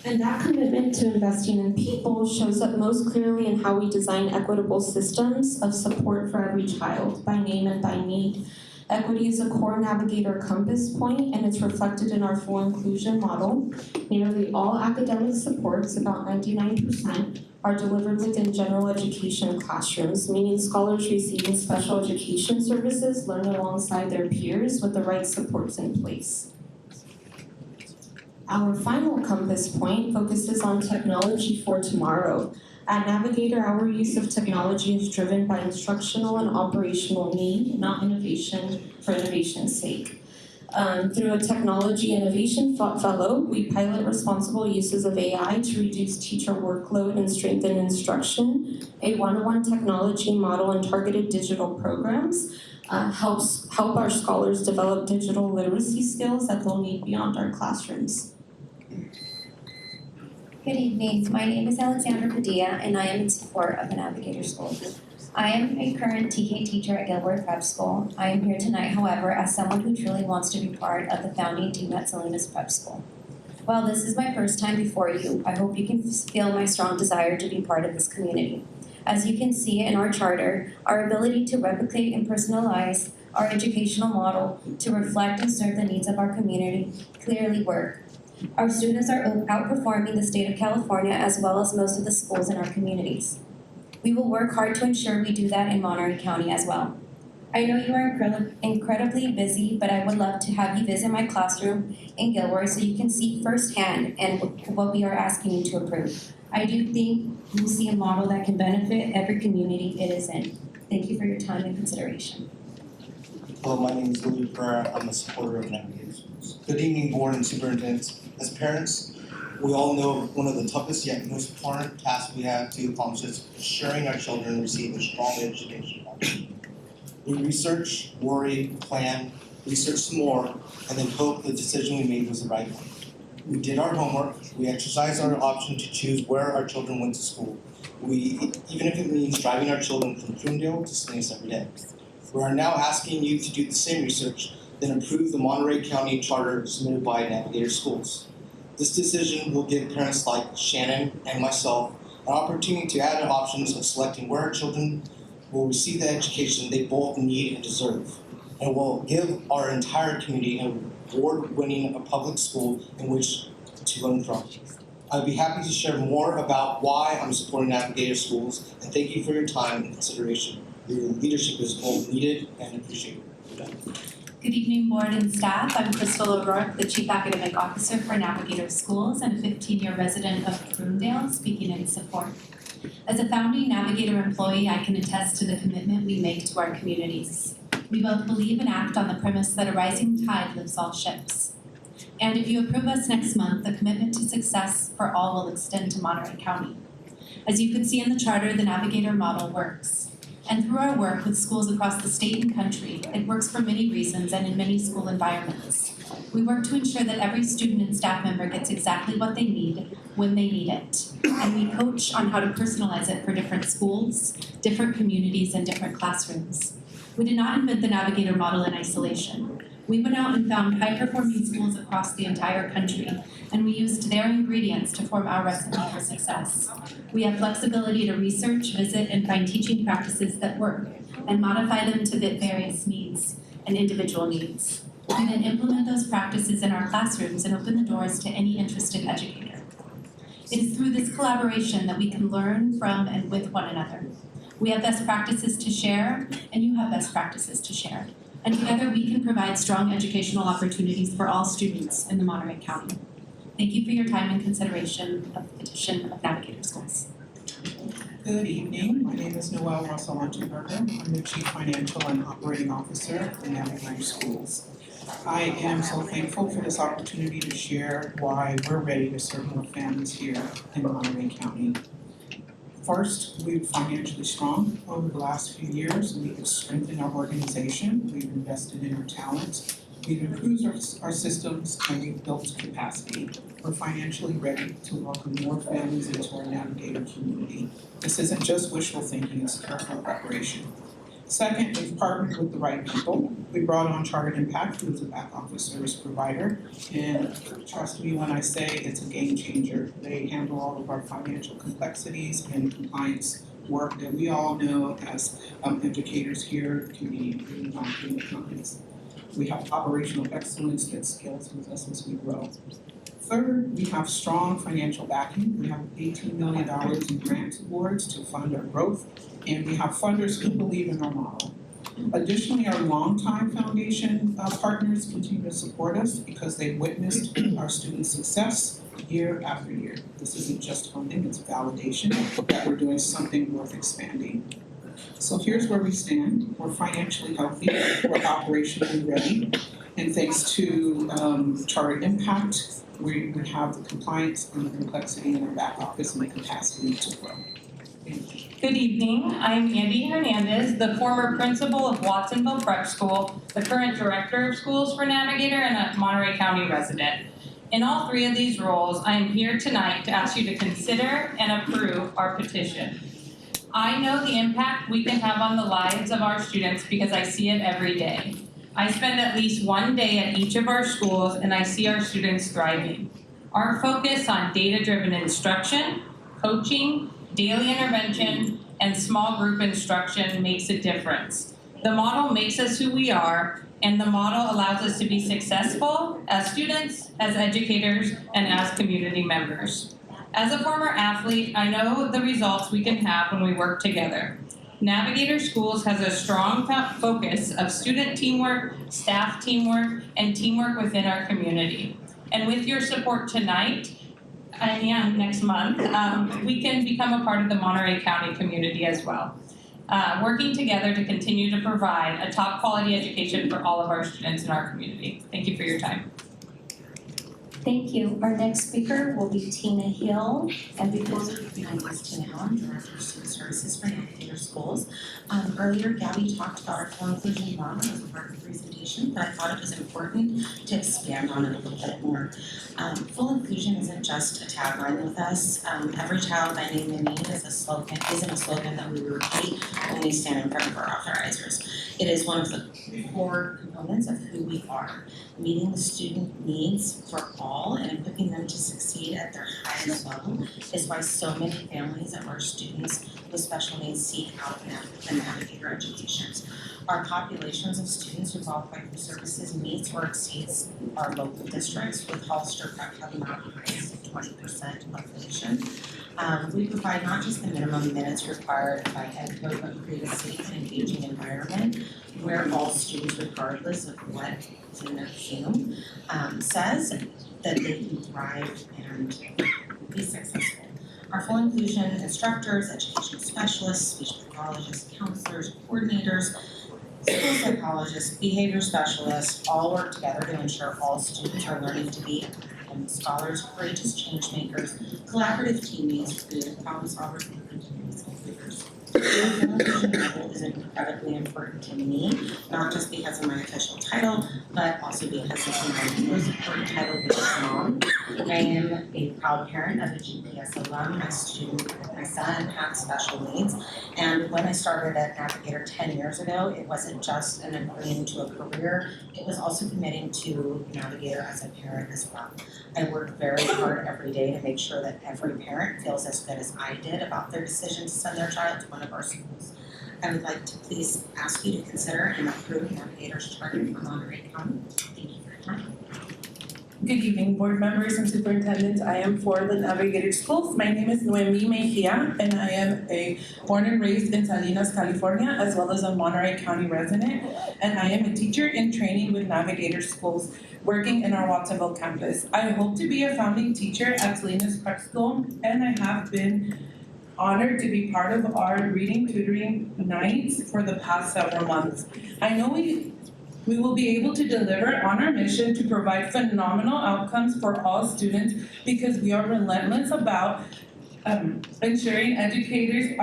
And that commitment to investing in people shows up most clearly in how we design equitable systems of support for every child, by name and by need. Equity is a core Navigator compass point, and it's reflected in our full inclusion model. Nearly all academic supports, about 99%, are delivered within general education classrooms, meaning scholars receiving special education services learn alongside their peers with the right supports in place. Our final compass point focuses on technology for tomorrow. At Navigator, our use of technology is driven by instructional and operational need, not innovation for innovation's sake. Through a technology innovation fellow, we pilot responsible uses of AI to reduce teacher workload and strengthen instruction. A one-on-one technology model and targeted digital programs help our scholars develop digital literacy skills that they'll need beyond our classrooms. Good evening, my name is Alexandra Padilla and I am in support of the Navigator Schools. I am a current TK teacher at Gilroy Prep School. I am here tonight, however, as someone who truly wants to be part of the founding team at Salinas Prep School. While this is my first time before you, I hope you can feel my strong desire to be part of this community. As you can see in our charter, our ability to replicate and personalize our educational model to reflect and serve the needs of our community clearly work. Our students are outperforming the state of California as well as most of the schools in our communities. We will work hard to ensure we do that in Monterey County as well. I know you are incredibly busy, but I would love to have you visit my classroom in Gilroy so you can see firsthand and what we are asking you to approve. I do think you'll see a model that can benefit every community it is in. Thank you for your time and consideration. Hello, my name is Louis Pereira. I'm a supporter of Navigator Schools. Good evening, board and superintendents. As parents, we all know one of the toughest yet most important tasks we have to accomplish is ensuring our children receive a strong education. We research, worry, plan, research some more, and then hope the decision we made was the right one. We did our homework, we exercised our option to choose where our children went to school. Even if it means driving our children from Fruindale to Salinas every day. We are now asking you to do the same research, then approve the Monterey County Charter submitted by Navigator Schools. This decision will give parents like Shannon and myself an opportunity to add options of selecting where our children will receive the education they both need and deserve, and will give our entire community an award-winning public school in which to learn from. I'd be happy to share more about why I'm supporting Navigator Schools, and thank you for your time and consideration. Your leadership is both needed and appreciated. Good evening, board and staff. I'm Crystal O'Rourke, the Chief Academic Officer for Navigator Schools and a 15-year resident of Fruindale, speaking in support. As a founding Navigator employee, I can attest to the commitment we make to our communities. We both believe and act on the premise that a rising tide lifts all ships. And if you approve us next month, the commitment to success for all will extend to Monterey County. As you can see in the charter, the Navigator model works. And through our work with schools across the state and country, it works for many reasons and in many school environments. We work to ensure that every student and staff member gets exactly what they need when they need it. And we coach on how to personalize it for different schools, different communities, and different classrooms. We did not invent the Navigator model in isolation. We went out and found high-performing schools across the entire country, and we used their ingredients to form our recipe for success. We have flexibility to research, visit, and find teaching practices that work, and modify them to fit various needs and individual needs. We then implement those practices in our classrooms and open the doors to any interested educator. It is through this collaboration that we can learn from and with one another. We have best practices to share, and you have best practices to share. And together we can provide strong educational opportunities for all students in the Monterey County. Thank you for your time and consideration of the petition of Navigator Schools. Good evening, my name is Noelle Russell-Luntenberger. I'm the Chief Financial and Operating Officer of the Navigator Schools. I am so thankful for this opportunity to share why we're ready to serve more families here in Monterey County. First, we're financially strong over the last few years. We have strengthened our organization, we've invested in our talent, we've improved our systems, and we've built capacity. We're financially ready to welcome more families into our Navigator community. This isn't just wishful thinking, it's careful preparation. Second, we've partnered with the right people. We brought on Chartered Impact, who is a back office service provider, and trust me when I say it's a game changer. They handle all of our financial complexities and compliance work that we all know as educators here can be really daunting at times. We have operational excellence that scales with us as we grow. Third, we have strong financial backing. We have $18 million in grant awards to fund our growth, and we have funders who believe in our model. Additionally, our longtime foundation partners continue to support us because they've witnessed our student success year after year. This isn't just funding, it's validation that we're doing something worth expanding. So here's where we stand. We're financially healthy, we're operationally ready, and thanks to Chartered Impact, we have the compliance and the complexity in our back office and the capacity to grow. Thank you. Good evening, I'm Andy Hernandez, the former principal of Watsonville Prep School, the current director of schools for Navigator, and a Monterey County resident. In all three of these roles, I am here tonight to ask you to consider and approve our petition. I know the impact we can have on the lives of our students because I see it every day. I spend at least one day at each of our schools and I see our students thriving. Our focus on data-driven instruction, coaching, daily intervention, and small group instruction makes a difference. The model makes us who we are, and the model allows us to be successful as students, as educators, and as community members. As a former athlete, I know the results we can have when we work together. Navigator Schools has a strong focus of student teamwork, staff teamwork, and teamwork within our community. And with your support tonight, and next month, we can become a part of the Monterey County community as well. Working together to continue to provide a top quality education for all of our students in our community. Thank you for your time. Thank you. Our next speaker will be Tina Hill. And before My name is Tina Hill, I'm Director of Student Services for Navigator Schools. Earlier, Gabby talked about our full inclusion model as part of the presentation, but I thought it was important to expand on it a little bit more. Full inclusion isn't just a tagline with us. Every child by name and need isn't a slogan that we repeat when we stand in front of our authorizers. It is one of the core components of who we are. Meeting the student needs for all and equipping them to succeed at their highest level is why so many families of our students with special needs seek out the Navigator educations. Our populations of students who qualify for services meets or exceeds our local districts, with Hollister Prep having our highest 20% population. We provide not just the minimum minutes required by head code, but create a safe and engaging environment where all students, regardless of what is in their queue, says that they can thrive and be successful. Our full inclusion instructors, education specialists, speech pathologists, counselors, coordinators, school psychologists, behavior specialists all work together to ensure all students are learning to be scholars, courageous change makers, collaborative teammates, creative problem solvers, and continuous improvers. The inclusion model is incredibly important to me, not just because of my official title, but also because of my most important title, which is mom. I am a proud parent of a GPS alum. My son had special needs, and when I started at Navigator 10 years ago, it wasn't just an agreeing to a career, it was also committing to Navigator as a parent as well. I work very hard every day to make sure that every parent feels as good as I did about their decision to send their child to one of our schools. I would like to please ask you to consider and approve Navigator's charter for Monterey County. Thank you for your time. Good evening, board members and superintendents. I am for the Navigator Schools. My name is Noemi Mejia, and I am born and raised in Salinas, California, as well as a Monterey County resident. And I am a teacher in training with Navigator Schools, working in our Watsonville campus. I hope to be a founding teacher at Salinas Prep School, and I have been honored to be part of our reading tutoring nights for the past several months. I know we will be able to deliver on our mission to provide phenomenal outcomes for all students because we are relentless about ensuring educators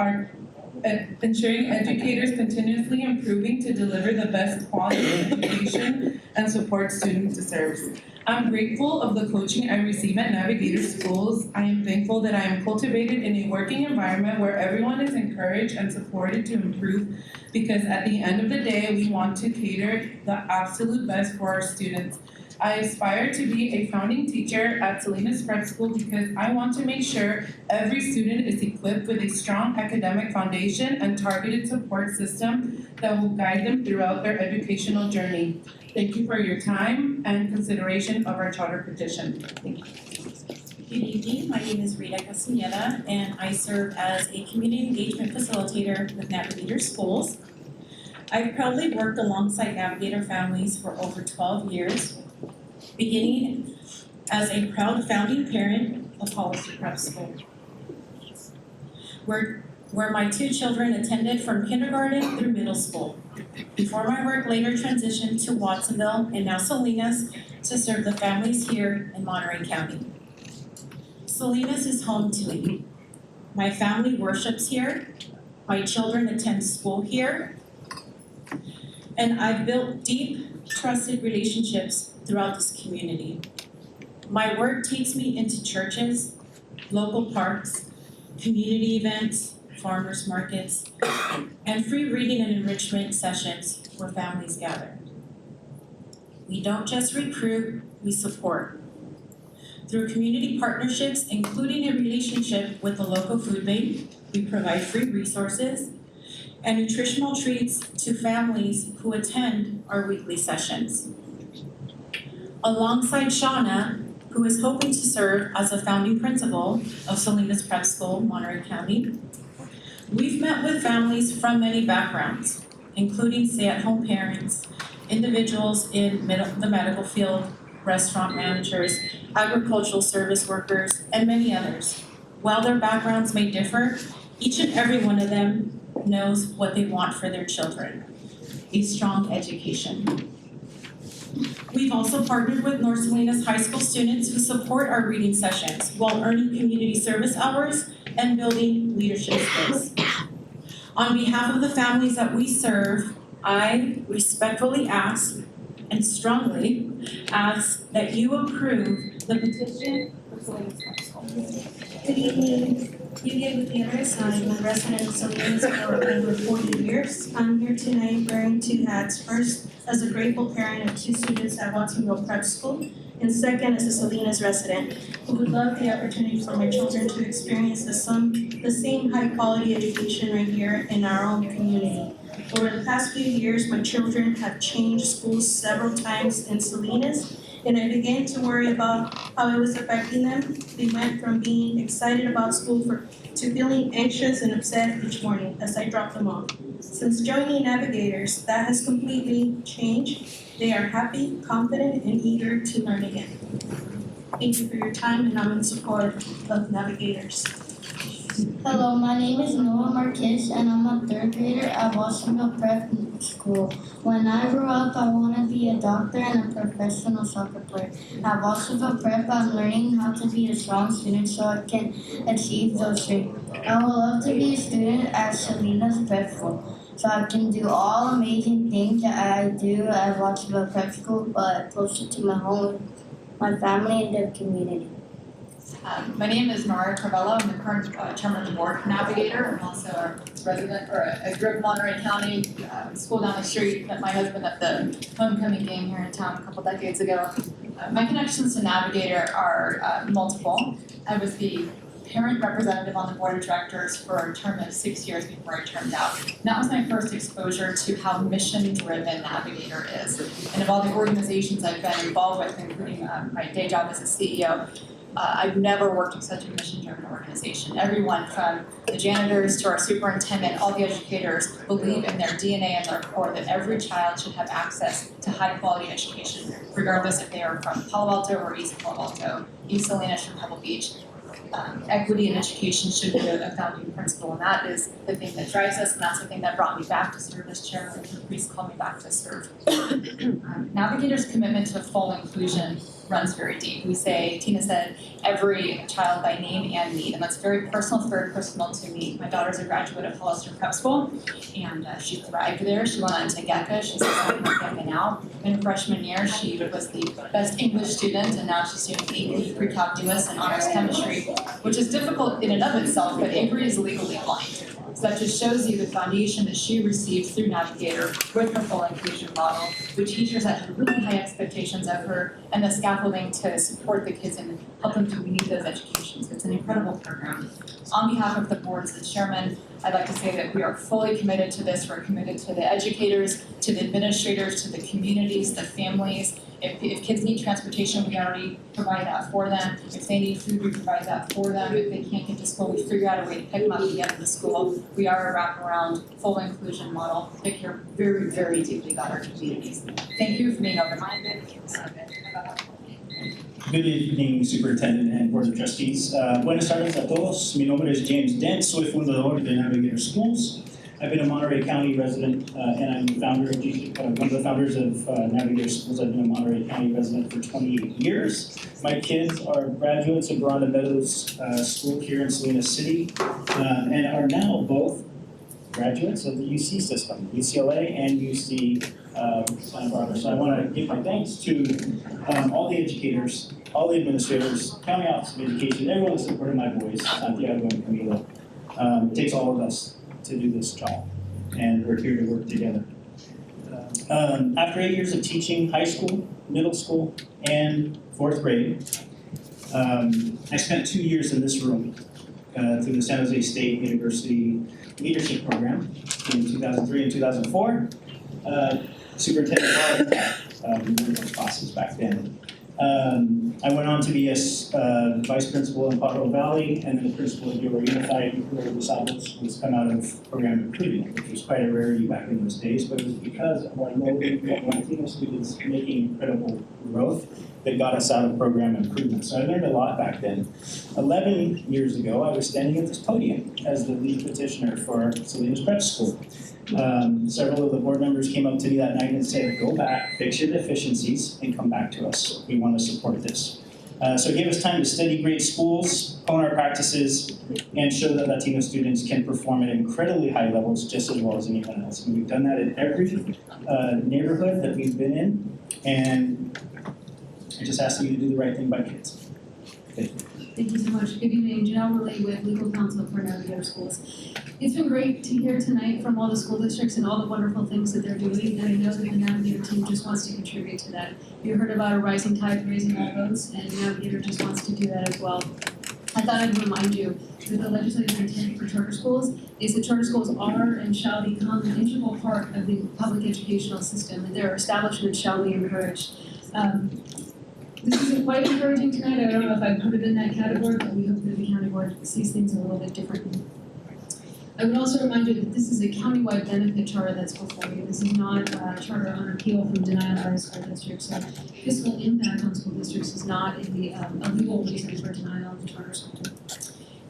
continuously improving to deliver the best quality education and support students deserve. I'm grateful of the coaching I receive at Navigator Schools. I am thankful that I am cultivated in a working environment where everyone is encouraged and supported to improve, because at the end of the day, we want to cater the absolute best for our students. I aspire to be a founding teacher at Salinas Prep School because I want to make sure every student is equipped with a strong academic foundation and targeted support system that will guide them throughout their educational journey. Thank you for your time and consideration of our charter petition. Thank you. Good evening, my name is Rita Castaneda, and I serve as a community engagement facilitator with Navigator Schools. I've proudly worked alongside Navigator families for over 12 years, beginning as a proud founding parent of Hollister Prep School, where my two children attended from kindergarten through middle school, before my work later transitioned to Watsonville and now Salinas to serve the families here in Monterey County. Salinas is home to me. My family worships here, my children attend school here, and I've built deep, trusted relationships throughout this community. My work takes me into churches, local parks, community events, farmers markets, and free reading and enrichment sessions where families gather. We don't just recruit, we support. Through community partnerships, including a relationship with the local food bank, we provide free resources and nutritional treats to families who attend our weekly sessions. Alongside Shauna, who is hoping to serve as a founding principal of Salinas Prep School, Monterey County, we've met with families from many backgrounds, including stay-at-home parents, individuals in the medical field, restaurant managers, agricultural service workers, and many others. While their backgrounds may differ, each and every one of them knows what they want for their children: a strong education. We've also partnered with North Salinas High School students who support our reading sessions while earning community service hours and building leadership skills. On behalf of the families that we serve, I respectfully ask and strongly ask that you approve the petition for Salinas High School. Good evening, Yulia Gutierrez. I'm a resident of Salinas for over 40 years. I'm here tonight wearing two hats. First, as a grateful parent of two students at Watsonville Prep School, and second, as a Salinas resident who would love the opportunity for my children to experience the same high-quality education right here in our own community. Over the past few years, my children have changed schools several times in Salinas, and I began to worry about how it was affecting them. They went from being excited about school to feeling anxious and upset each morning as I dropped them off. Since joining Navigators, that has completely changed. They are happy, confident, and eager to learn again. Thank you for your time, and I'm in support of Navigators. Hello, my name is Noah Marquez, and I'm a third grader at Watsonville Prep School. When I grow up, I want to be a doctor and a professional soccer player. At Watsonville Prep, I'm learning how to be a strong student so I can achieve those dreams. I would love to be a student at Salinas Prep School, so I can do all amazing things that I do at Watsonville Prep School, but closer to my home, my family, and the community. My name is Nora Carvello. I'm the current chairman of the board for Navigator. I'm also a resident, or I grew up in Monterey County, school down the street. Met my husband at the homecoming game here in town a couple decades ago. My connections to Navigator are multiple. I was the parent representative on the board of directors for a term of 6 years before I termed out. And that was my first exposure to how mission-driven Navigator is. And of all the organizations I've been involved with, including my day job as a CEO, I've never worked with such a mission-driven organization. Everyone from the janitors to our superintendent, all the educators believe in their DNA and their core that every child should have access to high-quality education, regardless if they are from Palo Alto or East Palo Alto, East Salinas or Pebble Beach. Equity in education should be a founding principle, and that is the thing that drives us, and that's the thing that brought me back to serve as chairman, and the priest called me back to serve. Navigator's commitment to full inclusion runs very deep. We say, Tina said, every child by name and need, and that's very personal. It's very personal to me. My daughter's a graduate of Hollister Prep School, and she thrived there. She went on to GECA. She's in her family now. In her freshman year, she was the best English student, and now she's doing AP pre-calculus and honors chemistry, which is difficult in and of itself, but Avery is legally blind. So that just shows you the foundation that she received through Navigator with her full inclusion model, the teachers that had really high expectations of her, and the scaffolding to support the kids and help them to meet those educations. It's an incredible program. On behalf of the board as the chairman, I'd like to say that we are fully committed to this. We're committed to the educators, to the administrators, to the communities, the families. If kids need transportation, we already provide that for them. If they need food, we provide that for them. If they can't get to school, we figure out a way to pick them up and get them to school. We are a wraparound, full inclusion model that care very, very deeply about our communities. Thank you for being open-minded. Good evening, Superintendent and Board of Trustees. Buenas tardes a todos. Mi nombre es James Dent. Soy fundador de Navigator Schools. I've been a Monterey County resident and I'm the founder of one of the founders of Navigator Schools. I've been a Monterey County resident for 28 years. My kids are graduates of Veranda Meadows School here in Salinas City and are now both graduates of the UC system, UCLA and UC Santa Barbara. So I want to give my thanks to all the educators, all the administrators, County Office of Education, everyone that supported my boys, Santiago and Camilo. It takes all of us to do this job, and we're here to work together. After 8 years of teaching high school, middle school, and 4th grade, I spent 2 years in this room through the San Jose State University Leadership Program in 2003 and 2004. Superintendent Barr, we were those classes back then. I went on to be a vice principal in Potterville Valley and then the principal at Gilroy Unified, where the Sables was come out of program improvement, which was quite a rarity back in those days, but it was because of our Latino students making incredible growth that got us out of program improvement. So I learned a lot back then. 11 years ago, I was standing at this podium as the lead petitioner for Salinas Prep School. Several of the board members came up to me that night and said, go back, fix your deficiencies, and come back to us. We want to support this. So it gave us time to study great schools, hone our practices, and show that Latino students can perform at incredibly high levels just as well as anyone else. And we've done that in every neighborhood that we've been in, and I just ask you to do the right thing by kids. Thank you. Thank you so much. Good evening, Janelle Willie with Legal Counsel for Navigator Schools. It's been great to hear tonight from all the school districts and all the wonderful things that they're doing, and I know that the Navigator team just wants to contribute to that. You heard about a rising tide raising all boats, and Navigator just wants to do that as well. I thought I'd remind you that the legislative intent for charter schools is that charter schools are and shall become an integral part of the public educational system, and their establishment shall be encouraged. This isn't quite encouraging tonight. I don't know if I'd put it in that category, but we hope that the county board sees things a little bit differently. I would also remind you that this is a countywide benefit charter that's before you. This is not a charter on appeal from denial by a school district. So fiscal impact on school districts is not a legal reason for denial of the charter school.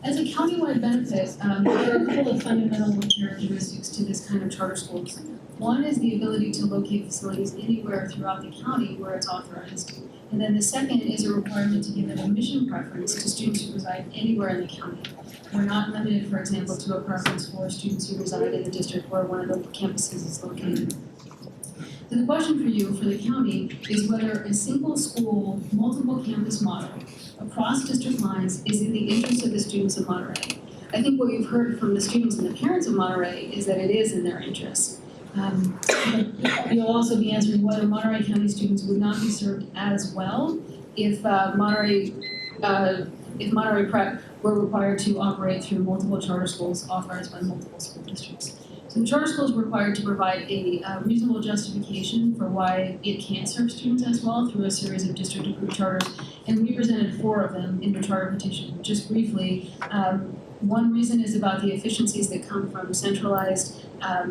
As a countywide benefit, there are a couple of fundamental characteristics to this kind of charter schools. One is the ability to locate facilities anywhere throughout the county where it's authorized. And then the second is a requirement to give an admission preference to students who reside anywhere in the county. We're not limited, for example, to a preference for students who reside in the district where one of the campuses is located. So the question for you, for the county, is whether a single school, multiple campus model across district lines is in the interest of the students of Monterey. I think what you've heard from the students and the parents of Monterey is that it is in their interest. You'll also be answering whether Monterey County students would not be served as well if Monterey Prep we're required to operate through multiple charter schools authorized by multiple school districts. So the charter school is required to provide a reasonable justification for why it can't serve students as well through a series of district-approved charters, and we presented 4 of them in the charter petition. Just briefly, one reason is about the efficiencies that come from centralized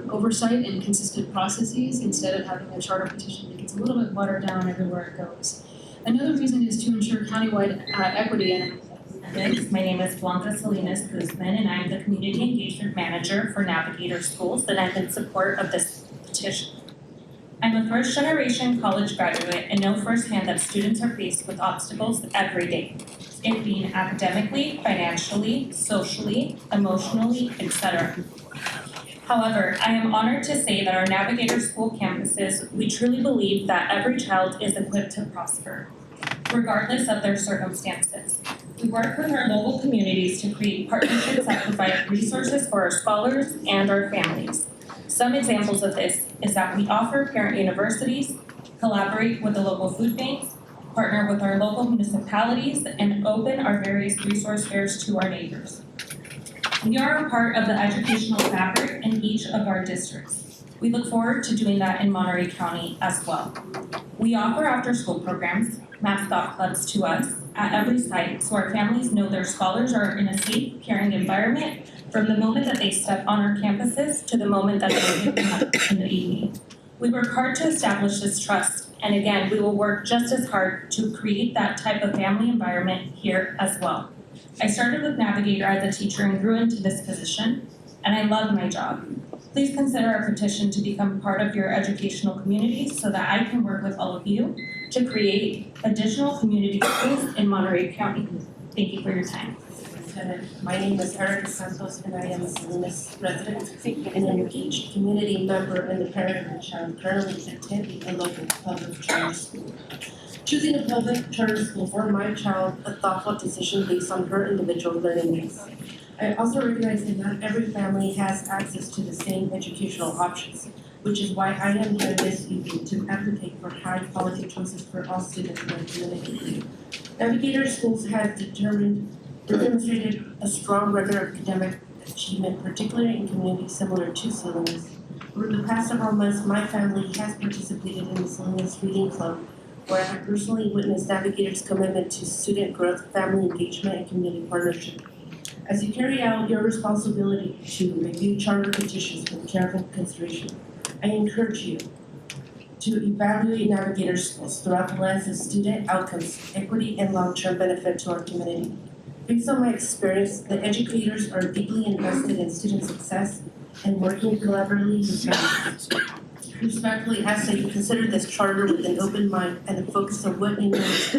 oversight and consistent processes instead of having a charter petition that gets a little bit watered down everywhere it goes. Another reason is to ensure countywide equity and My name is Blanca Salinas Guzman, and I'm the Community Engagement Manager for Navigator Schools, and I'm in support of this petition. I'm a first-generation college graduate and know firsthand that students are faced with obstacles every day, it being academically, financially, socially, emotionally, etc. However, I am honored to say that our Navigator School campuses, we truly believe that every child is equipped to prosper, regardless of their circumstances. We work with our local communities to create partnerships that provide resources for our scholars and our families. Some examples of this is that we offer parent universities, collaborate with the local food banks, partner with our local municipalities, and open our various resource fairs to our neighbors. We are a part of the educational fabric in each of our districts. We look forward to doing that in Monterey County as well. We offer after-school programs, mascot clubs to us at every site so our families know their scholars are in a safe, caring environment from the moment that they step on our campuses to the moment that they pick them up in the evening. We work hard to establish this trust, and again, we will work just as hard to create that type of family environment here as well. I started with Navigator as a teacher and grew into this position, and I love my job. Please consider our petition to become part of your educational community so that I can work with all of you to create additional community schools in Monterey County. Thank you for your time. My name is Erica Santos, and I am a Salinas resident and an engaged community member and the parent of a child currently attending a local public charter school. Choosing a public charter school for my child, a thoughtful decision based on her individual learning needs. I also recognize that not every family has access to the same educational options, which is why I am here this evening to advocate for high-quality choices for all students in our community. Navigator Schools has demonstrated a strong record of academic achievement, particularly in communities similar to Salinas. Over the past several months, my family has participated in the Salinas Reading Club, where I have personally witnessed Navigator's commitment to student growth, family engagement, and community partnership. As you carry out your responsibility to review charter petitions with careful consideration, I encourage you to evaluate Navigator Schools throughout the lens of student outcomes, equity, and long-term benefit to our community. Based on my experience, the educators are deeply invested in student success and working collaboratively with families. Respectfully ask that you consider this charter with an open mind and a focus on what it means,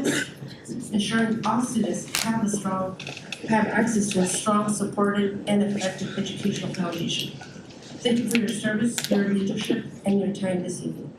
ensuring all students have access to a strong, supportive, and effective educational foundation. Thank you for your service, your leadership, and your time this evening.